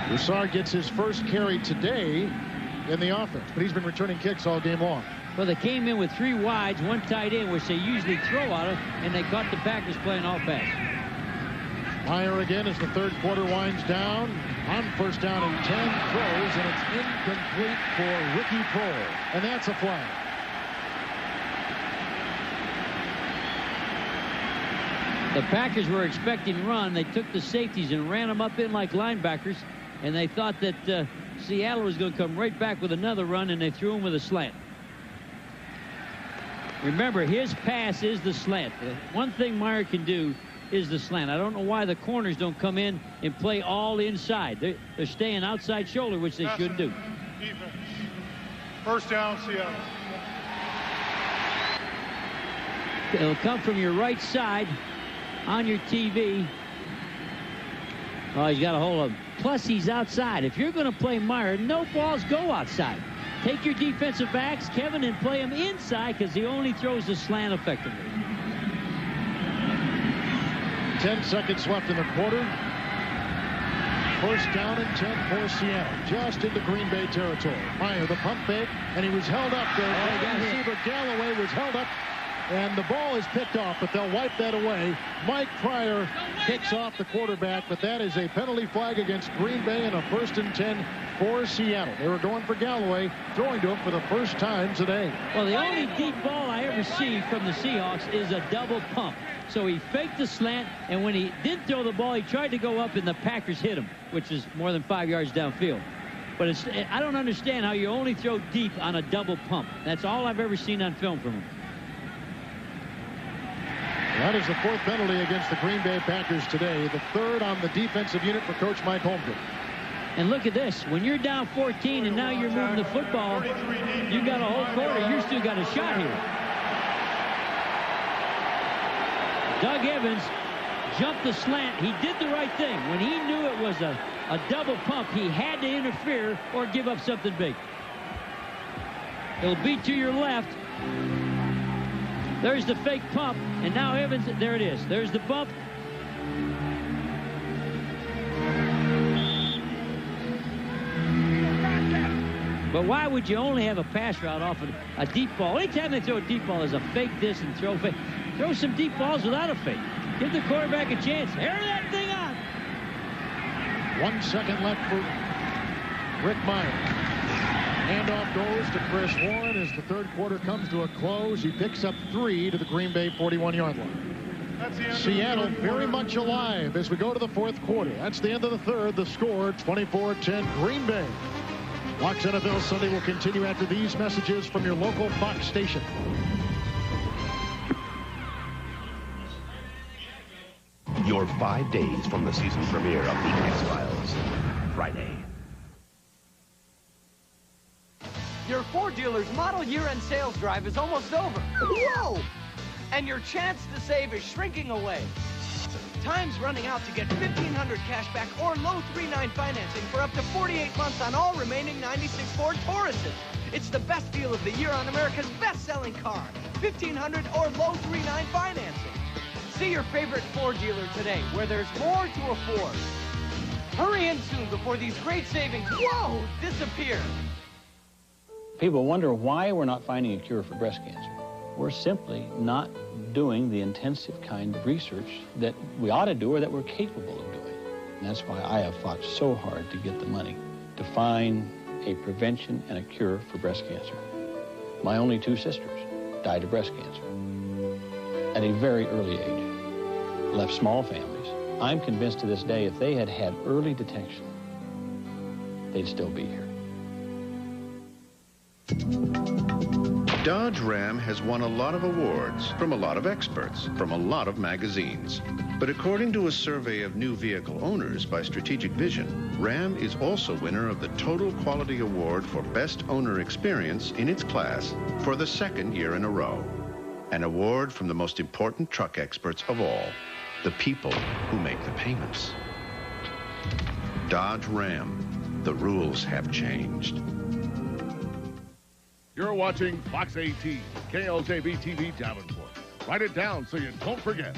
[SPEAKER 1] Broussard gets his first carry today in the offense, but he's been returning kicks all game long.
[SPEAKER 17] Well, they came in with 3 wides, 1 tight end, which they usually throw out of, and they caught the Packers playing all pass.
[SPEAKER 1] Meyer again as the third quarter winds down. On first down and 10, throws, and it's incomplete for Ricky Prohl. And that's a flag.
[SPEAKER 17] The Packers were expecting run. They took the safeties and ran them up in like linebackers, and they thought that Seattle was going to come right back with another run, and they threw him with a slant. Remember, his pass is the slant. One thing Meyer can do is the slant. I don't know why the corners don't come in and play all inside. They're staying outside shoulder, which they should do.
[SPEAKER 13] Defense. First down, Seattle.
[SPEAKER 17] It'll come from your right side on your TV. Oh, he's got a hold of him. Plus, he's outside. If you're going to play Meyer, no balls go outside. Take your defensive backs, Kevin, and play them inside because he only throws the slant effectively.
[SPEAKER 1] 10 seconds left in the quarter. First down and 10 for Seattle, just into Green Bay territory. Meyer, the pump fake, and he was held up there. Receiver Galloway was held up, and the ball is picked off, but they'll wipe that away. Mike Pryor kicks off the quarterback, but that is a penalty flag against Green Bay and a 1st and 10 for Seattle. They were going for Galloway, throwing to him for the first time today.
[SPEAKER 17] Well, the only deep ball I ever see from the Seahawks is a double pump. So he faked the slant, and when he did throw the ball, he tried to go up, and the Packers hit him, which is more than 5 yards downfield. But I don't understand how you only throw deep on a double pump. That's all I've ever seen on film from him.
[SPEAKER 1] That is the 4th penalty against the Green Bay Packers today, the 3rd on the defensive unit for Coach Mike Holmgren.
[SPEAKER 17] And look at this. When you're down 14 and now you're moving the football, you got a whole quarter. You still got a shot here. Doug Evans jumped the slant. He did the right thing. When he knew it was a double pump, he had to interfere or give up something big. It'll be to your left. There's the fake pump, and now Evans, there it is. There's the bump. But why would you only have a pass route off of a deep ball? Anytime they throw a deep ball is a fake this and throw fake. Throw some deep balls without a fake. Give the quarterback a chance. Air that thing out.
[SPEAKER 1] 1 second left for Rick Meyer. Handoff goes to Chris Warren as the 3rd quarter comes to a close. He picks up 3 to the Green Bay 41-yard line. Seattle very much alive as we go to the 4th quarter. That's the end of the 3rd. The score, 24-10 Green Bay. Fox NFL Sunday will continue after these messages from your local Fox station.
[SPEAKER 2] You're 5 days from the season premiere of The X-Files. Friday.
[SPEAKER 7] Your Ford dealer's model year-end sales drive is almost over. Whoa! And your chance to save is shrinking away. Time's running out to get $1,500 cash back or low 3.9 financing for up to 48 months on all remaining 96 Ford Tauruses. It's the best deal of the year on America's best-selling car. $1,500 or low 3.9 financing. See your favorite Ford dealer today, where there's more to afford. Hurry in soon before these great savings, whoa, disappear.
[SPEAKER 8] People wonder why we're not finding a cure for breast cancer. We're simply not doing the intensive kind of research that we ought to do or that we're capable of doing. And that's why I have fought so hard to get the money to find a prevention and a cure for breast cancer. My only 2 sisters died of breast cancer at a very early age, left small families. I'm convinced to this day if they had had early detection, they'd still be here.
[SPEAKER 15] Dodge Ram has won a lot of awards from a lot of experts, from a lot of magazines. But according to a survey of new vehicle owners by Strategic Vision, Ram is also winner of the Total Quality Award for Best Owner Experience in its class for the 2nd year in a row. An award from the most important truck experts of all, the people who make the payments. Dodge Ram, the rules have changed.
[SPEAKER 19] You're watching Fox 18, KLJB TV Davenport. Write it down so you don't forget.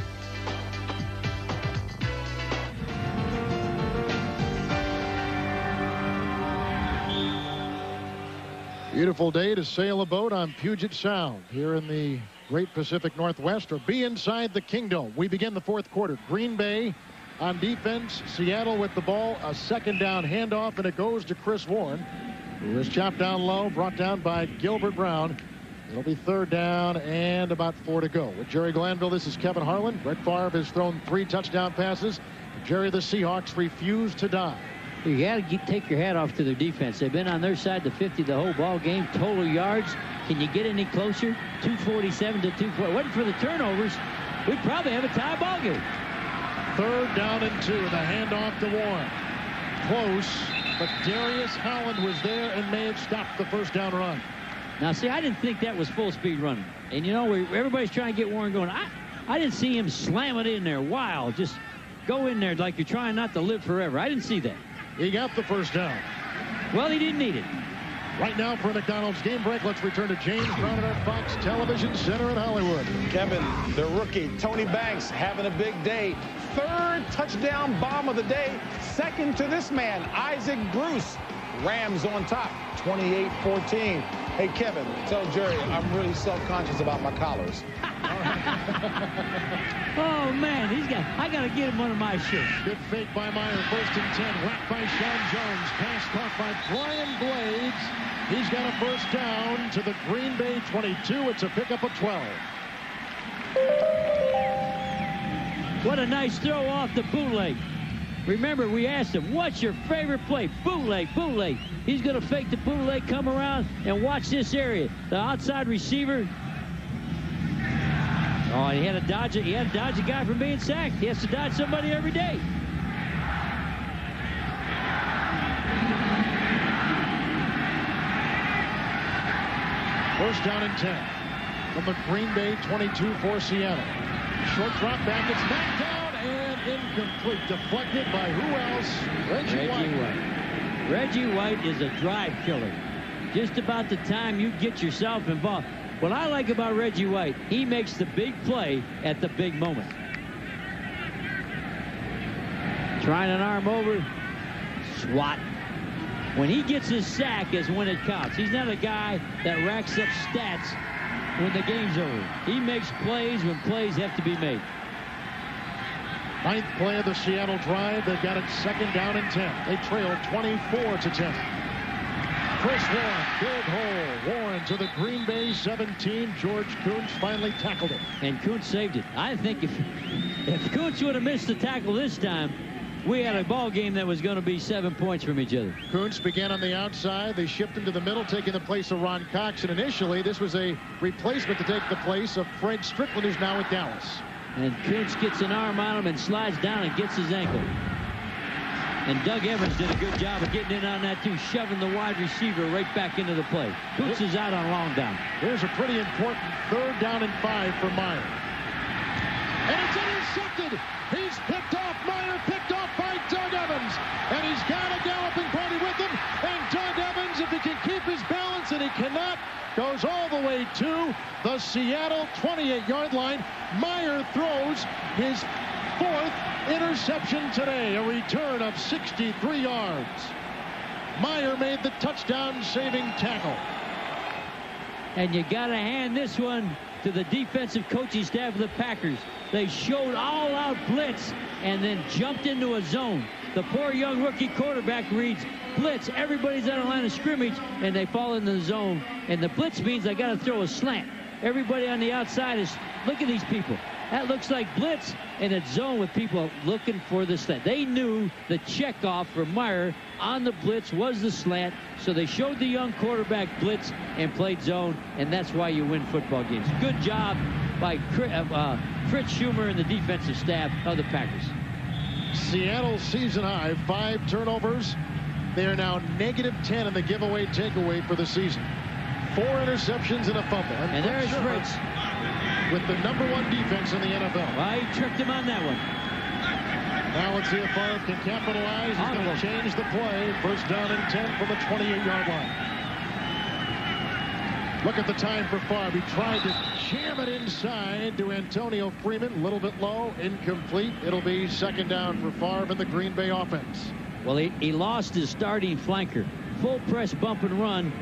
[SPEAKER 1] Beautiful day to sail a boat on Puget Sound here in the Great Pacific Northwest, or be inside the Kingdom. We begin the 4th quarter. Green Bay on defense. Seattle with the ball. A 2nd down handoff, and it goes to Chris Warren, who is chopped down low, brought down by Gilbert Brown. It'll be 3rd down and about 4 to go. With Jerry Glanville, this is Kevin Harlan. Brett Favre has thrown 3 touchdown passes. Jerry, the Seahawks refuse to die.
[SPEAKER 17] You got to take your hat off to their defense. They've been on their side, the 50 the whole ball game. Total yards. Can you get any closer? 247 to 240. Wasn't for the turnovers, we'd probably have a tie ball game.
[SPEAKER 1] 3rd down and 2. The handoff to Warren. Close, but Darius Holland was there and may have stopped the 1st down run.
[SPEAKER 17] Now, see, I didn't think that was full speed running. And, you know, everybody's trying to get Warren going. I didn't see him slam it in there wild. Just go in there like you're trying not to live forever. I didn't see that.
[SPEAKER 1] He got the 1st down.
[SPEAKER 17] Well, he didn't need it.
[SPEAKER 1] Right now for a McDonald's game break, let's return to James Brown at our Fox Television Center in Hollywood.
[SPEAKER 6] Kevin, the rookie, Tony Banks, having a big day. 3rd touchdown bomb of the day. 2nd to this man, Isaac Bruce. Rams on top, 28-14. Hey, Kevin, tell Jerry I'm really self-conscious about my collars.
[SPEAKER 17] Oh, man, I got to get him one of my shirts.
[SPEAKER 1] Good fake by Meyer, 1st and 10. Whacked by Sean Jones. Pass caught by Brian Blades. He's got a 1st down to the Green Bay 22. It's a pickup of 12.
[SPEAKER 17] What a nice throw off the bootleg. Remember, we asked him, what's your favorite play? Bootleg, bootleg. He's going to fake the bootleg, come around, and watch this area. The outside receiver. Oh, he had to dodge a guy from being sacked. He has to dodge somebody every day.
[SPEAKER 1] First down and 10 from the Green Bay 22 for Seattle. Short drop back. It's knocked down and incomplete. Deflected by who else? Reggie White.
[SPEAKER 17] Reggie White is a drive killer. Just about the time you get yourself involved. What I like about Reggie White, he makes the big play at the big moment. Trying an arm over. Swat. When he gets his sack is when it counts. He's not a guy that racks up stats when the game's over. He makes plays when plays have to be made.
[SPEAKER 1] 9th play of the Seattle drive. They've got it 2nd down and 10. They trail 24-10. Chris Warren, big hole. Warren to the Green Bay 17. George Kuntz finally tackled it.
[SPEAKER 17] And Kuntz saved it. I think if Kuntz would have missed the tackle this time, we had a ball game that was going to be 7 points from each other.
[SPEAKER 1] Kuntz began on the outside. They shipped him to the middle, taking the place of Ron Cox. And initially, this was a replacement to take the place of Fred Strickland, who's now with Dallas.
[SPEAKER 17] And Kuntz gets an arm on him and slides down and gets his ankle. And Doug Evans did a good job of getting in on that, too, shoving the wide receiver right back into the play. Kuntz is out on long down.
[SPEAKER 1] Here's a pretty important 3rd down and 5 for Meyer. And it's intercepted. He's picked off. Meyer picked off by Doug Evans. And he's got a galloping party with him. And Doug Evans, if he can keep his balance, and he cannot, goes all the way to the Seattle 28-yard line. Meyer throws his 4th interception today, a return of 63 yards. Meyer made the touchdown-saving tackle.
[SPEAKER 17] And you got to hand this one to the defensive coaching staff of the Packers. They showed all-out blitz and then jumped into a zone. The poor young rookie quarterback reads blitz. Everybody's on a line of scrimmage, and they fall into the zone. And the blitz means I got to throw a slant. Everybody on the outside is, look at these people. That looks like blitz, and it's zone with people looking for the slant. They knew the checkoff for Meyer on the blitz was the slant, so they showed the young quarterback blitz and played zone, and that's why you win football games. Good job by Fritz Schumer and the defensive staff of the Packers.
[SPEAKER 1] Seattle season high, 5 turnovers. They are now -10 in the giveaway takeaway for the season. 4 interceptions and a fumble.
[SPEAKER 17] And there's Fritz.
[SPEAKER 1] With the #1 defense in the NFL.
[SPEAKER 17] Well, he tricked him on that one.
[SPEAKER 1] Now let's see if Favre can capitalize. He's going to change the play. 1st down and 10 from the 28-yard line. Look at the time for Favre. He tried to jam it inside to Antonio Freeman. A little bit low, incomplete. It'll be 2nd down for Favre in the Green Bay offense.
[SPEAKER 17] Well, he lost his starting flanker. Full press bump and run.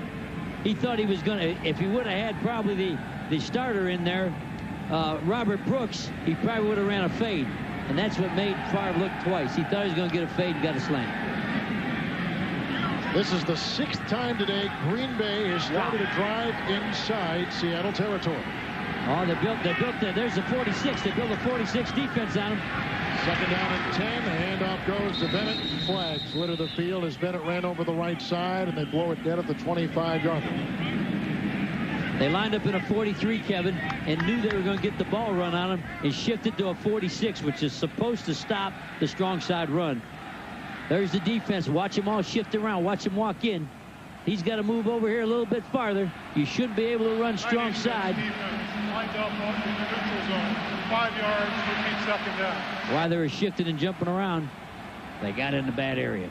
[SPEAKER 17] He thought he was going to, if he would have had probably the starter in there, Robert Brooks, he probably would have ran a fade. And that's what made Favre look twice. He thought he was going to get a fade and got a slant.
[SPEAKER 1] This is the 6th time today Green Bay has started a drive inside Seattle territory.
[SPEAKER 17] Oh, there's the 46. They built a 46 defense on him.
[SPEAKER 1] 2nd down and 10. The handoff goes to Bennett. Flags litter the field as Bennett ran over the right side, and they blow it dead at the 25-yard line.
[SPEAKER 17] They lined up in a 43, Kevin, and knew they were going to get the ball run on them and shifted to a 46, which is supposed to stop the strong side run. There's the defense. Watch them all shift around. Watch him walk in. He's got to move over here a little bit farther. You should be able to run strong side.
[SPEAKER 13] Lined up in the neutral zone. 5 yards, repeat 2nd down.
[SPEAKER 17] While they were shifting and jumping around, they got in a bad area.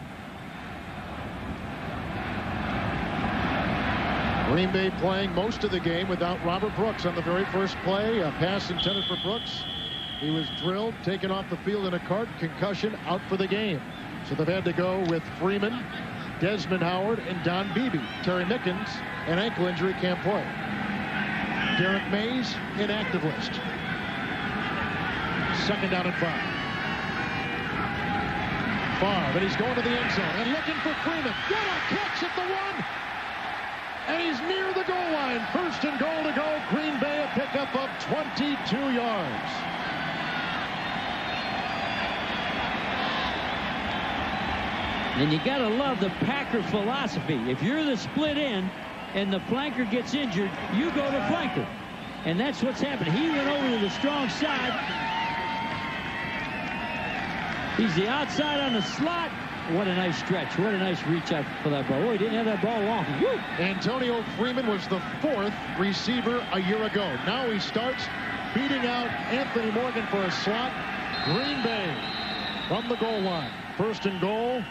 [SPEAKER 1] Green Bay playing most of the game without Robert Brooks on the very first play. A pass intended for Brooks. He was drilled, taken off the field in a cart, concussion, out for the game. So they've had to go with Freeman, Desmond Howard, and Don Beebe. Terry Mickens, an ankle injury, can't play. Derek Mays, inactive list. 2nd down and 5. And he's going to the end zone and looking for Freeman. What a catch at the 1! And he's near the goal line. 1st and goal to go. Green Bay, a pickup of 22 yards.
[SPEAKER 17] And you got to love the Packer philosophy. If you're the split end and the flanker gets injured, you go to flanker. And that's what's happened. He went over to the strong side. He's the outside on the slot. What a nice stretch. What a nice reach out for that ball. Oh, he didn't have that ball long. Woo!
[SPEAKER 1] Antonio Freeman was the 4th receiver a year ago. Now he starts beating out Anthony Morgan for a slot. Green Bay from the goal line. 1st and goal.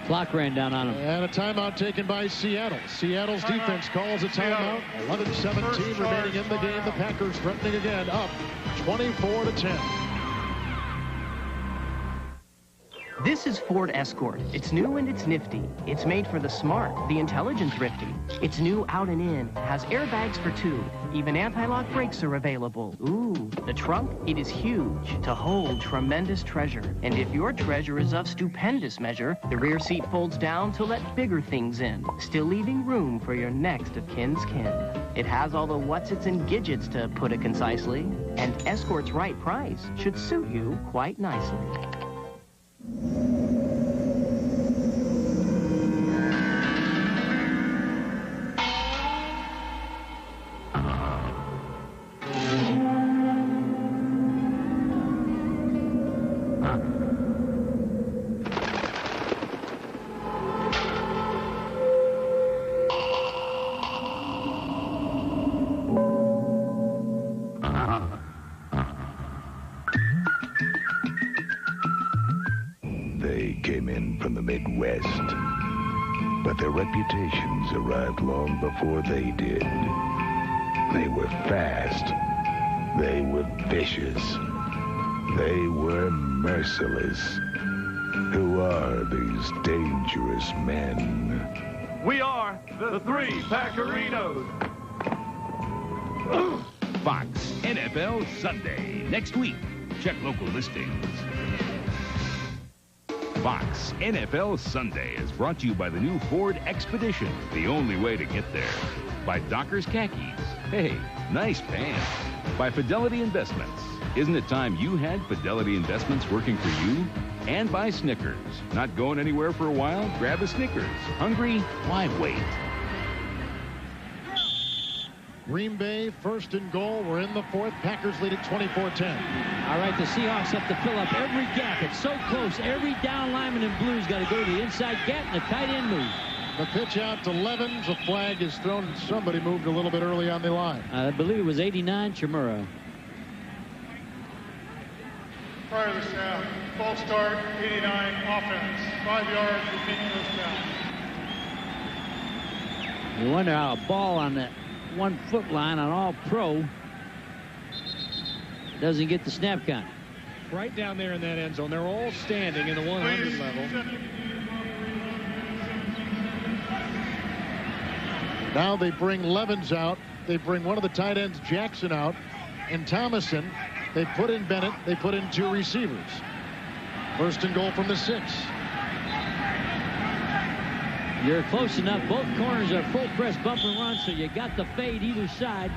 [SPEAKER 17] Clock ran down on him.
[SPEAKER 1] And a timeout taken by Seattle. Seattle's defense calls a timeout. 11-17 remaining in the game. The Packers threatening again, up 24-10.
[SPEAKER 11] This is Ford Escort. It's new and it's nifty. It's made for the smart, the intelligent thrifty. It's new out and in, has airbags for 2. Even anti-lock brakes are available. Ooh, the trunk, it is huge to hold tremendous treasure. And if your treasure is of stupendous measure, the rear seat folds down to let bigger things in, still leaving room for your next of kin's kin. It has all the what's-its and gidgets, to put it concisely, and Escort's right price should suit you quite nicely.
[SPEAKER 12] Midwest, but their reputations arrived long before they did. They were fast, they were vicious, they were merciless. Who are these dangerous men?
[SPEAKER 21] We are the 3 Packerinos.
[SPEAKER 4] Fox NFL Sunday next week. Check local listings. Fox NFL Sunday is brought to you by the new Ford Expedition, the only way to get there. By Dockers Khakis. Hey, nice pants. By Fidelity Investments. Isn't it time you had Fidelity Investments working for you? And by Snickers. Not going anywhere for a while? Grab a Snickers. Hungry? Why wait?
[SPEAKER 1] Green Bay, 1st and goal. We're in the 4th. Packers lead at 24-10.
[SPEAKER 17] All right, the Seahawks have to fill up every gap. It's so close. Every down lineman in blue's got to go to the inside gap, and the tight end move.
[SPEAKER 1] The pitch out to Levens. A flag is thrown. Somebody moved a little bit early on the line.
[SPEAKER 17] I believe it was 89, Chimura.
[SPEAKER 13] Prior to the snap, false start, 89, offense. 5 yards, repeat first down.
[SPEAKER 17] You wonder how a ball on that 1-foot line on all pro doesn't get the snap count.
[SPEAKER 18] Right down there in that end zone. They're all standing in the 100 level.
[SPEAKER 1] Now they bring Levens out. They bring one of the tight ends, Jackson, out. And Thomason. They put in Bennett. They put in 2 receivers. 1st and goal from the 6.
[SPEAKER 17] You're close enough. Both corners are full press bump and run, so you got the fade either side.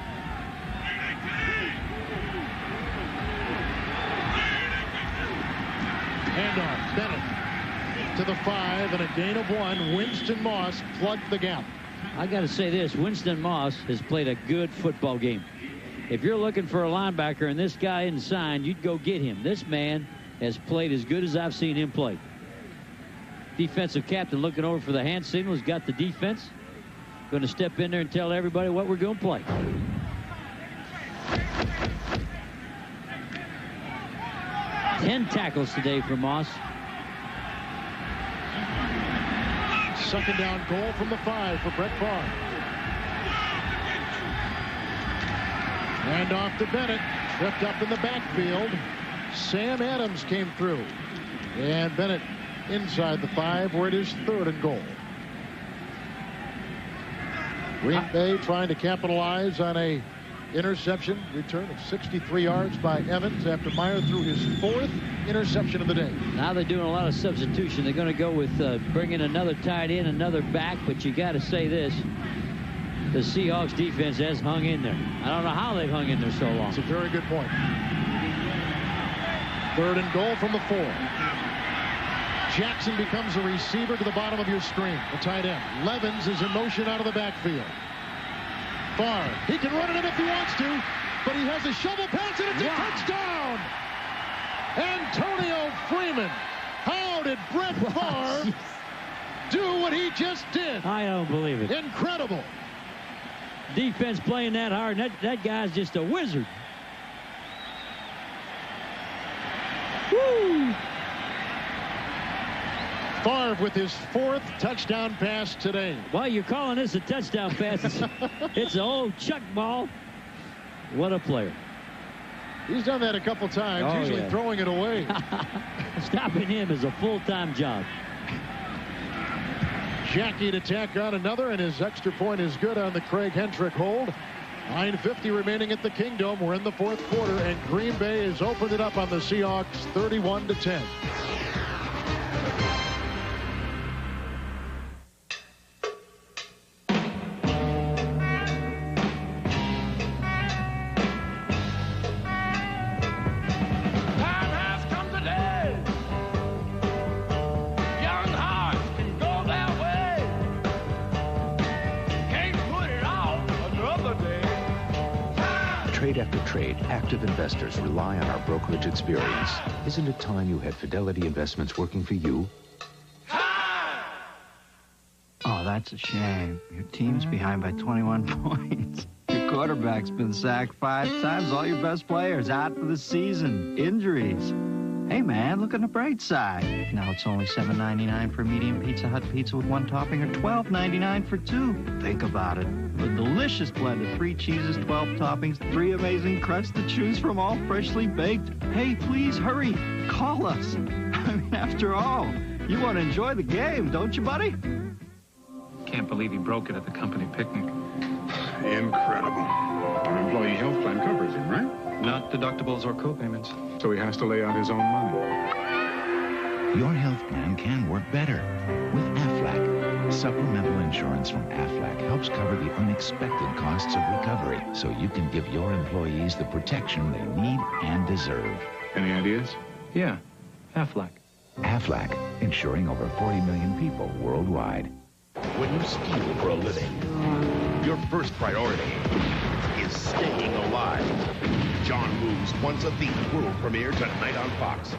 [SPEAKER 1] Handoff. Bennett to the 5 and a gain of 1. Winston Moss plugged the gap.
[SPEAKER 17] I got to say this. Winston Moss has played a good football game. If you're looking for a linebacker and this guy isn't signed, you'd go get him. This man has played as good as I've seen him play. Defensive captain looking over for the hand signal. Has got the defense. Going to step in there and tell everybody what we're going to play. Ten tackles today for Moss.
[SPEAKER 1] 2nd down goal from the 5 for Brett Favre. And off to Bennett. Tripped up in the backfield. Sam Adams came through. And Bennett inside the 5 where it is 3rd and goal. Green Bay trying to capitalize on a interception return of 63 yards by Evans after Meyer threw his 4th interception of the day.
[SPEAKER 17] Now they're doing a lot of substitution. They're going to go with bringing another tight end, another back, but you got to say this. The Seahawks defense has hung in there. I don't know how they've hung in there so long.
[SPEAKER 1] It's a very good point. 3rd and goal from the 4. Jackson becomes a receiver to the bottom of your screen, the tight end. Levens is in motion out of the backfield. Favre, he can run it in if he wants to, but he has a shovel pass and it's a touchdown! Antonio Freeman. How did Brett Favre do what he just did?
[SPEAKER 17] I don't believe it.
[SPEAKER 1] Incredible.
[SPEAKER 17] Defense playing that hard. That guy's just a wizard. Woo!
[SPEAKER 1] Favre with his 4th touchdown pass today.
[SPEAKER 17] Well, you're calling this a touchdown pass. It's an old chuck ball. What a player.
[SPEAKER 1] He's done that a couple times, usually throwing it away.
[SPEAKER 17] Stopping him is a full-time job.
[SPEAKER 1] Jackie to tack on another, and his extra point is good on the Craig Hentrick hold. 9:50 remaining at the Kingdome. We're in the 4th quarter, and Green Bay has opened it up on the Seahawks 31-10.
[SPEAKER 2] Trade after trade, active investors rely on our brokerage experience. Isn't it time you had Fidelity Investments working for you?
[SPEAKER 9] Oh, that's a shame. Your team's behind by 21 points. Your quarterback's been sacked 5 times. All your best players out for the season. Injuries. Hey, man, look on the bright side. Now it's only $7.99 for a medium Pizza Hut pizza with 1 topping, or $12.99 for 2. Think about it. A delicious blend of 3 cheeses, 12 toppings, 3 amazing crusts to choose from, all freshly baked. Hey, please hurry. Call us. I mean, after all, you want to enjoy the game, don't you, buddy?
[SPEAKER 20] Can't believe he broke it at the company picnic.
[SPEAKER 23] Incredible. Our employee health plan covers him, right?
[SPEAKER 20] Not deductibles or co-payments.
[SPEAKER 23] So he has to lay out his own money.
[SPEAKER 24] Your health plan can work better with Aflac. Supplemental insurance from Aflac helps cover the unexpected costs of recovery, so you can give your employees the protection they need and deserve.
[SPEAKER 23] Any ideas?
[SPEAKER 20] Yeah, Aflac.
[SPEAKER 24] Aflac, insuring over 40 million people worldwide.
[SPEAKER 2] When you steal for a living, your first priority is staying alive. John Woo's Once a Thief world premiere tonight on Fox.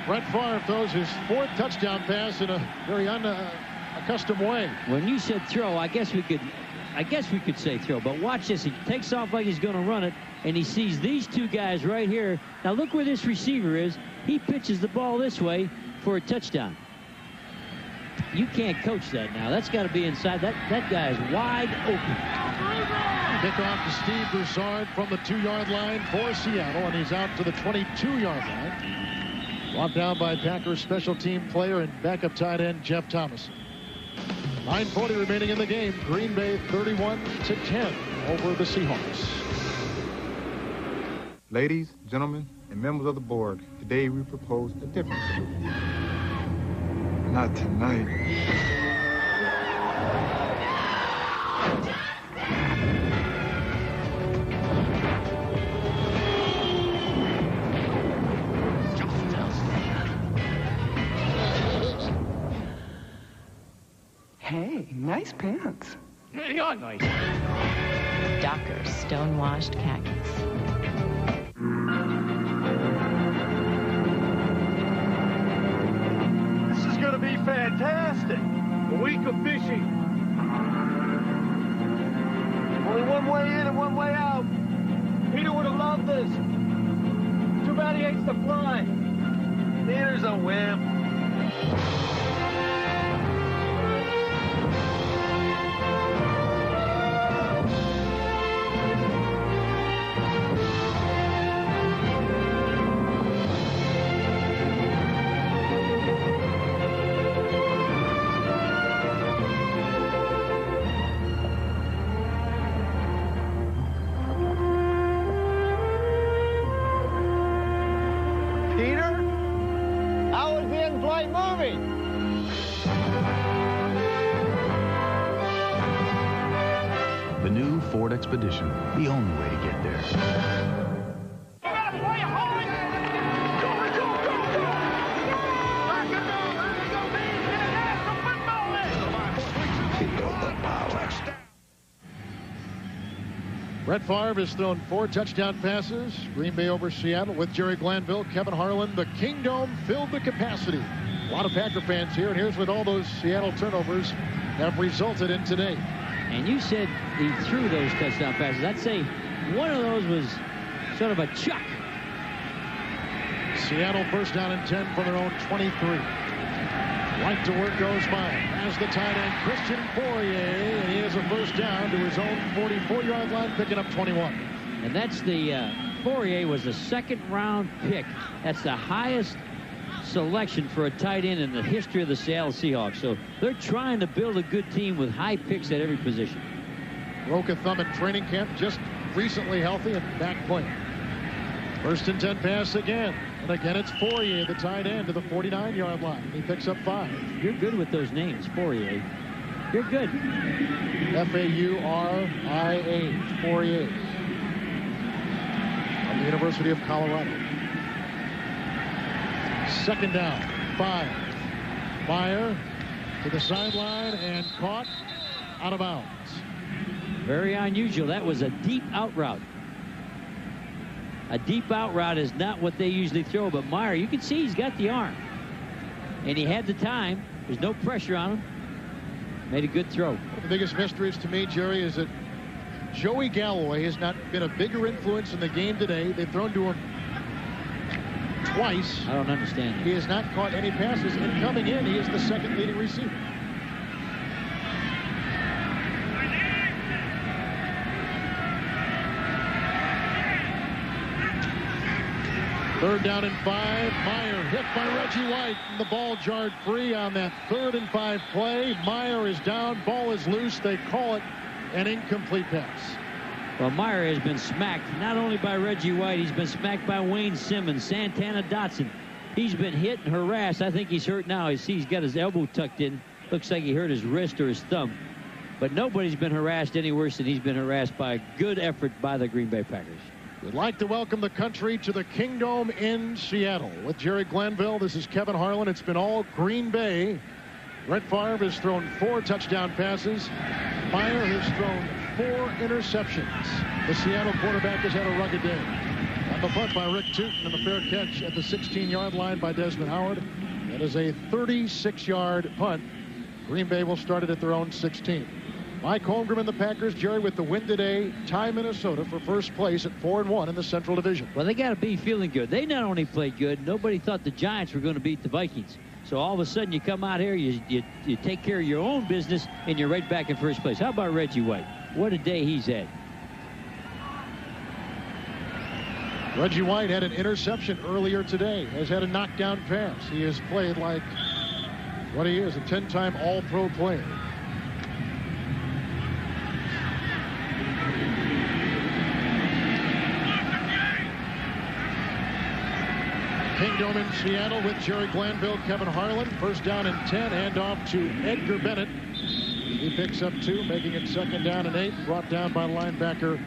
[SPEAKER 1] Brett Favre throws his 4th touchdown pass in a very unaccustomed way.
[SPEAKER 17] When you said throw, I guess we could say throw, but watch this. He takes off like he's going to run it, and he sees these 2 guys right here. Now look where this receiver is. He pitches the ball this way for a touchdown. You can't coach that now. That's got to be inside. That guy is wide open.
[SPEAKER 1] Kickoff to Steve Broussard from the 2-yard line for Seattle, and he's out to the 22-yard line. Brought down by Packers special team player and backup tight end Jeff Thomas. 9:40 remaining in the game. Green Bay 31-10 over the Seahawks.
[SPEAKER 25] Ladies, gentlemen, and members of the board, today we propose a different solution. Not tonight.
[SPEAKER 26] Hey, nice pants.
[SPEAKER 7] You're nice.
[SPEAKER 27] Docker stonewashed khakis.
[SPEAKER 7] This is going to be fantastic. A week of fishing. Only one way in and one way out. Peter would have loved this. Too bad he hates to fly. Peter's a wimp.
[SPEAKER 24] The new Ford Expedition, the only way to get there.
[SPEAKER 1] Brett Favre has thrown 4 touchdown passes. Green Bay over Seattle with Jerry Glanville, Kevin Harlan. The Kingdome filled the capacity. A lot of Packer fans here, and here's what all those Seattle turnovers have resulted in today.
[SPEAKER 17] And you said he threw those touchdown passes. I'd say one of those was sort of a chuck.
[SPEAKER 1] Seattle first down and 10 from their own 23. Right to work goes by. As the tight end, Christian Fourier, and he has a first down to his own 44-yard line, picking up 21.
[SPEAKER 17] And that's the Fourier was a second-round pick. That's the highest selection for a tight end in the history of the Seattle Seahawks. So they're trying to build a good team with high picks at every position.
[SPEAKER 1] Broke a thumb in training camp, just recently healthy and back playing. First and 10 pass again. And again, it's Fourier, the tight end, to the 49-yard line. He picks up 5.
[SPEAKER 17] You're good with those names, Fourier. You're good.
[SPEAKER 1] F-A-U-R-I-A, Fourier. From the University of Colorado. Second down, 5. Meyer to the sideline and caught out of bounds.
[SPEAKER 17] Very unusual. That was a deep out route. A deep out route is not what they usually throw, but Meyer, you can see he's got the arm. And he had the time. There's no pressure on him. Made a good throw.
[SPEAKER 1] One of the biggest mysteries to me, Jerry, is that Joey Galloway has not been a bigger influence in the game today. They've thrown to him twice.
[SPEAKER 17] I don't understand that.
[SPEAKER 1] He has not caught any passes, and coming in, he is the second leading receiver. Third down and 5. Meyer hit by Reggie White. And the ball jarred free on that 3rd and 5 play. Meyer is down. Ball is loose. They call it an incomplete pass.
[SPEAKER 17] Well, Meyer has been smacked not only by Reggie White. He's been smacked by Wayne Simmons, Santana Dotson. He's been hit and harassed. I think he's hurt now. He's got his elbow tucked in. Looks like he hurt his wrist or his thumb. But nobody's been harassed any worse than he's been harassed by a good effort by the Green Bay Packers.
[SPEAKER 1] We'd like to welcome the country to the Kingdome in Seattle. With Jerry Glanville, this is Kevin Harlan. It's been all Green Bay. Brett Favre has thrown 4 touchdown passes. Meyer has thrown 4 interceptions. The Seattle quarterback has had a rugged day. On the punt by Rick Tootin and the fair catch at the 16-yard line by Desmond Howard. That is a 36-yard punt. Green Bay will start it at their own 16. Mike Holmgren and the Packers, Jerry, with the win today, tie Minnesota for first place at 4-1 in the Central Division.
[SPEAKER 17] Well, they got to be feeling good. They not only played good, nobody thought the Giants were going to beat the Vikings. So all of a sudden you come out here, you take care of your own business, and you're right back in first place. How about Reggie White? What a day he's had.
[SPEAKER 1] Reggie White had an interception earlier today, has had a knockdown pass. He has played like what he is, a 10-time All-Pro player. Kingdome in Seattle with Jerry Glanville, Kevin Harlan. First down and 10, handoff to Edgar Bennett. He picks up 2, making it second down and 8, brought down by linebacker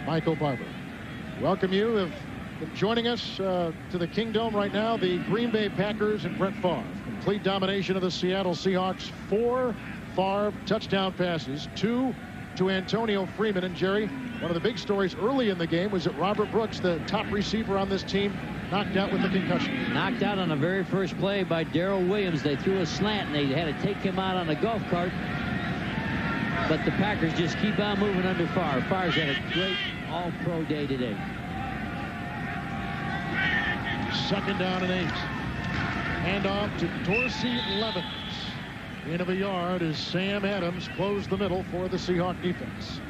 [SPEAKER 1] Michael Barber. Welcome you. If joining us to the Kingdome right now, the Green Bay Packers and Brett Favre. Complete domination of the Seattle Seahawks. 4 Favre touchdown passes, 2 to Antonio Freeman. And Jerry, one of the big stories early in the game was that Robert Brooks, the top receiver on this team, knocked out with a concussion.
[SPEAKER 17] Knocked out on the very first play by Darrell Williams. They threw a slant and they had to take him out on a golf cart. But the Packers just keep on moving under Favre. Favre's had a great All-Pro day today.
[SPEAKER 1] Second down and 8. Handoff to Dorsey Levens. In of a yard as Sam Adams closed the middle for the Seahawk defense.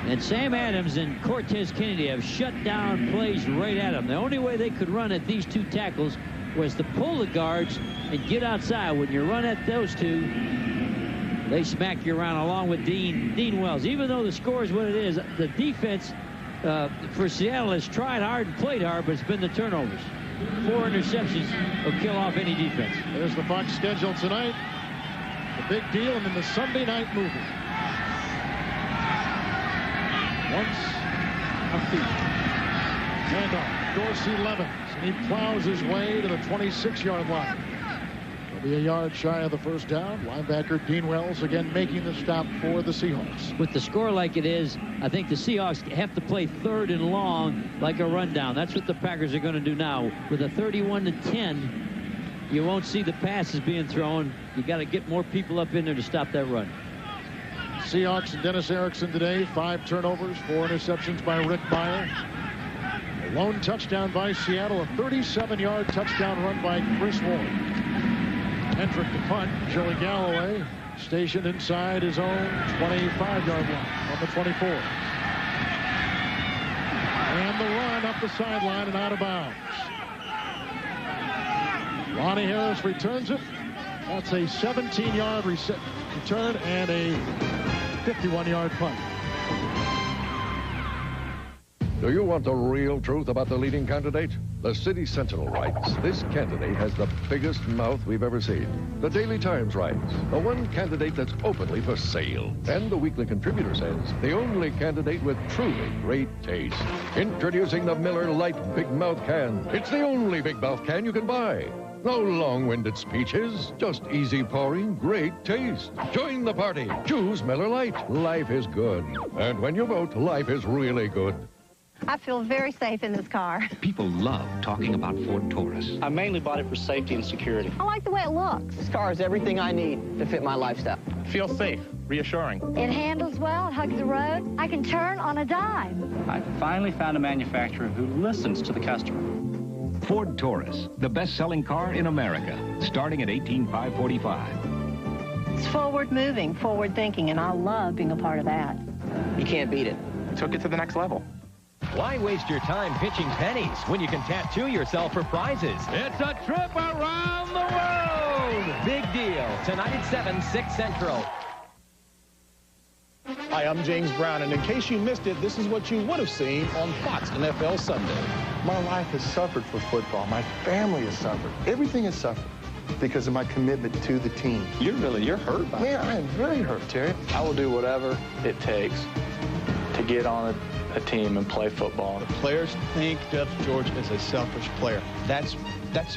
[SPEAKER 17] And Sam Adams and Cortez Kennedy have shut down plays right at him. The only way they could run at these 2 tackles was to pull the guards and get outside. When you run at those 2, they smack you around along with Dean Wells. Even though the score is what it is, the defense for Seattle has tried hard and played hard, but it's been the turnovers. 4 interceptions will kill off any defense.
[SPEAKER 1] There's the Fox schedule tonight. The big deal, and then the Sunday night movie. Once a feet. Handoff. Dorsey Levens. And he plows his way to the 26-yard line. He'll be a yard shy of the first down. Linebacker Dean Wells again making the stop for the Seahawks.
[SPEAKER 17] With the score like it is, I think the Seahawks have to play 3rd and long like a rundown. That's what the Packers are going to do now. With a 31-10, you won't see the passes being thrown. You got to get more people up in there to stop that run.
[SPEAKER 1] Seahawks and Dennis Erickson today. 5 turnovers, 4 interceptions by Rick Meyer. A lone touchdown by Seattle. A 37-yard touchdown run by Chris Ward. Hendrick to punt. Joey Galloway stationed inside his own 25-yard line on the 24. And the run up the sideline and out of bounds. Lonnie Harris returns it. That's a 17-yard return and a 51-yard punt.
[SPEAKER 3] Do you want the real truth about the leading candidate? The City Sentinel writes, this candidate has the biggest mouth we've ever seen. The Daily Times writes, the one candidate that's openly for sale. And the Weekly Contributor says, the only candidate with truly great taste. Introducing the Miller Lite Big Mouth Can. It's the only big mouth can you can buy. No long-winded speeches, just easy pouring, great taste. Join the party. Choose Miller Lite. Life is good. And when you vote, life is really good.
[SPEAKER 5] I feel very safe in this car.
[SPEAKER 8] People love talking about Ford Taurus.
[SPEAKER 10] I mainly bought it for safety and security.
[SPEAKER 5] I like the way it looks.
[SPEAKER 10] This car has everything I need to fit my lifestyle. Feels safe, reassuring.
[SPEAKER 5] It handles well, it hugs the road. I can turn on a dime.
[SPEAKER 8] I finally found a manufacturer who listens to the customer.
[SPEAKER 14] Ford Taurus, the best-selling car in America, starting at $18,545.
[SPEAKER 5] It's forward-moving, forward-thinking, and I love being a part of that.
[SPEAKER 10] You can't beat it. Took it to the next level.
[SPEAKER 16] Why waste your time pitching pennies when you can tattoo yourself for prizes? It's a trip around the world! Big deal. Tonight at 7, 6 Central.
[SPEAKER 6] Hi, I'm James Brown, and in case you missed it, this is what you would have seen on Fox NFL Sunday.
[SPEAKER 25] My life has suffered for football. My family has suffered. Everything has suffered because of my commitment to the team.
[SPEAKER 10] You're hurt by it.
[SPEAKER 25] Man, I am very hurt, Terry.
[SPEAKER 10] I will do whatever it takes to get on a team and play football.
[SPEAKER 22] The players think Jeff George is a selfish player. That's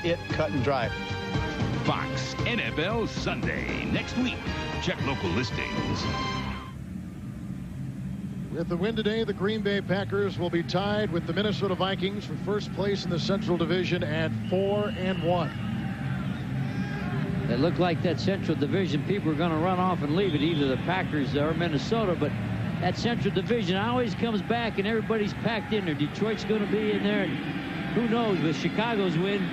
[SPEAKER 22] it, cut and dry.
[SPEAKER 4] Fox NFL Sunday next week. Check local listings.
[SPEAKER 1] With the win today, the Green Bay Packers will be tied with the Minnesota Vikings for first place in the Central Division at 4-1.
[SPEAKER 17] It looked like that Central Division people are going to run off and leave it, either the Packers or Minnesota, but that Central Division always comes back and everybody's packed in there. Detroit's going to be in there, and who knows, with Chicago's win,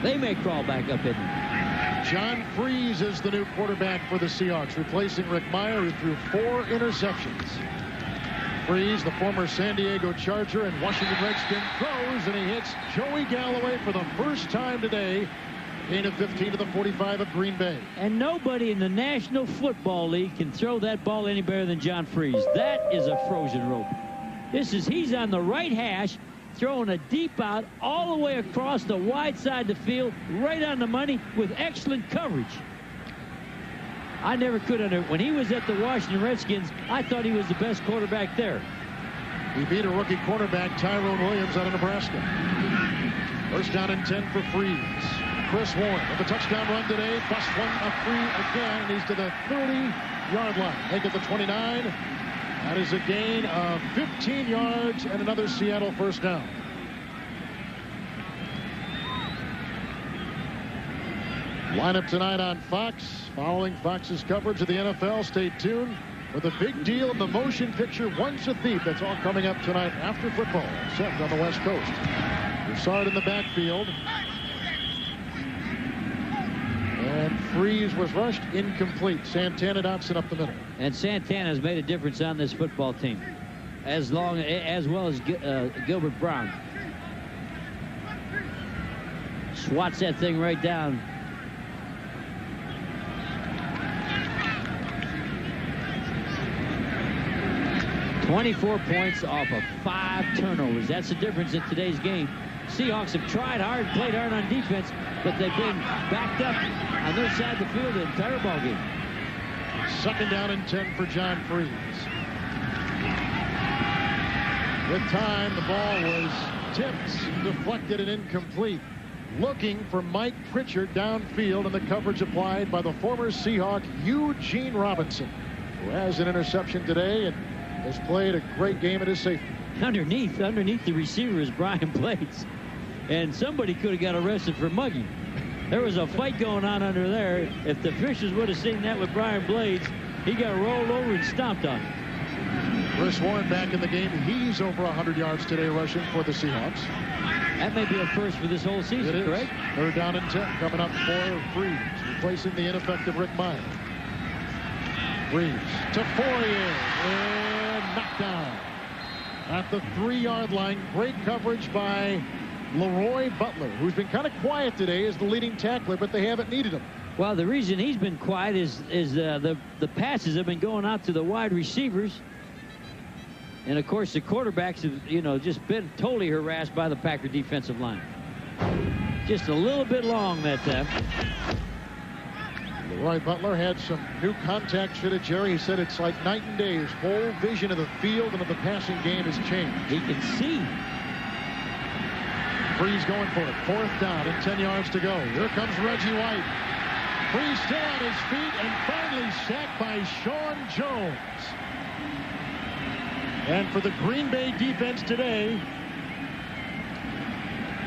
[SPEAKER 17] they may crawl back up in there.
[SPEAKER 1] John Freeze is the new quarterback for the Seahawks, replacing Rick Meyer, who threw 4 interceptions. Freeze, the former San Diego Charger and Washington Redskin, throws, and he hits Joey Galloway for the first time today. Gain of 15 to the 45 of Green Bay.
[SPEAKER 17] And nobody in the National Football League can throw that ball any better than John Freeze. That is a frozen rope. He's on the right hash, throwing a deep out all the way across the wide side of the field, right on the money with excellent coverage. I never could when he was at the Washington Redskins, I thought he was the best quarterback there.
[SPEAKER 1] He beat a rookie quarterback, Tyrone Williams, out of Nebraska. First down and 10 for Freeze. Chris Warren with a touchdown run today. Bust one up free again, and he's to the 30-yard line. Make it the 29. That is a gain of 15 yards and another Seattle first down. Lineup tonight on Fox. Following Fox's coverage of the NFL, stay tuned for the big deal of the motion picture Once a Thief. That's all coming up tonight after football, set on the West Coast. Broussard in the backfield. And Freeze was rushed, incomplete. Santana Dotson up the middle.
[SPEAKER 17] And Santana has made a difference on this football team, as well as Gilbert Brown. Swats that thing right down. .24 points off of 5 turnovers. That's the difference in today's game. Seahawks have tried hard, played hard on defense, but they've been backed up on their side of the field the entire ball game.
[SPEAKER 1] Second down and 10 for John Freeze. With time, the ball was tipped, deflected, and incomplete. Looking for Mike Pritchard downfield, and the coverage applied by the former Seahawk Eugene Robinson, who has an interception today and has played a great game at his safety.
[SPEAKER 17] Underneath the receiver is Brian Blades, and somebody could have got arrested for mugging. There was a fight going on under there. If the officials would have seen that with Brian Blades, he got rolled over and stomped on.
[SPEAKER 1] Chris Warren back in the game. He's over 100 yards today rushing for the Seahawks.
[SPEAKER 17] That may be a first for this whole season, correct?
[SPEAKER 1] Third down and 10 coming up for Freeze, replacing the ineffective Rick Meyer. Freeze to Fourier and knocked down at the 3-yard line. Great coverage by Leroy Butler, who's been kind of quiet today as the leading tackler, but they haven't needed him.
[SPEAKER 17] Well, the reason he's been quiet is the passes have been going out to the wide receivers. And, of course, the quarterbacks have, just been totally harassed by the Packer defensive line. Just a little bit long that time.
[SPEAKER 1] Leroy Butler had some new contacts fitted, Jerry. He said it's like night and day. His whole vision of the field and of the passing game has changed.
[SPEAKER 17] He can see.
[SPEAKER 1] Freeze going for it. 4th down and 10 yards to go. Here comes Reggie White. Freeze still on his feet and finally sacked by Sean Jones. And for the Green Bay defense today,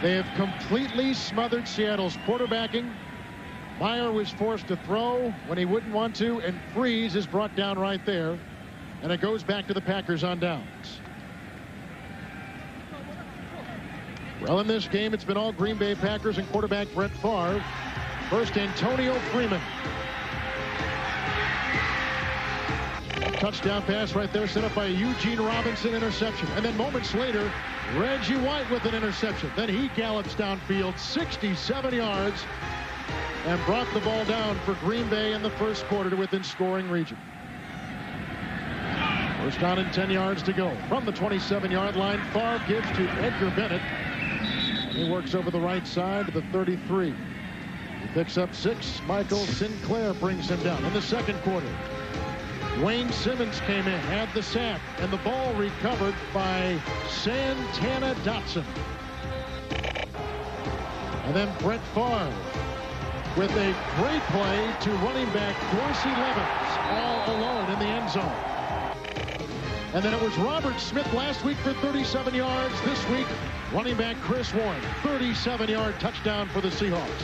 [SPEAKER 1] they have completely smothered Seattle's quarterbacking. Meyer was forced to throw when he wouldn't want to, and Freeze is brought down right there. And it goes back to the Packers on downs. Well, in this game, it's been all Green Bay Packers and quarterback Brett Favre. First, Antonio Freeman. Touchdown pass right there, set up by a Eugene Robinson interception. And then moments later, Reggie White with an interception. Then he gallops downfield 67 yards and brought the ball down for Green Bay in the first quarter to within scoring region. First down and 10 yards to go. From the 27-yard line, Favre gives to Edgar Bennett. And he works over the right side to the 33. He picks up 6. Michael Sinclair brings him down in the second quarter. Wayne Simmons came in, had the sack, and the ball recovered by Santana Dotson. And then Brett Favre with a great play to running back Dorsey Levens, all alone in the end zone. And then it was Robert Smith last week for 37 yards. This week, running back Chris Warren, 37-yard touchdown for the Seahawks.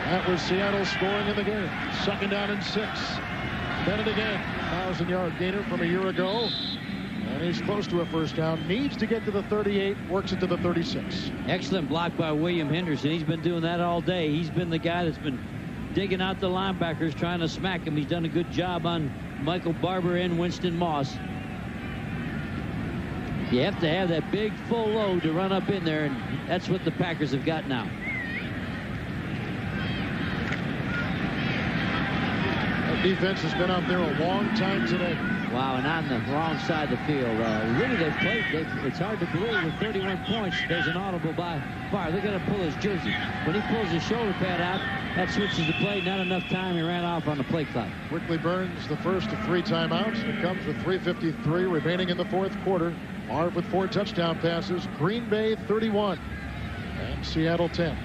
[SPEAKER 1] That was Seattle scoring in the game. Second down and 6. Bennett again, 1,000-yard gainer from a year ago. And he's close to a first down. Needs to get to the 38, works it to the 36.
[SPEAKER 17] Excellent block by William Henderson. He's been doing that all day. He's been the guy that's been digging out the linebackers, trying to smack him. He's done a good job on Michael Barber and Winston Moss. You have to have that big full load to run up in there, and that's what the Packers have got now.
[SPEAKER 1] Defense has been out there a long time today.
[SPEAKER 17] Wow, and on the wrong side of the field. Really, they've played. It's hard to believe with 31 points, there's an audible by Favre. They're going to pull his jersey. When he pulls his shoulder pad out, that switches the play. Not enough time. He ran off on the play clock.
[SPEAKER 1] Quickly burns the first of 3 timeouts. It comes with 3:53 remaining in the fourth quarter. Favre with 4 touchdown passes. Green Bay 31 and Seattle 10.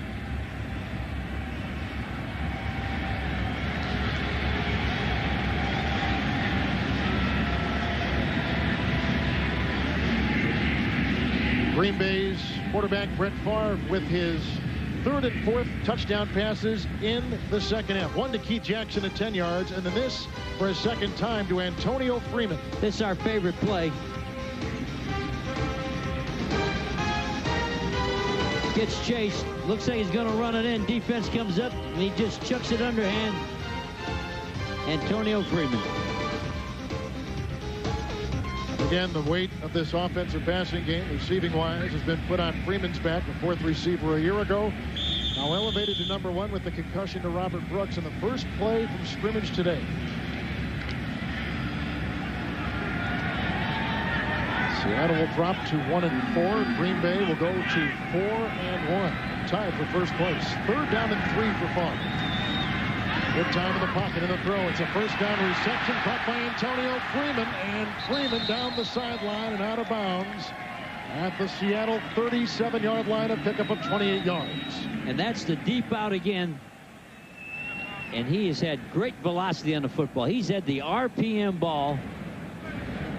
[SPEAKER 1] Green Bay's quarterback Brett Favre with his 3rd and 4th touchdown passes in the second half. One to Keith Jackson at 10 yards, and then this for a second time to Antonio Freeman.
[SPEAKER 17] This is our favorite play. Gets chased. Looks like he's going to run it in. Defense comes up, and he just chucks it underhand. Antonio Freeman.
[SPEAKER 1] Again, the weight of this offensive passing game, receiving-wise, has been put on Freeman's back, the 4th receiver a year ago. Now elevated to number 1 with the concussion to Robert Brooks in the first play from scrimmage today. Seattle will drop to 1-4. Green Bay will go to 4-1. Tied for first place. 3rd down and 3 for Favre. Good time in the pocket in the throw. It's a first down reception caught by Antonio Freeman, and Freeman down the sideline and out of bounds at the Seattle 37-yard line, a pickup of 28 yards.
[SPEAKER 17] And that's the deep out again. And he has had great velocity on the football. He's had the RPM ball,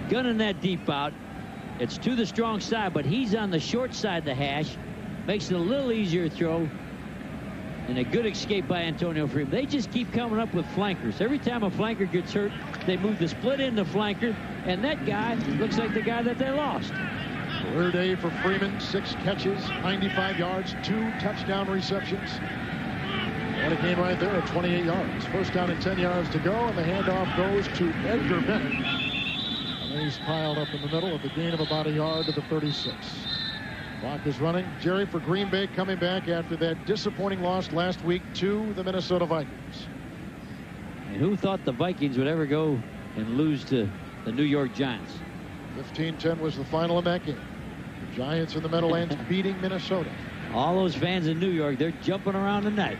[SPEAKER 17] gunning that deep out. It's to the strong side, but he's on the short side of the hash. Makes it a little easier to throw. And a good escape by Antonio Freeman. They just keep coming up with flankers. Every time a flanker gets hurt, they move the split in the flanker, and that guy looks like the guy that they lost.
[SPEAKER 1] Career day for Freeman, 6 catches, 95 yards, 2 touchdown receptions. And a gain right there at 28 yards. First down and 10 yards to go, and the handoff goes to Edgar Bennett. And he's piled up in the middle of the gain of about a yard to the 36. Clock is running. Jerry, for Green Bay coming back after that disappointing loss last week to the Minnesota Vikings.
[SPEAKER 17] And who thought the Vikings would ever go and lose to the New York Giants?
[SPEAKER 1] 15-10 was the final in that game. The Giants in the Meadowlands beating Minnesota.
[SPEAKER 17] All those fans in New York, they're jumping around tonight.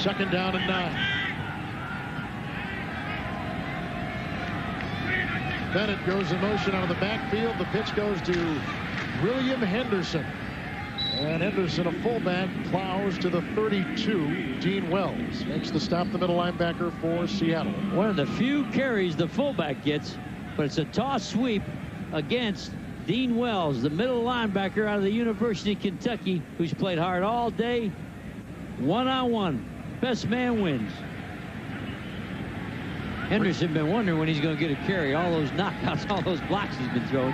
[SPEAKER 1] Second down and 9. Bennett goes in motion out of the backfield. The pitch goes to William Henderson. And Henderson, a fullback, plows to the 32. Dean Wells makes the stop, the middle linebacker for Seattle.
[SPEAKER 17] One of the few carries the fullback gets, but it's a toss sweep against Dean Wells, the middle linebacker out of the University of Kentucky, who's played hard all day. One-on-one. Best man wins. Henderson been wondering when he's going to get a carry. All those knockouts, all those blocks he's been throwing.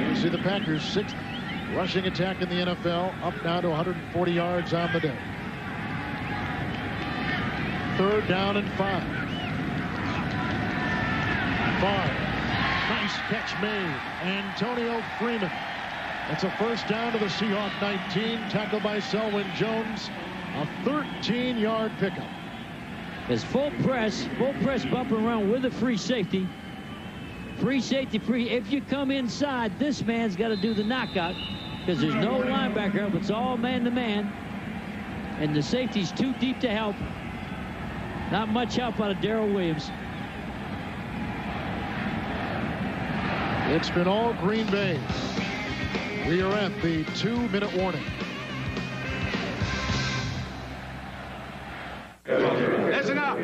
[SPEAKER 1] You see the Packers' 6th rushing attack in the NFL, up now to 140 yards on the day. Third down and 5. Nice catch made. Antonio Freeman. That's a first down to the Seahawks 19. Tackled by Selwyn Jones. A 13-yard pickup.
[SPEAKER 17] It's full press bump around with a free safety. Free safety, free. If you come inside, this man's got to do the knockout because there's no linebacker up. It's all man-to-man. And the safety's too deep to help. Not much help out of Darrell Williams.
[SPEAKER 1] It's been all Green Bay. We are at the 2-minute warning.
[SPEAKER 11] Listen up.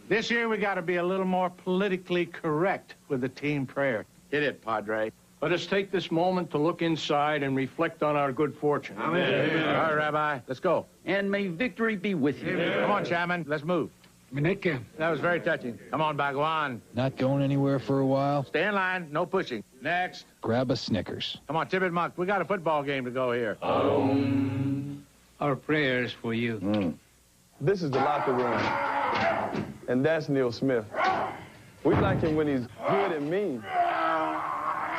[SPEAKER 11] This year we got to be a little more politically correct with the team prayer. Hit it, Padre.
[SPEAKER 12] Let us take this moment to look inside and reflect on our good fortune.
[SPEAKER 11] Amen. All right, Rabbi, let's go.
[SPEAKER 13] And may victory be with you.
[SPEAKER 11] Come on, Chairman, let's move. That was very touching. Come on, Bhagwan.
[SPEAKER 15] Not going anywhere for a while?
[SPEAKER 11] Stay in line, no pushing. Next.
[SPEAKER 15] Grab a Snickers.
[SPEAKER 11] Come on, Tibbet Monk, we got a football game to go here.
[SPEAKER 13] Our prayers for you.
[SPEAKER 18] This is the locker room, and that's Neil Smith. We like him when he's good and mean.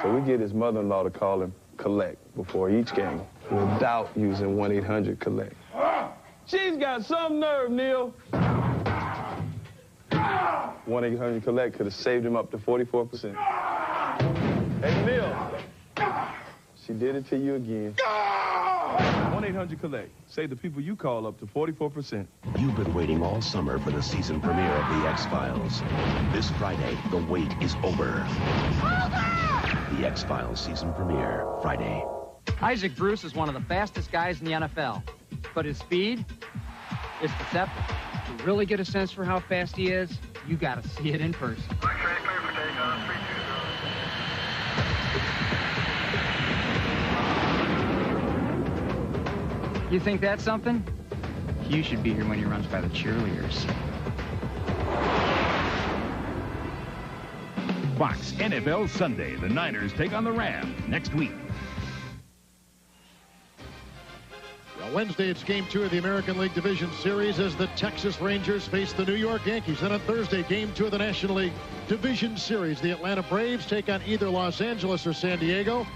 [SPEAKER 18] So we get his mother-in-law to call him Collect before each game, without using 1-800-COLLECT. She's got some nerve, Neil. 1-800-COLLECT could have saved him up to 44%. Hey, Neil, she did it to you again. 1-800-COLLECT. Save the people you call up to 44%.
[SPEAKER 2] You've been waiting all summer for the season premiere of The X-Files. This Friday, the wait is over. The X-Files season premiere, Friday.
[SPEAKER 19] Isaac Bruce is one of the fastest guys in the NFL, but his speed is deceptive. To really get a sense for how fast he is, you got to see it in person. You think that's something? You should be here when he runs by the cheerleaders.
[SPEAKER 4] Fox NFL Sunday. The Niners take on the Rams next week.
[SPEAKER 1] Well, Wednesday, it's Game 2 of the American League Division Series as the Texas Rangers face the New York Yankees. Then on Thursday, Game 2 of the National League Division Series. The Atlanta Braves take on either Los Angeles or San Diego.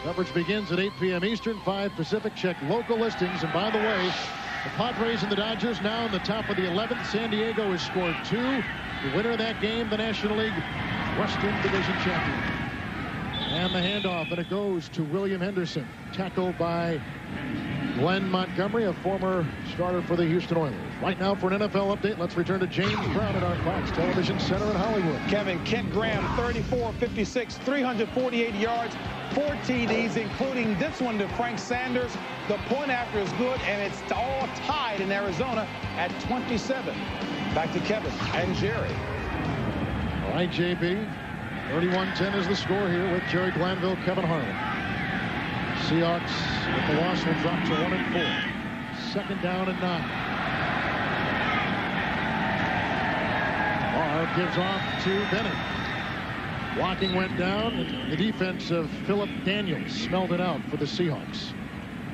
[SPEAKER 1] Coverage begins at 8 p.m. Eastern, 5 Pacific. Check local listings. And by the way, the Padres and the Dodgers now in the top of the 11th. San Diego has scored 2. The winner of that game, the National League Western Division champion. And the handoff, and it goes to William Henderson. Tackled by Glenn Montgomery, a former starter for the Houston Oilers. Right now for an NFL update, let's return to James Brown at our Fox Television Center in Hollywood.
[SPEAKER 6] Kevin, Kent Graham, 34-56, 348 yards, 4 TDs, including this one to Frank Sanders. The point after is good, and it's all tied in Arizona at 27. Back to Kevin and Jerry.
[SPEAKER 1] All right, JB. 31-10 is the score here with Jerry Glanville, Kevin Harlan. Seahawks, with the loss, will drop to 1-4. Second down and 9. Barr gives off to Bennett. Blocking went down. The defense of Philip Daniels smelled it out for the Seahawks.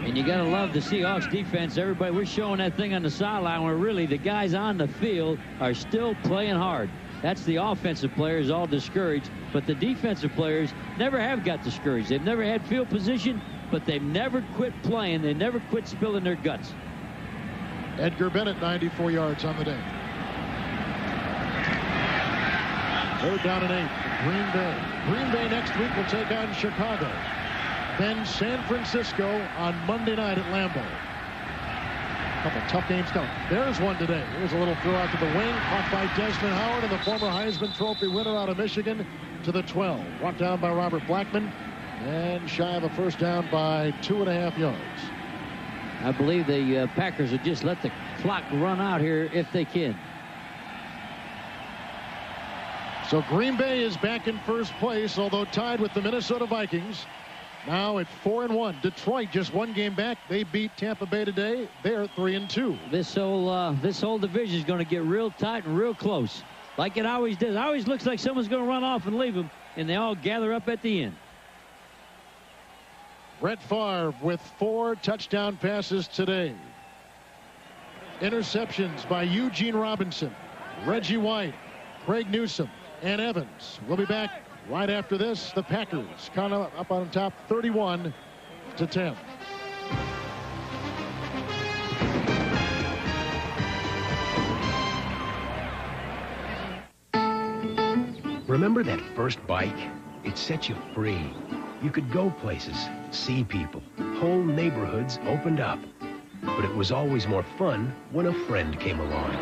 [SPEAKER 17] And you got to love the Seahawks defense. Everybody, we're showing that thing on the sideline where really the guys on the field are still playing hard. That's the offensive players all discouraged, but the defensive players never have got discouraged. They've never had field position, but they've never quit playing. They never quit spilling their guts.
[SPEAKER 1] Edgar Bennett, 94 yards on the day. Third down and 8 for Green Bay. Green Bay next week will take on Chicago. Then San Francisco on Monday night at Lambeau. A couple tough games coming. There's one today. Here's a little throw out to the wing, caught by Desmond Howard, and the former Heisman Trophy winner out of Michigan to the 12. Brought down by Robert Blackman, and shy of a first down by 2.5 yards.
[SPEAKER 17] I believe the Packers would just let the clock run out here if they can.
[SPEAKER 1] So Green Bay is back in first place, although tied with the Minnesota Vikings. Now at 4-1. Detroit just one game back. They beat Tampa Bay today. They're 3-2.
[SPEAKER 17] This whole division is going to get real tight and real close, like it always does. It always looks like someone's going to run off and leave them, and they all gather up at the end.
[SPEAKER 1] Brett Favre with 4 touchdown passes today. Interceptions by Eugene Robinson, Reggie White, Craig Newsome, and Evans. We'll be back right after this. The Packers kind of up on top, 31-10.
[SPEAKER 2] Remember that first bike? It set you free. You could go places, see people. Whole neighborhoods opened up. But it was always more fun when a friend came along.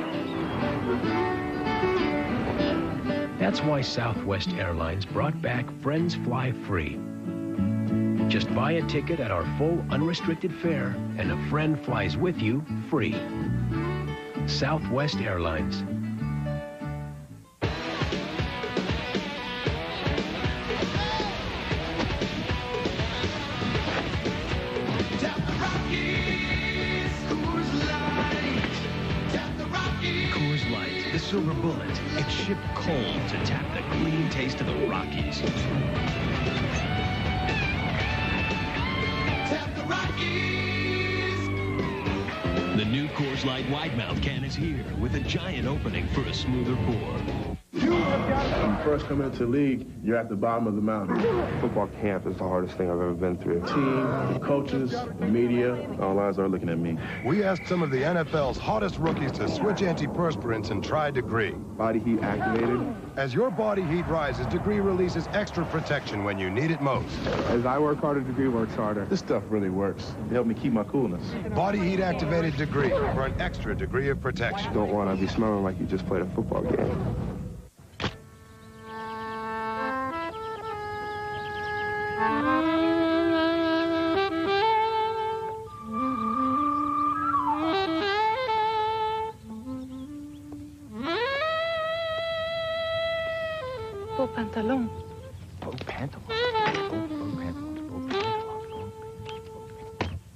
[SPEAKER 2] That's why Southwest Airlines brought back Friends Fly Free. Just buy a ticket at our full unrestricted fare, and a friend flies with you free. Southwest Airlines. Silver Bullet. It's shipped cold to tap the clean taste of the Rockies. Tap the Rockies! The new Coors Light Wide Mouth can is here with a giant opening for a smoother pour.
[SPEAKER 18] When you first come into the league, you're at the bottom of the mountain. Football camp is the hardest thing I've ever been through. Team, coaches, media, all eyes are looking at me.
[SPEAKER 7] We asked some of the NFL's hottest rookies to switch antiperspirants and try Degree.
[SPEAKER 18] Body heat activated.
[SPEAKER 7] As your body heat rises, Degree releases extra protection when you need it most.
[SPEAKER 18] As I work harder, Degree works harder. This stuff really works. It helped me keep my coolness.
[SPEAKER 7] Body heat activated Degree for an extra degree of protection.
[SPEAKER 18] Don't want to be smelling like you just played a football game.
[SPEAKER 9] Beau pantalon.
[SPEAKER 10] Beau pantalon.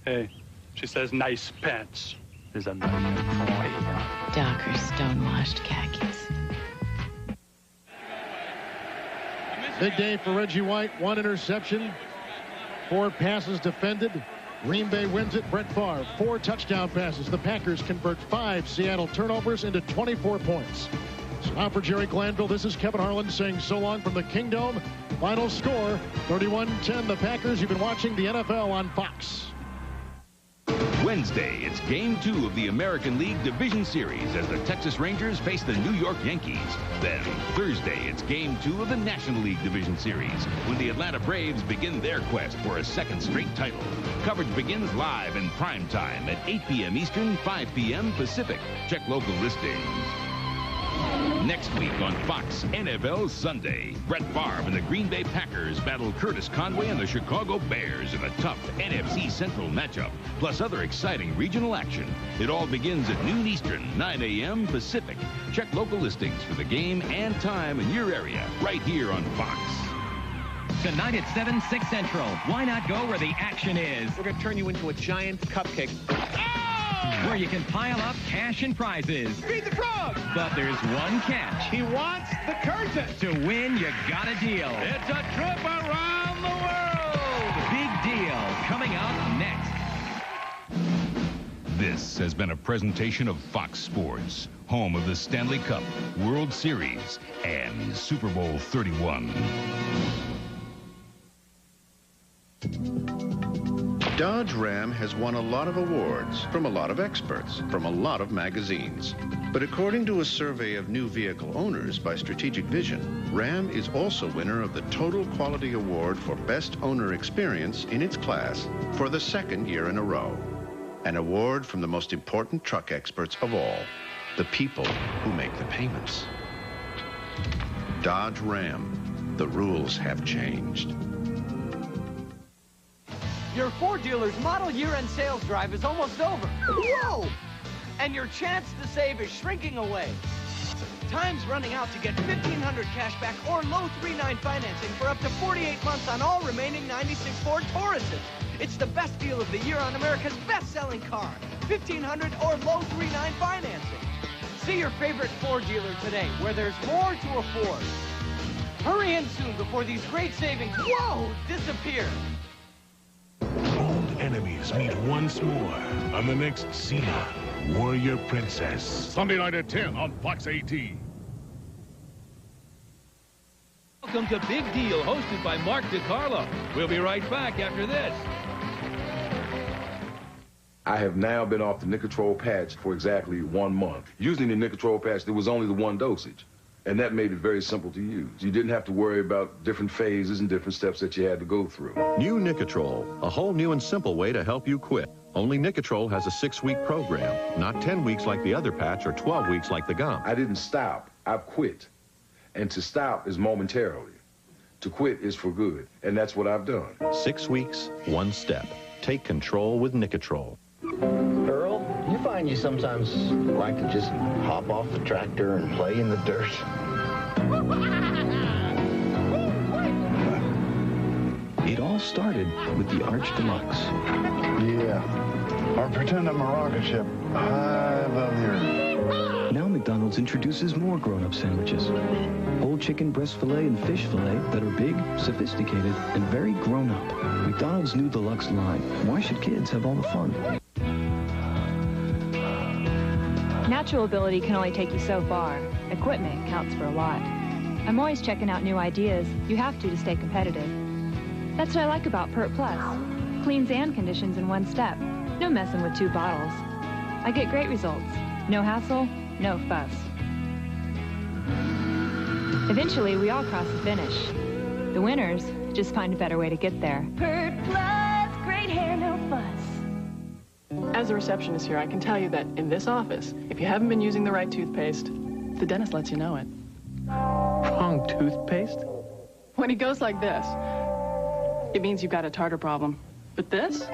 [SPEAKER 10] Hey, she says nice pants. There's a million toys.
[SPEAKER 20] Darker stone-washed khakis.
[SPEAKER 1] Big day for Reggie White. 1 interception, 4 passes defended. Green Bay wins it. Brett Favre, 4 touchdown passes. The Packers convert 5 Seattle turnovers into 24 points. So now for Jerry Glanville, this is Kevin Harlan saying so long from the Kingdome. Final score, 31-10. The Packers. You've been watching the NFL on Fox.
[SPEAKER 4] Wednesday, it's Game 2 of the American League Division Series as the Texas Rangers face the New York Yankees. Then, Thursday, it's Game 2 of the National League Division Series when the Atlanta Braves begin their quest for a second straight title. Coverage begins live in prime time at 8 p.m. Eastern, 5 p.m. Pacific. Check local listings. Next week on Fox NFL Sunday, Brett Favre and the Green Bay Packers battle Curtis Conway and the Chicago Bears in a tough NFC Central matchup, plus other exciting regional action. It all begins at noon Eastern, 9 a.m. Pacific. Check local listings for the game and time in your area, right here on Fox.
[SPEAKER 16] Tonight at 7, 6 Central. Why not go where the action is?
[SPEAKER 22] We're going to turn you into a giant cupcake.
[SPEAKER 16] Where you can pile up cash and prizes.
[SPEAKER 22] Feed the frog!
[SPEAKER 16] But there's one catch.
[SPEAKER 22] He wants the curtain.
[SPEAKER 16] To win, you got a deal.
[SPEAKER 4] It's a trip around the world.
[SPEAKER 16] Big deal coming up next.
[SPEAKER 4] This has been a presentation of Fox Sports, home of the Stanley Cup, World Series, and Super Bowl 31.
[SPEAKER 3] Dodge Ram has won a lot of awards from a lot of experts, from a lot of magazines. But according to a survey of new vehicle owners by Strategic Vision, Ram is also winner of the Total Quality Award for Best Owner Experience in its class for the second year in a row. An award from the most important truck experts of all, the people who make the payments. Dodge Ram, the rules have changed.
[SPEAKER 8] Your Ford dealer's model year-end sales drive is almost over. Whoa! And your chance to save is shrinking away. Time's running out to get $1,500 cash back or low 3.9 financing for up to 48 months on all remaining 96 Ford Tauruses. It's the best deal of the year on America's best-selling car. $1,500 or low 3.9 financing. See your favorite Ford dealer today, where there's more to afford. Hurry in soon before these great savings, whoa, disappear.
[SPEAKER 21] Old enemies meet once more on the next Xena, Warrior Princess. Sunday night at 10 on Fox 18.
[SPEAKER 23] Welcome to Big Deal, hosted by Mark DiCarlo. We'll be right back after this.
[SPEAKER 24] I have now been off the Nicotrol patch for exactly 1 month. Using the Nicotrol patch, there was only the one dosage. And that made it very simple to use. You didn't have to worry about different phases and different steps that you had to go through.
[SPEAKER 26] New Nicotrol, a whole new and simple way to help you quit. Only Nicotrol has a 6-week program, not 10 weeks like the other patch or 12 weeks like the gum.
[SPEAKER 24] I didn't stop, I've quit. And to stop is momentarily. To quit is for good, and that's what I've done.
[SPEAKER 26] 6 weeks, 1 step. Take control with Nicotrol.
[SPEAKER 27] Earl, you find you sometimes like to just hop off the tractor and play in the dirt?
[SPEAKER 2] It all started with the Arch Deluxe.
[SPEAKER 7] Yeah. Or pretend I'm a rocket ship high above the earth.
[SPEAKER 2] Now McDonald's introduces more grown-up sandwiches. Whole chicken breast filet and fish filet that are big, sophisticated, and very grown-up. McDonald's new deluxe line. Why should kids have all the fun?
[SPEAKER 28] Natural ability can only take you so far. Equipment counts for a lot. I'm always checking out new ideas. You have to stay competitive. That's what I like about Pert Plus. Cleans and conditions in 1 step. No messing with 2 bottles. I get great results. No hassle, no fuss. Eventually, we all cross the finish. The winners just find a better way to get there.
[SPEAKER 9] Pert Plus, great hair, no fuss.
[SPEAKER 29] As a receptionist here, I can tell you that in this office, if you haven't been using the right toothpaste, the dentist lets you know it.
[SPEAKER 22] Wrong toothpaste?
[SPEAKER 29] When he goes like this, it means you've got a tartar problem. But this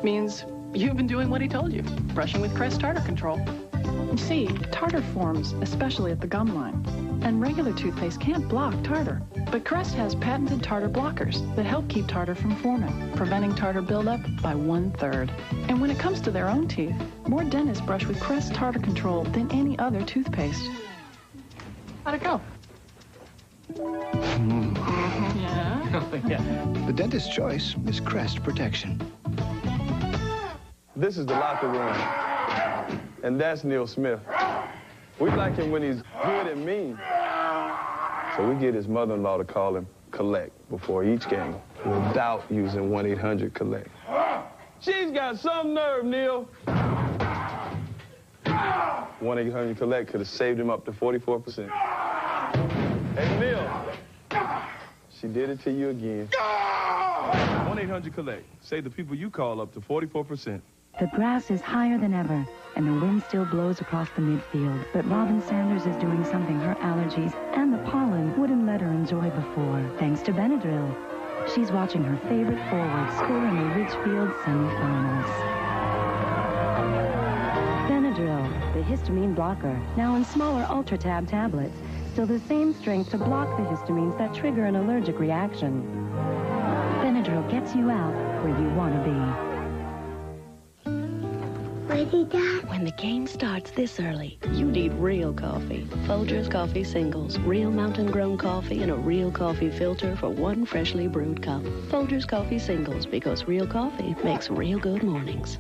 [SPEAKER 29] means you've been doing what he told you, brushing with Crest Tartar Control. You see, tartar forms, especially at the gum line, and regular toothpaste can't block tartar. But Crest has patented tartar blockers that help keep tartar from forming, preventing tartar buildup by 1/3. And when it comes to their own teeth, more dentists brush with Crest Tartar Control than any other toothpaste. How'd it go?
[SPEAKER 15] Yeah. The dentist's choice is Crest Protection.
[SPEAKER 18] This is the locker room, and that's Neil Smith. We like him when he's good and mean. So we get his mother-in-law to call him Collect before each game without using 1-800-COLLECT. She's got some nerve, Neil. 1-800-COLLECT could have saved him up to 44%. Hey, Neil. She did it to you again. 1-800-COLLECT. Save the people you call up to 44%.
[SPEAKER 5] The grass is higher than ever, and the wind still blows across the midfield. But Robin Sanders is doing something her allergies and the pollen wouldn't let her enjoy before, thanks to Benadryl. She's watching her favorite forward score in the Ridgefield semifinals. Benadryl, the histamine blocker, now in smaller Ultra-Tab tablets. Still the same strength to block the histamines that trigger an allergic reaction. Benadryl gets you out where you want to be.
[SPEAKER 6] Ready, Dad? When the game starts this early, you need real coffee. Folgers Coffee Singles. Real mountain-grown coffee in a real coffee filter for one freshly brewed cup. Folgers Coffee Singles, because real coffee makes real good mornings.